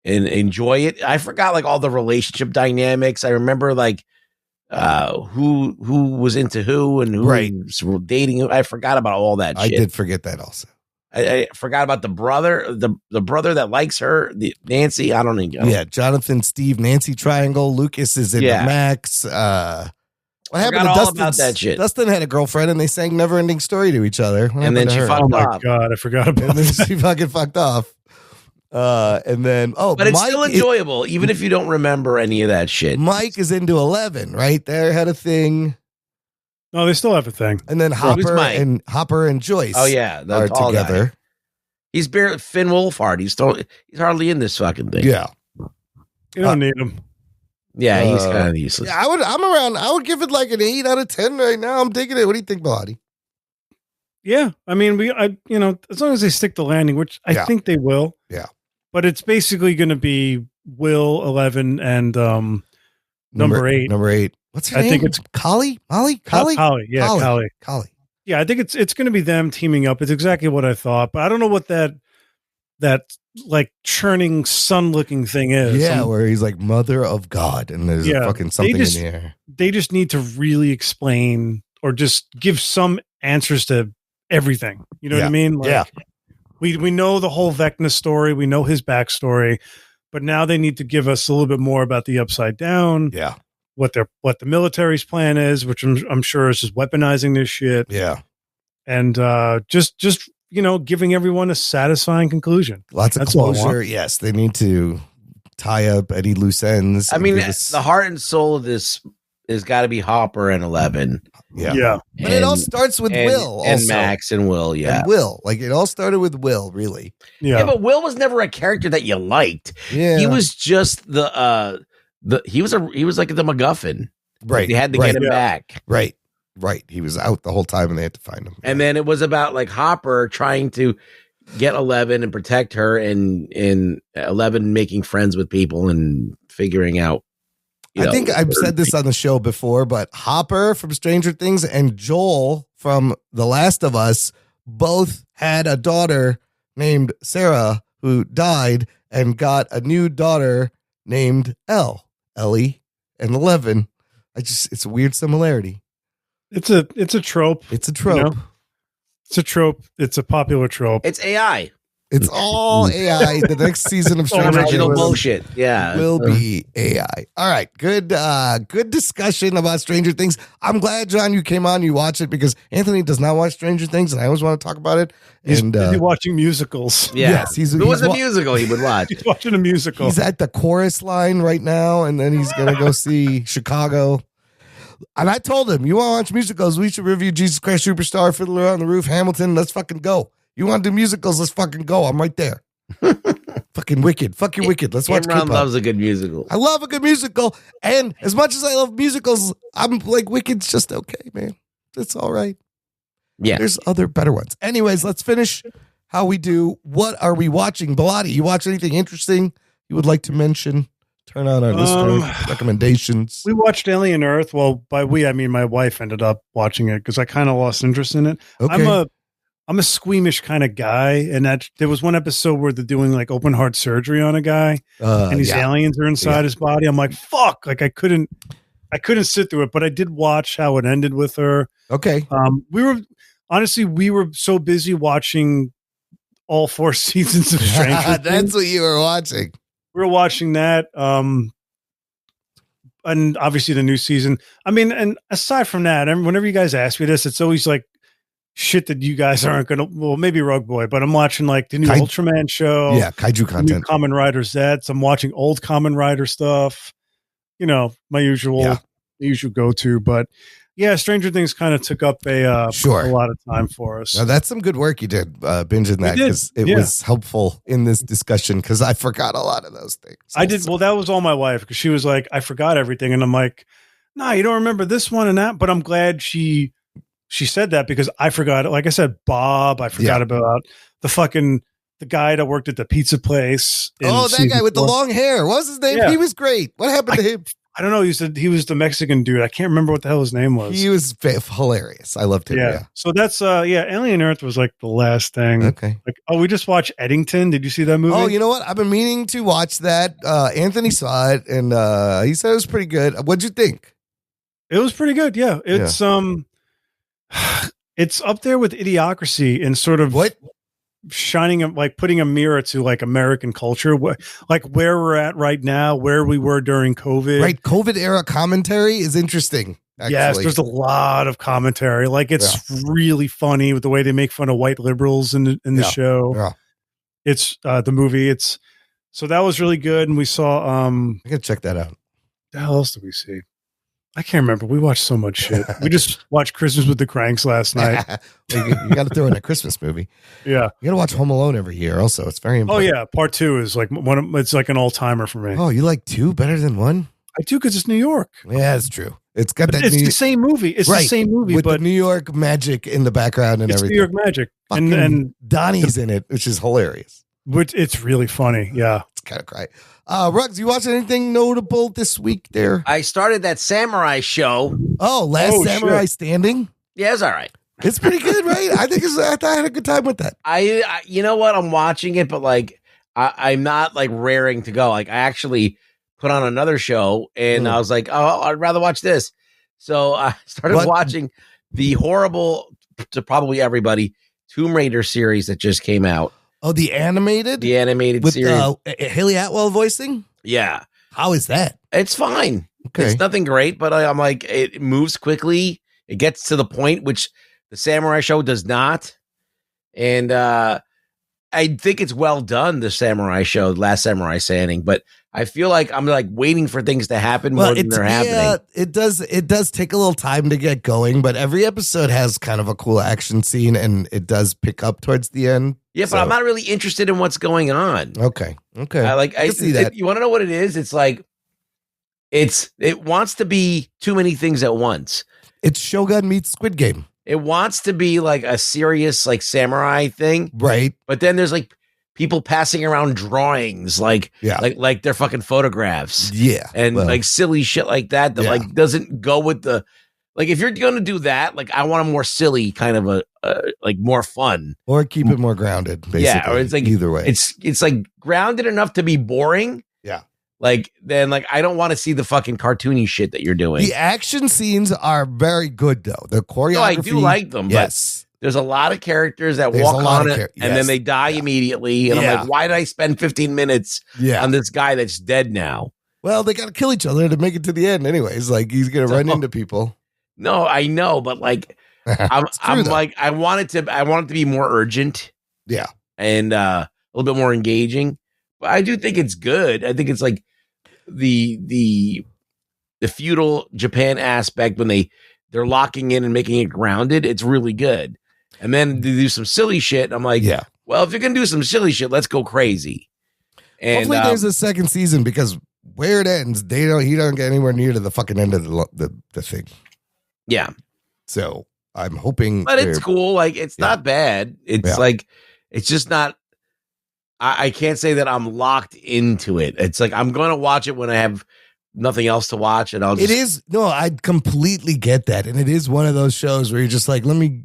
enjoy it. I forgot like all the relationship dynamics. I remember like who was into who and who was dating who. I forgot about all that shit. I did forget that also. I forgot about the brother, the brother that likes her, Nancy. I don't know. Yeah, Jonathan, Steve, Nancy triangle. Lucas is into Max. What happened to Dustin? About that shit. Dustin had a girlfriend and they sang Never Ending Story to each other. And then she fucked off. Oh my God, I forgot about that. And then she fucking fucked off. And then, but it's still enjoyable, even if you don't remember any of that shit. Mike is into 11, right? They had a thing. No, they still have a thing. And then Hopper and Joyce. Oh yeah, are together. Guy. He's barely Finn Wolfhard. He's hardly in this fucking thing. Yeah, you don't need him. Yeah, he's kind of useless. Yeah, I would give it like an 8 out of 10 right now. I'm digging it. What do you think, Bellotti? Yeah, I mean, as long as they stick the landing, which I think they will. Yeah. But it's basically going to be Will, 11, and number 8. Number 8. What's her name? I think it's Collie? Molly? Collie. Yeah, Collie. Yeah, I think it's going to be them teaming up. It's exactly what I thought, but I don't know what that like churning sun looking thing is. Yeah, where he's like mother of God, and there's fucking something in the air. They just need to really explain or just give some answers to everything. You know what I mean? Like, we know the whole Vecna story. We know his backstory, but now they need to give us a little bit more about the Upside Down. Yeah. What the military's plan is, which I'm sure is just weaponizing this shit. Yeah. And just giving everyone a satisfying conclusion. Lots of closure. Yes, they need to tie up any loose ends. I mean, the heart and soul of this has got to be Hopper and 11. Yeah. But it all starts with Will. And also. Max and Will, And Will. Like, it all started with Will, really. Yeah, but Will was never a character that you liked. Yeah. He was just he was like the MacGuffin. Right. They had to get him back. Right. He was out the whole time and they had to find him. And then it was about like Hopper trying to get 11 and protect her, and 11 making friends with people and figuring out. I think I've said this on the show before, but Hopper from Stranger Things and Joel from The Last of Us both had a daughter named Sarah who died and got a new daughter named Ellie, and 11. It's a weird similarity. It's a trope. It's a trope. It's a trope. It's a popular trope. It's AI. It's all AI. The next season of Stranger Things original bullshit. Yeah, will be AI. All right, good discussion about Stranger Things. I'm glad, John, you came on. You watch it because Anthony does not watch Stranger Things, and I always want to talk about it. He's watching musicals. Yeah. Yes, if it was a musical, he would watch. He's watching a musical. He's at the chorus line right now, and then he's gonna go see Chicago. And I told him, you want to watch musicals? We should review Jesus Christ Superstar, Fiddler on the Roof, Hamilton. Let's fucking go. You want to do musicals? Let's fucking go. I'm right there. Fucking Wicked. Fucking Wicked. Let's watch Cameron loves a good musical. I love a good musical. And as much as I love musicals, I'm like, Wicked's just okay, man. It's all right. Yeah. There's other better ones. Anyways, let's finish how we do. What are we watching? Bellotti, you watch anything interesting you would like to mention? Turn on our listener recommendations. We watched Alien Earth. Well, by we, I mean my wife ended up watching it because I kind of lost interest in it. Okay. I'm a squeamish kind of guy, and that there was one episode where they're doing like open heart surgery on a guy, and these aliens are inside his body. I'm like, fuck! Like I couldn't sit through it, but I did watch how it ended with her. Okay. We were so busy watching all 4 seasons of Stranger Things. That's what you were watching. We were watching that. And obviously the new season. I mean, and aside from that, whenever you guys ask me this, it's always like shit that you guys aren't going to, well, maybe Rogue Boy, but I'm watching like the new Ultraman show. Yeah, kaiju content. Kamen Rider Zets. I'm watching old Kamen Rider stuff. You know, my usual go-to. But yeah, Stranger Things kind of took up a lot of time for us. Now, that's some good work you did binging that because it was helpful in this discussion because I forgot a lot of those things. I did. Well, that was all my wife because she was like, I forgot everything. And I'm like, no, you don't remember this one and that. But I'm glad she said that because I forgot it. Like I said, Bob, I forgot about the guy that worked at the pizza place. That guy with the long hair. What was his name? Yeah. He was great. What happened to him? I don't know. He was the Mexican dude. I can't remember what the hell his name was. He was hilarious. I loved him. Yeah. So that's Alien Earth was like the last thing. Okay. Like, we just watched Eddington. Did you see that movie? Oh, you know what? I've been meaning to watch that. Anthony saw it and he said it was pretty good. What'd you think? It was pretty good. Yeah. It's it's up there with Idiocracy and sort of shining, like putting a mirror to like American culture, like where we're at right now, where we were during COVID. Right. COVID era commentary is interesting. Actually. Yes, there's a lot of commentary. Like it's really funny with the way they make fun of white liberals in the show. Yeah. It's the movie. So that was really good. And we saw I gotta check that out. The hell else did we see? I can't remember. We watched so much shit. We just watched Christmas with the Cranks last night. You got to throw in a Christmas movie. Yeah. You got to watch Home Alone every year also. It's very important. Oh, yeah. Part 2 is like it's like an all-timer for me. Oh, you like 2 better than 1? I do because it's New York. Yeah, it's true. It's got that. It's the same movie. It's the same movie, with but the New York magic in the background and it's everything. New York magic, and Donnie's in it, which is hilarious. which it's really funny. Yeah, It's kind of great. Ruggs, you watch anything notable this week there? I started that samurai show. Oh, Last Samurai Standing. Yeah, it's all right. It's pretty good, right? I thought I had a good time with that. I you know what? I'm watching it, but like I'm not like raring to go. Like I actually put on another show, and I was like, oh, I'd rather watch this. So I started watching the horrible, to probably everybody, Tomb Raider series that just came out. Oh, the animated with series. Haley Atwell voicing. Yeah, how is that? It's fine. Okay. It's nothing great, but I'm like, it moves quickly. It gets to the point, which the Samurai show does not. And I think it's well done, the Samurai show, Last Samurai Standing, but I feel like I'm like waiting for things to happen more than they're happening. It does take a little time to get going, but every episode has kind of a cool action scene, and it does pick up towards the end. Yeah, but I'm not really interested in what's going on. Okay. I see that. You want to know what it is? It's like it wants to be too many things at once. It's Shogun meets Squid Game. It wants to be like a serious like samurai thing, right? But then there's like people passing around drawings, like they're fucking photographs, and like silly shit like that like doesn't go with the like. If you're gonna do that, like I want a more silly kind of a like more fun, or keep it more grounded. Basically, yeah, or it's like either way, it's like grounded enough to be boring. Yeah. Like then, like I don't want to see the fucking cartoony shit that you're doing. The action scenes are very good, though. The choreography, no, I do like them. Yes, but there's a lot of characters that walk on it and then they die immediately. And I'm like, why did I spend 15 minutes on this guy that's dead now? Well, they got to kill each other to make it to the end, anyways. Like he's gonna run into people. No, I know, but like I'm like I want it to be more urgent. Yeah, and a little bit more engaging. But I do think it's good. I think it's like the feudal Japan aspect when they're locking in and making it grounded. It's really good. And then they do some silly shit. I'm like, well, if you're gonna do some silly shit, let's go crazy. And hopefully there's a second season, because where it ends, he don't get anywhere near to the fucking end of the thing. Yeah. So I'm hoping, but it's cool. Like it's not bad. It's like it's just not. I can't say that I'm locked into it. It's like I'm going to watch it when I have nothing else to watch, and I'll just. I completely get that, and it is one of those shows where you're just like, let me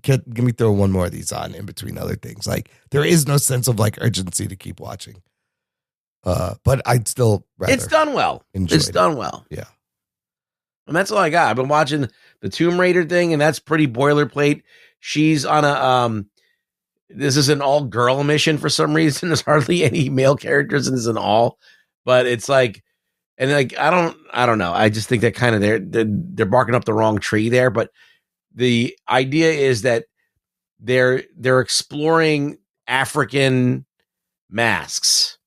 throw one more of these on in between other things. Like there is no sense of like urgency to keep watching. But I'd still rather. It's done well. It's done well. Yeah, and that's all I got. I've been watching the Tomb Raider thing, and that's pretty boilerplate. She's on a This is an all-girl mission for some reason. There's hardly any male characters in this at all, but it's like, and like I don't know. I just think that kind of they're barking up the wrong tree there. But the idea is that they're exploring African masks,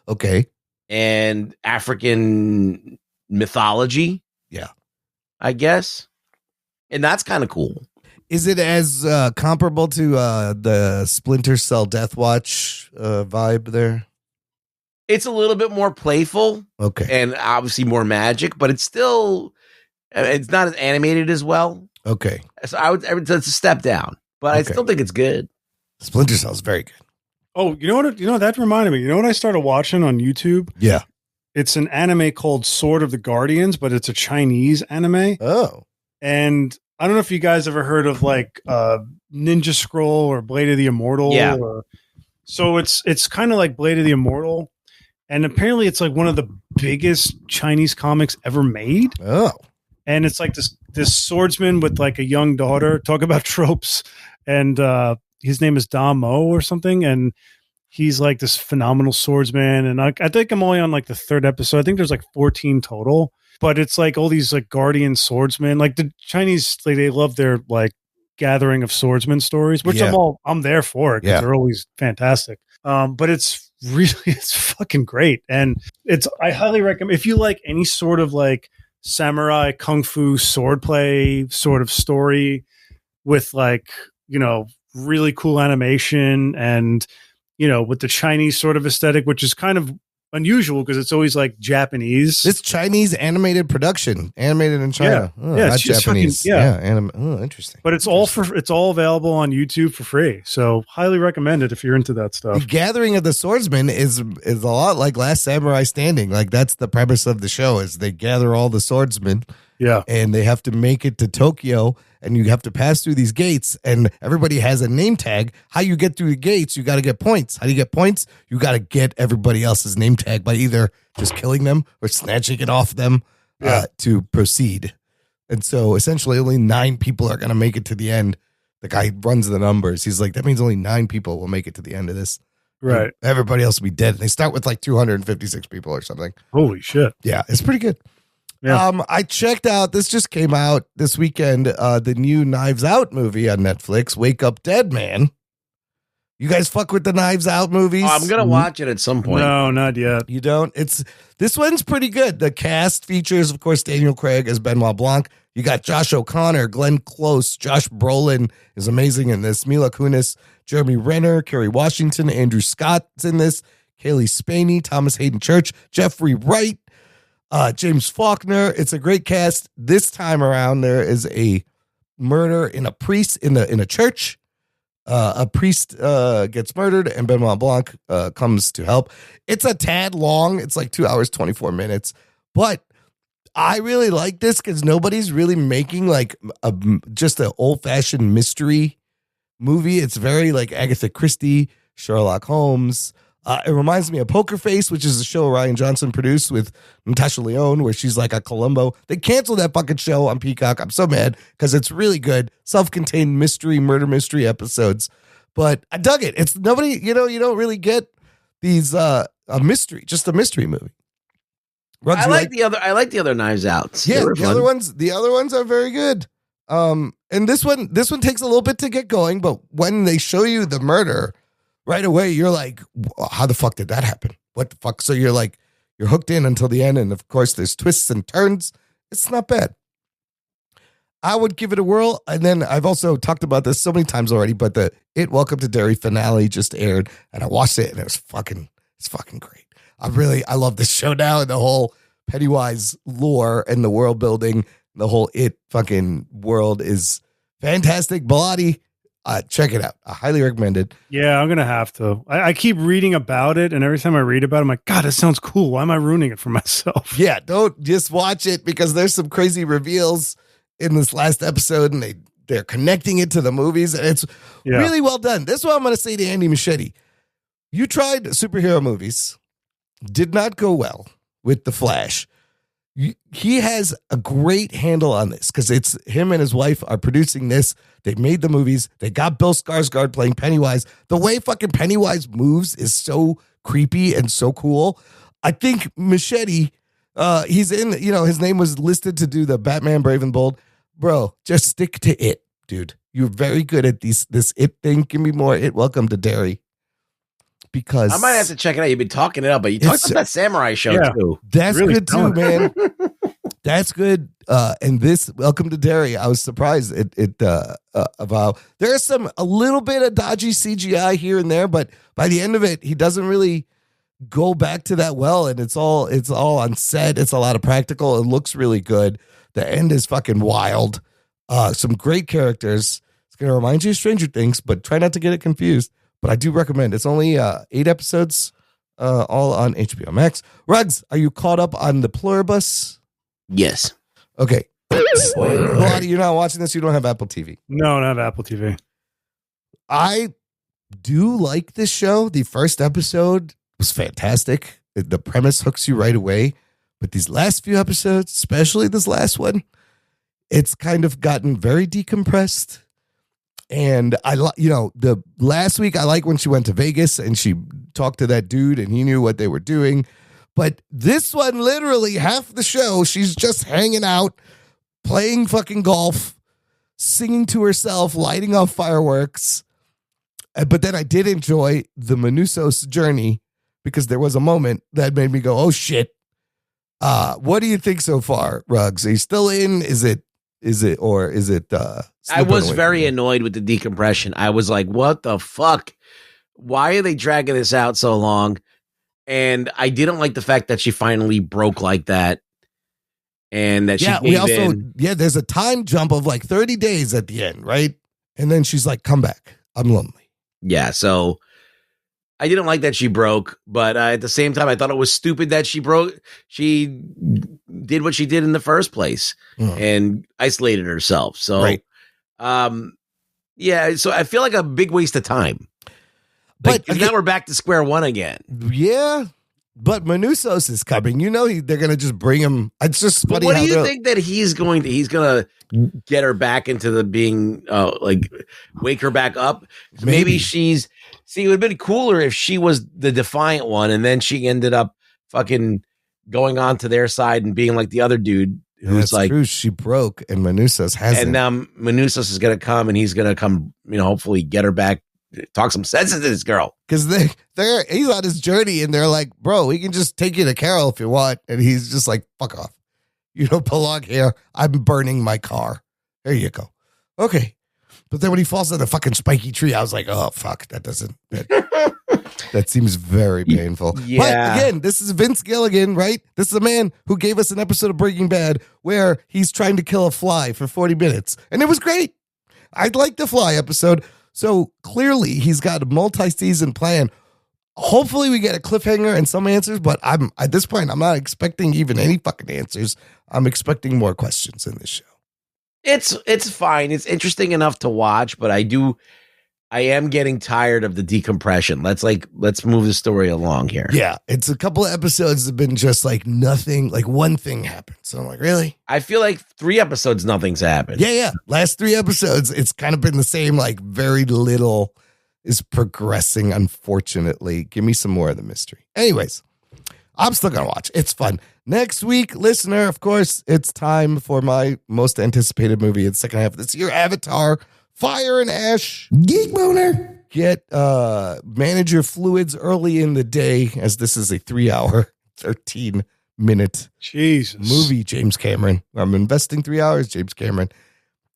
okay, and African mythology. Yeah, I guess, and that's kind of cool. Is it as comparable to the Splinter Cell Death Watch vibe there? It's a little bit more playful. Okay. And obviously more magic, but it's still, it's not as animated as well. Okay. So it's a step down, but I still think it's good. Splinter Cell is very good. Oh, you know what? That reminded me. You know what I started watching on YouTube? Yeah. It's an anime called Sword of the Guardians, but it's a Chinese anime. Oh. And I don't know if you guys ever heard of like Ninja Scroll or Blade of the Immortal. Yeah. So it's kind of like Blade of the Immortal. And apparently it's like one of the biggest Chinese comics ever made. Oh. And it's like this swordsman with like a young daughter. Talk about tropes. And his name is Da Mo or something. And he's like this phenomenal swordsman. And I think I'm only on like the third episode. I think there's like 14 total. But it's like all these like guardian swordsmen, like the Chinese, like they love their like gathering of swordsman stories, which I'm there for it because they're always fantastic. But it's fucking great, and I highly recommend if you like any sort of like samurai kung fu swordplay sort of story with like really cool animation and with the Chinese sort of aesthetic, which is kind of unusual because it's always like Japanese. This Chinese animated production, animated in China. Yeah. Yeah, not it's just Japanese. fucking- Interesting. But it's all available on YouTube for free. So highly recommend it if you're into that The stuff. Gathering of the Swordsmen is a lot like Last Samurai Standing. Like that's the premise of the show is they gather all the swordsmen Yeah. and they have to make it to Tokyo and you have to pass through these gates and everybody has a name tag. How you get through the gates, you got to get points. How do you get points? You got to get everybody else's name tag by either just killing them or snatching it off them to proceed. And so essentially only 9 people are going to make it to the end. The guy runs the numbers. He's like, that means only 9 people will make it to the end of this. Right. Everybody else will be dead. And they start with like 256 people or something. Holy shit. Yeah, it's pretty good. Yeah. I checked out, this just came out this weekend, the new Knives Out movie on Netflix, Wake Up Dead Man. You guys fuck with the Knives Out movies? I'm going to watch it at some point. No, not yet. You don't? This one's pretty good. The cast features, of course, Daniel Craig as Benoit Blanc. You got Josh O'Connor, Glenn Close, Josh Brolin is amazing in this. Mila Kunis, Jeremy Renner, Kerry Washington, Andrew Scott's in this. Kaylee Spaney, Thomas Hayden Church, Jeffrey Wright, James Faulkner. It's a great cast. This time around, there is a murder in a priest in a church. A priest gets murdered, and Benoit Blanc comes to help. It's a tad long. It's like 2 hours, 24 minutes. But I really like this because nobody's really making like just an old-fashioned mystery movie. It's very like Agatha Christie, Sherlock Holmes. It reminds me of Poker Face, which is a show Ryan Johnson produced with Natasha Lyonne, where she's like a Columbo. They canceled that fucking show on Peacock. I'm so mad because it's really good. Self-contained murder mystery episodes. But I dug it. It's nobody, you don't really get these a mystery movie. Rugs, I like the other Knives Outs. Yeah, the other ones are very good. And this one takes a little bit to get going, but when they show you the murder right away, you're like, how the fuck did that happen? What the fuck? So you're hooked in until the end. And of course, there's twists and turns. It's not bad. I would give it a whirl. And then I've also talked about this so many times already, but the Welcome to Derry finale just aired and I watched it and it's fucking great. I love this show now and the whole Pennywise lore and the world building. The whole fucking world is fantastic. Bellotti. Check it out. I highly recommend it. Yeah, I'm going to have to. I keep reading about it, and every time I read about it, I'm like, God, that sounds cool. Why am I ruining it for myself? Yeah, don't just watch it because there's some crazy reveals in this last episode, and they're connecting it to the movies, and it's really well done. This is what I'm going to say to Andy Machete. You tried superhero movies, did not go well with The Flash. He has a great handle on this because it's him and his wife are producing this. They made the movies. They got Bill Skarsgård playing Pennywise. The way fucking Pennywise moves is so creepy and so cool. I think Machete, he's in, his name was listed to do the Batman Brave and Bold. Bro, just stick to it, dude. You're very good at this it thing. Give me more it. Welcome to Derry. Because I might have to check it out. You've been talking it up, but you talked about that samurai show too. That's really good too, man. That's good. And this Welcome to Derry, I was surprised about. There's a little bit of dodgy CGI here and there, but by the end of it, he doesn't really go back to that well. And it's all on set. It's a lot of practical. It looks really good. The end is fucking wild. Some great characters. It's gonna remind you of Stranger Things, but try not to get it confused. But I do recommend. It's only 8 episodes, all on HBO Max. Ruggs, are you caught up on the Pluribus? Yes. Okay. Bellotti, you're not watching this. You don't have Apple TV. No, I don't have Apple TV. I do like this show. The first episode was fantastic. The premise hooks you right away. But these last few episodes, especially this last one, it's kind of gotten very decompressed. And the last week, I like when she went to Vegas and she talked to that dude and he knew what they were doing. But this one, literally half the show, she's just hanging out, playing fucking golf, singing to herself, lighting off fireworks. But then I did enjoy the Manusos journey because there was a moment that made me go, oh shit. What do you think so far, Ruggs? Are you still in? Is it I was very annoyed with the decompression. I was like, what the fuck? Why are they dragging this out so long? And I didn't like the fact that she finally broke like that. And that she Yeah, gave in. there's a time jump of like 30 days at the end, right? And then she's like, come back. I'm lonely. Yeah, so I didn't like that she broke, but at the same time, I thought it was stupid that she broke. She did what she did in the first place and isolated herself. So, Right. Yeah, so I feel like a big waste of time. Like, But now we're back to square one again. Yeah, but Manusos is coming. You know, they're going to just bring him. It's just But funny. what how do you they'll- think that he's going to get her back into the being, like, wake her back up? Maybe see, it would have been cooler if she was the defiant one and then she ended up fucking going on to their side and being like the other dude who's That's like, true. She broke and Manusos hasn't. and now Manusos is going to come and he's going to come, hopefully get her back, talk some sense into this girl. Because he's on his journey and they're like, bro, we can just take you to Carol if you want. And he's just like, fuck off. You don't belong here. I'm burning my car. There you go. Okay. But then when he falls on a fucking spiky tree, I was like, oh, fuck. That seems very painful. Yeah. But again, this is Vince Gilligan, right? This is a man who gave us an episode of Breaking Bad where he's trying to kill a fly for 40 minutes. And it was great. I liked the fly episode. So clearly he's got a multi-season plan. Hopefully we get a cliffhanger and some answers, but at this point, I'm not expecting even any fucking answers. I'm expecting more questions in this show. It's fine. It's interesting enough to watch, but I am getting tired of the decompression. Let's move the story along here. Yeah, it's a couple of episodes have been just like nothing, like one thing happened. So I'm like, really? I feel like 3 episodes, nothing's happened. Yeah. Last 3 episodes, it's kind of been the same, like very little is progressing, unfortunately. Give me some more of the mystery. Anyways, I'm still going to watch. It's fun. Next week, listener, of course, it's time for my most anticipated movie in the second half of this year, Avatar, Fire and Ash. Geek boner. Get manage your fluids early in the day, as this is a 3-hour, 13-minute Jesus. movie, James Cameron. I'm investing 3 hours, James Cameron.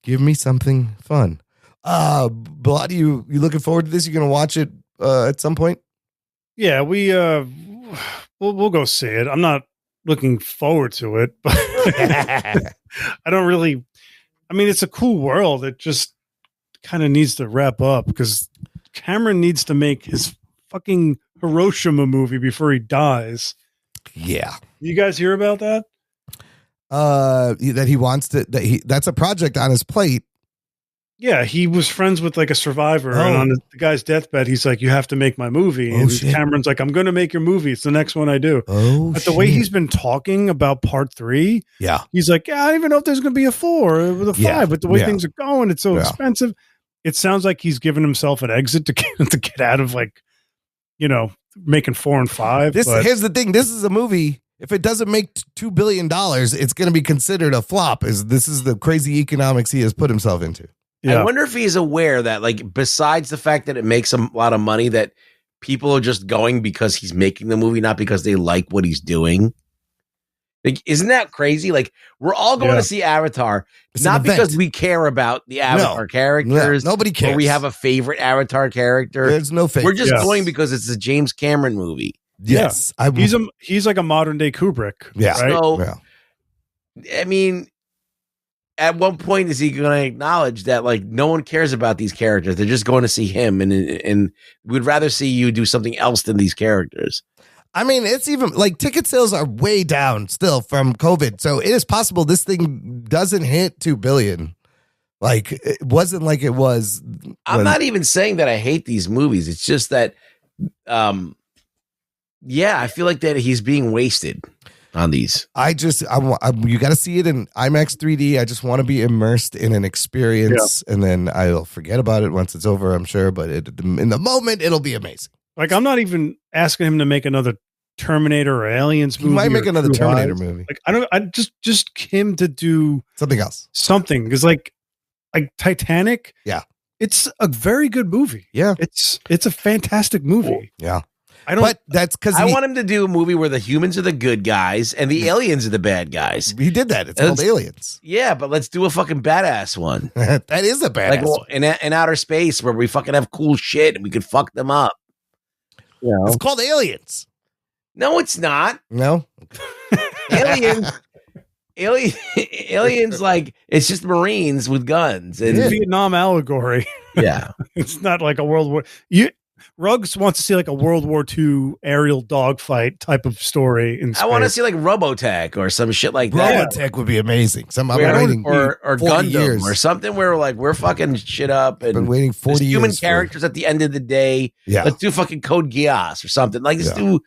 Give me something fun. Bellotti, you looking forward to this? You going to watch it at some point? Yeah, we'll go see it. I'm not looking forward to it, but I don't really. I mean, it's a cool world. It just kind of needs to wrap up because Cameron needs to make his fucking Hiroshima movie before he dies. Yeah. You guys hear about that? That he wants to. That's a project on his plate. Yeah, he was friends with like a survivor, and on the guy's deathbed, he's like, "You have to make my movie." And Cameron's like, "I'm going to make your movie. It's the next one I do." But the way he's been talking about part 3, he's like, "Yeah, I don't even know if there's going to be a 4 or a 5." But the way things are going, it's so expensive. It sounds like he's giving himself an exit to get out of making 4 and 5. Here's the thing: this is a movie. If it doesn't make $2 billion, it's going to be considered a flop. This is the crazy economics he has put himself into. Yeah. I wonder if he's aware that, like, besides the fact that it makes him a lot of money, that people are just going because he's making the movie, not because they like what he's doing. Like, isn't that crazy? Like, we're all going to see Avatar, not because we care about the Avatar characters. Nobody cares. Or we have a favorite Avatar character. There's no favorite. We're just going because it's a James Cameron movie. Yes. He's like a modern day Kubrick. Yeah. Right? So, I mean, at what point is he going to acknowledge that, like, no one cares about these characters? They're just going to see him, and we'd rather see you do something else than these characters. I mean, it's even like ticket sales are way down still from COVID. So it is possible this thing doesn't hit 2 billion. Like, it wasn't like it was. I'm not even saying that I hate these movies. It's just that, I feel like that he's being wasted on these. You got to see it in IMAX 3D. I just want to be immersed in an experience, and then I'll forget about it once it's over, I'm sure. But in the moment, it'll be amazing. Like, I'm not even asking him to make another Terminator or Aliens movie. He might make another Terminator movie. Like, I just him to do something else. Something, because like Titanic. Yeah, it's a very good movie. Yeah, it's a fantastic movie. Yeah. But that's because I want him to do a movie where the humans are the good guys and the aliens are the bad guys. He did that. It's called Aliens. Yeah, but let's do a fucking badass one. That is a badass one. In outer space where we fucking have cool shit and we could fuck them up. It's called Aliens. No, it's not. No. Aliens, like it's just Marines with guns. It's And a Vietnam allegory. yeah, It's not like a World War. Ruggs wants to see like a World War II aerial dogfight type of story in space. I want to see like Robotech or some shit like that. Robotech would be amazing. I'm Yeah, waiting or 40 Gundam years. or something where like we're fucking shit up and Been waiting 40 there's years. human for- characters at the end of the day. Yeah. Let's do fucking Code Geass or something. Like let's do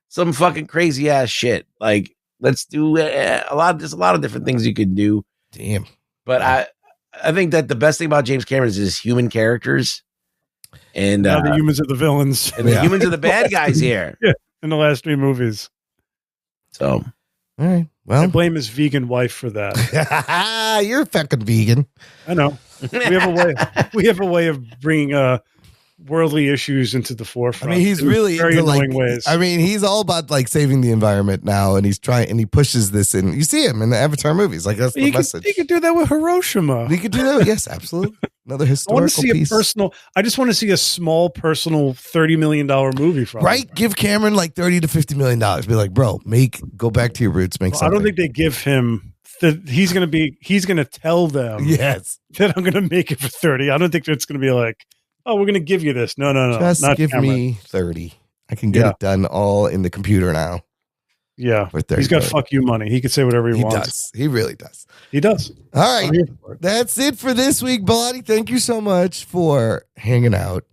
some fucking crazy ass shit. Like let's do there's a lot of different things you could do. Damn. But I think that the best thing about James Cameron is his human characters. And Now the humans are the villains. and the humans are the bad guys here. Yeah, in the last 3 movies. So, all right. I Well, blame his vegan wife for that. you're fucking vegan. I know. We have a way of bringing worldly issues into the I forefront. mean, he's in really very into, annoying ways. I mean, he's all about like saving the environment now, and he's trying, and he pushes this in. You see him in the Avatar movies, like that's the message. He could do that with Hiroshima. We could do that. Yes, absolutely. Another I want historical to see piece. I just want to see a small personal $30 million movie from him. Right? Give Cameron like $30 to $50 million. Be like, bro, go back to your roots, make Well, I something. don't think they give him that. He's going to tell them Yes. that I'm going to make it for 30. I don't think it's going to be like, oh, we're going to give you this. No. Just not give Cameron. me 30. I can get it done all in the computer now. Yeah. For 30 He's got million. fuck you money. He could say whatever he He wants. does. He really does. He does. All right. I'm here for it. That's it for this week, Bellotti. Thank you so much for hanging out.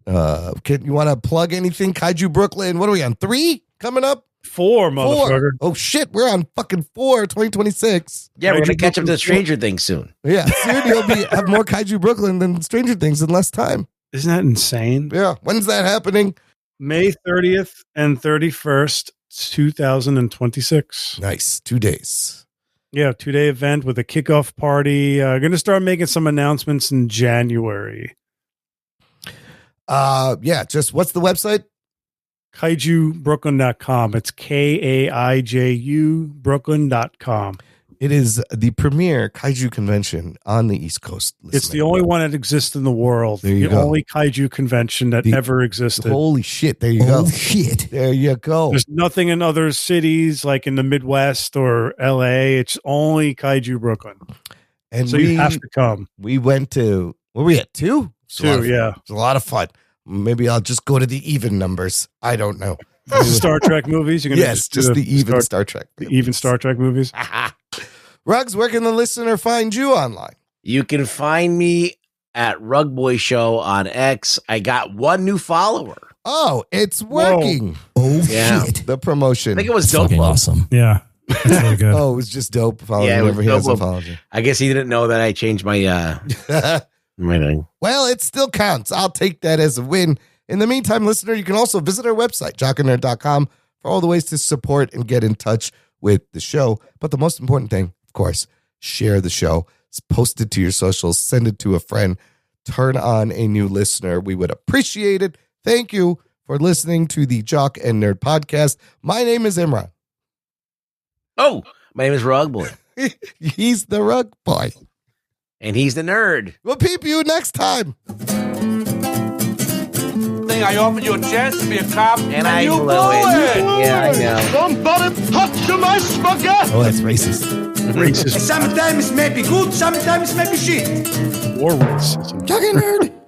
You want to plug anything? Kaiju Brooklyn. What are we on? 3 coming up? 4, motherfucker. Oh, shit. We're on fucking 4, 2026. yeah, we're Kaiju gonna catch up to Brooklyn Stranger Things soon. Yeah. Soon you'll have more Kaiju Brooklyn than Stranger Things in less time. Isn't that insane? Yeah. When's that happening? May 30th and 31st, 2026. Nice. 2 days. Yeah, 2-day event with a kickoff party. Going to start making some announcements in January. Yeah. Just what's the website? KaijuBrooklyn.com. It's KAIJU Brooklyn.com. It is the premier Kaiju convention on the East Coast. It's the only one that exists in the world. There you the go. only Kaiju convention that ever existed. Holy shit. There you go. Oh, shit. There you go. There's nothing in other cities like in the Midwest or LA. It's only Kaiju Brooklyn. And So you have to come. We went to, where were we at? 2? It's a lot 2, of- yeah. It's a lot of fun. Maybe I'll just go to the even numbers. I don't know. Star Trek movies. You're gonna Yes, do just the even Star Trek. The even Star Trek movies. Ruggs, where can the listener find you online? You can find me at Rug Boy Show on X. I got 1 new follower. Oh, it's working. Oh, Yeah. shit. The promotion. I think it was That's dope. fucking awesome. Yeah, that's really good. Oh, it was just dope. Following Yeah, it was whenever he has dope. a follow. I guess he didn't know that I changed my my thing. Well, it still counts. I'll take that as a win. In the meantime, listener, you can also visit our website, jockandnerd.com, for all the ways to support and get in touch with the show. But the most important thing, of course, share the show. Post it to your socials, send it to a friend, turn on a new listener. We would appreciate it. Thank you for listening to the Jock and Nerd Podcast. My name is Imran. Oh, my name is Rug Boy. He's the Rug Boy. And he's the nerd. We'll peep you next time. I offered you a chance to be a cop, And I you blew blew it. it. Yeah, I know. Somebody touch my spaghetti. Oh, that's racist. Racist Sometimes it may be good, sometimes it may be shit. war racism. Jock and Nerd.